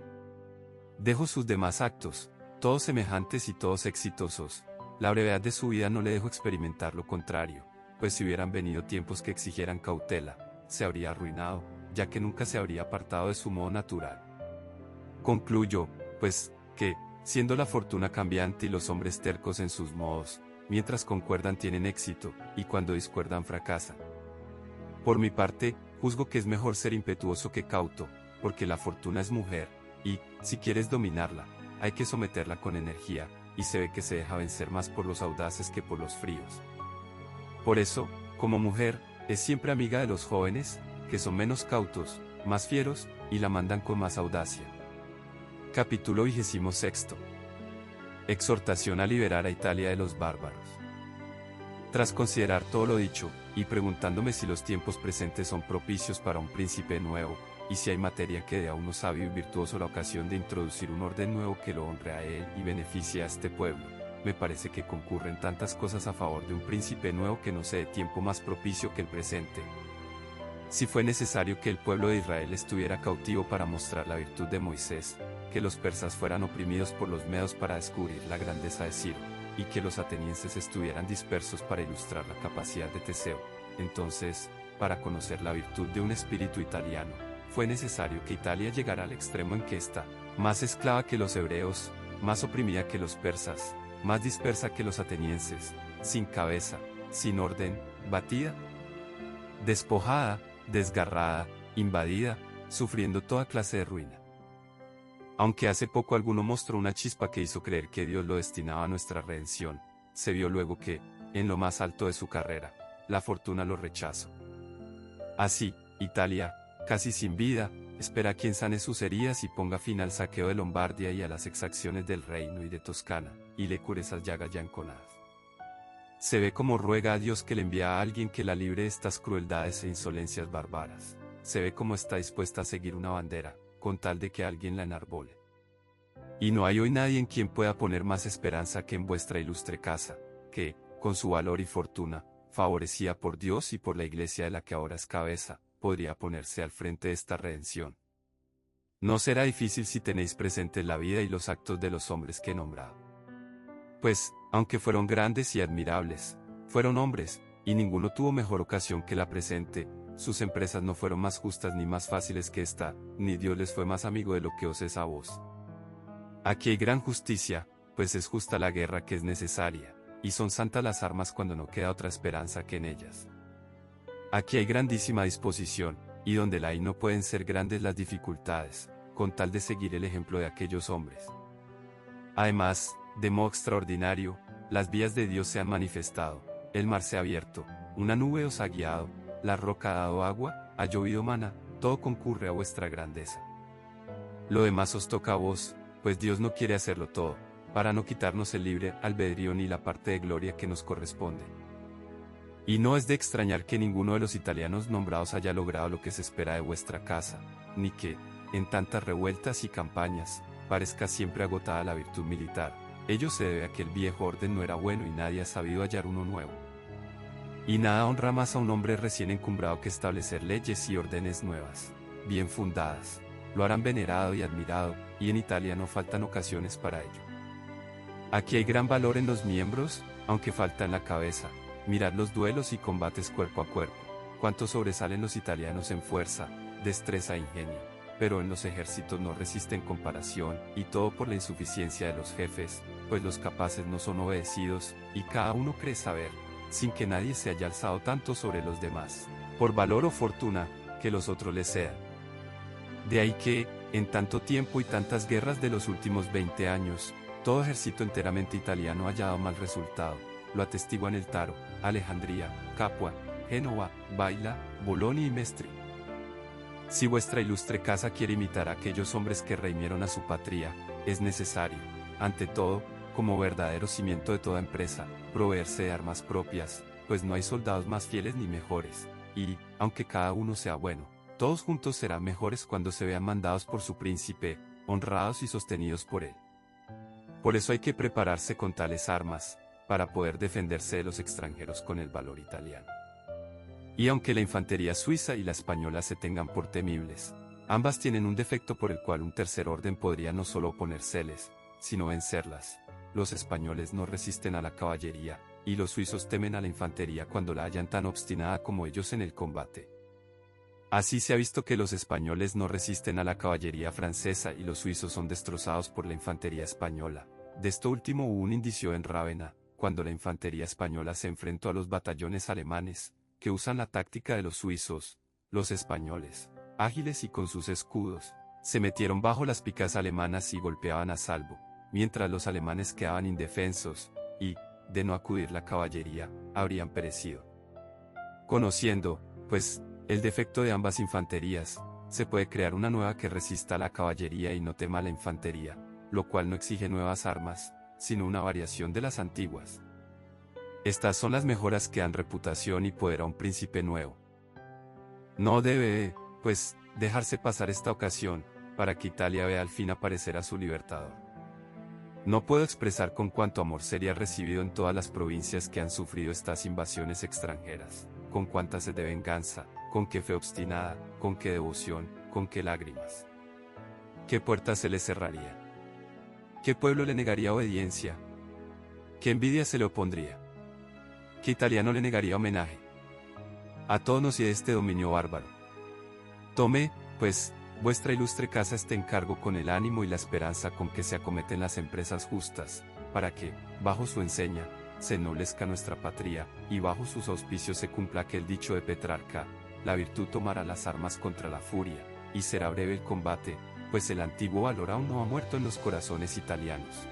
Dejó sus demás actos, todos semejantes y todos exitosos. La brevedad de su vida no le dejó experimentar lo contrario, pues si hubieran venido tiempos que exigieran cautela, se habría arruinado, ya que nunca se habría apartado de su modo natural. Concluyó, pues, que, siendo la fortuna cambiante y los hombres tercos en sus modos, mientras concuerdan tienen éxito, y cuando discuerdan fracasan. Por mi parte, juzgo que es mejor ser impetuoso que cauto, porque la fortuna es mujer, y, si quieres dominarla, hay que someterla con energía, y se ve que se deja vencer más por los audaces que por los fríos. Por eso, como mujer, es siempre amiga de los jóvenes, que son menos cautos, más fieros, y la mandan con más audacia. Capítulo 26. Exhortación a liberar a Italia de los bárbaros. Tras considerar todo lo dicho, y preguntándome si los tiempos presentes son propicios para un príncipe nuevo, y si hay materia que dé a uno sabio y virtuoso la ocasión de introducir un orden nuevo que lo honre a él y beneficie a este pueblo, me parece que concurren tantas cosas a favor de un príncipe nuevo que no sé de tiempo más propicio que el presente. Si fue necesario que el pueblo de Israel estuviera cautivo para mostrar la virtud de Moisés, que los persas fueran oprimidos por los medos para descubrir la grandeza de Ciro, y que los atenienses estuvieran dispersos para ilustrar la capacidad de Teseo, entonces, para conocer la virtud de un espíritu italiano, fue necesario que Italia llegara al extremo en que está, más esclava que los hebreos, más oprimida que los persas, más dispersa que los atenienses, sin cabeza, sin orden, batida, despojada, desgarrada, invadida, sufriendo toda clase de ruina. Aunque hace poco alguno mostró una chispa que hizo creer que Dios lo destinaba a nuestra redención, se vio luego que, en lo más alto de su carrera, la fortuna lo rechazó. Así, Italia, casi sin vida, espera a quien sane sus heridas y ponga fin al saqueo de Lombardia y a las exacciones del reino y de Toscana, y le cure esas llagas ya enconadas. Se ve como ruega a Dios que le envíe a alguien que la libre de estas crueldades e insolencias bárbaras. Se ve como está dispuesta a seguir una bandera, con tal de que alguien la enarbole. Y no hay hoy nadie en quien pueda poner más esperanza que en vuestra ilustre casa, que, con su valor y fortuna, favorecida por Dios y por la iglesia de la que ahora es cabeza, podría ponerse al frente de esta redención. No será difícil si tenéis presente la vida y los actos de los hombres que he nombrado. Pues, aunque fueron grandes y admirables, fueron hombres, y ninguno tuvo mejor ocasión que la presente. Sus empresas no fueron más justas ni más fáciles que esta, ni Dios les fue más amigo de lo que os es a vos. Aquí hay gran justicia, pues es justa la guerra que es necesaria, y son santas las armas cuando no queda otra esperanza que en ellas. Aquí hay grandísima disposición, y donde la hay no pueden ser grandes las dificultades, con tal de seguir el ejemplo de aquellos hombres. Además, de modo extraordinario, las vías de Dios se han manifestado, el mar se ha abierto, una nube os ha guiado, la roca ha dado agua, ha llovido maná, todo concurre a vuestra grandeza. Lo demás os toca a vos, pues Dios no quiere hacerlo todo, para no quitarnos el libre albedrío ni la parte de gloria que nos corresponde. Y no es de extrañar que ninguno de los italianos nombrados haya logrado lo que se espera de vuestra casa, ni que, en tantas revueltas y campañas, parezca siempre agotada la virtud militar. Ello se debe a que el viejo orden no era bueno y nadie ha sabido hallar uno nuevo. Y nada honra más a un hombre recién encumbrado que establecer leyes y órdenes nuevas, bien fundadas. Lo harán venerado y admirado, y en Italia no faltan ocasiones para ello. Aquí hay gran valor en los miembros, aunque falta en la cabeza. Mirad los duelos y combates cuerpo a cuerpo, cuánto sobresalen los italianos en fuerza, destreza e ingenio. pero en los ejércitos no resisten comparación, y todo por la insuficiencia de los jefes, pues los capaces no son obedecidos, y cada uno cree saber, sin que nadie se haya alzado tanto sobre los demás, por valor o fortuna, que los otros les cedan. De ahí que, en tanto tiempo y tantas guerras de los últimos 20 años, todo ejército enteramente italiano haya dado mal resultado, lo atestiguan el Taro, Alejandría, Capua, Génova, Baila, Bolonia y Mestri. Si vuestra ilustre casa quiere imitar a aquellos hombres que redimieron a su patria, es necesario, ante todo, como verdadero cimiento de toda empresa, proveerse de armas propias, pues no hay soldados más fieles ni mejores, y, aunque cada uno sea bueno, todos juntos serán mejores cuando se vean mandados por su príncipe, honrados y sostenidos por él. Por eso hay que prepararse con tales armas, para poder defenderse de los extranjeros con el valor italiano. Y aunque la infantería suiza y la española se tengan por temibles, ambas tienen un defecto por el cual un tercer orden podría no solo oponérseles, sino vencerlas. Los españoles no resisten a la caballería, y los suizos temen a la infantería cuando la hallan tan obstinada como ellos en el combate. Así se ha visto que los españoles no resisten a la caballería francesa y los suizos son destrozados por la infantería española. De esto último hubo un indicio en Rávena, cuando la infantería española se enfrentó a los batallones alemanes, que usan la táctica de los suizos. Los españoles, ágiles y con sus escudos, se metieron bajo las picas alemanas y golpeaban a salvo, mientras los alemanes quedaban indefensos, y, de no acudir la caballería, habrían perecido. Conociendo, pues, el defecto de ambas infanterías, se puede crear una nueva que resista a la caballería y no tema a la infantería, lo cual no exige nuevas armas, sino una variación de las antiguas. Estas son las mejoras que dan reputación y poder a un príncipe nuevo. No debe, pues, dejarse pasar esta ocasión, para que Italia vea al fin aparecer a su libertador. No puedo expresar con cuánto amor sería recibido en todas las provincias que han sufrido estas invasiones extranjeras, con cuánta sed de venganza, con qué fe obstinada, con qué devoción, con qué lágrimas. ¿Qué puertas se le cerraría? ¿Qué pueblo le negaría obediencia? ¿Qué envidia se le opondría? ¿Qué italiano le negaría homenaje? A todos nos hiede este dominio bárbaro. Tome, pues, vuestra ilustre casa este encargo con el ánimo y la esperanza con que se acometen las empresas justas, para que, bajo su enseña, se ennoblezca nuestra patria, y bajo sus auspicios se cumpla aquel dicho de Petrarca: la virtud tomará las armas contra la furia, y será breve el combate, pues el antiguo valor aún no ha muerto en los corazones italianos.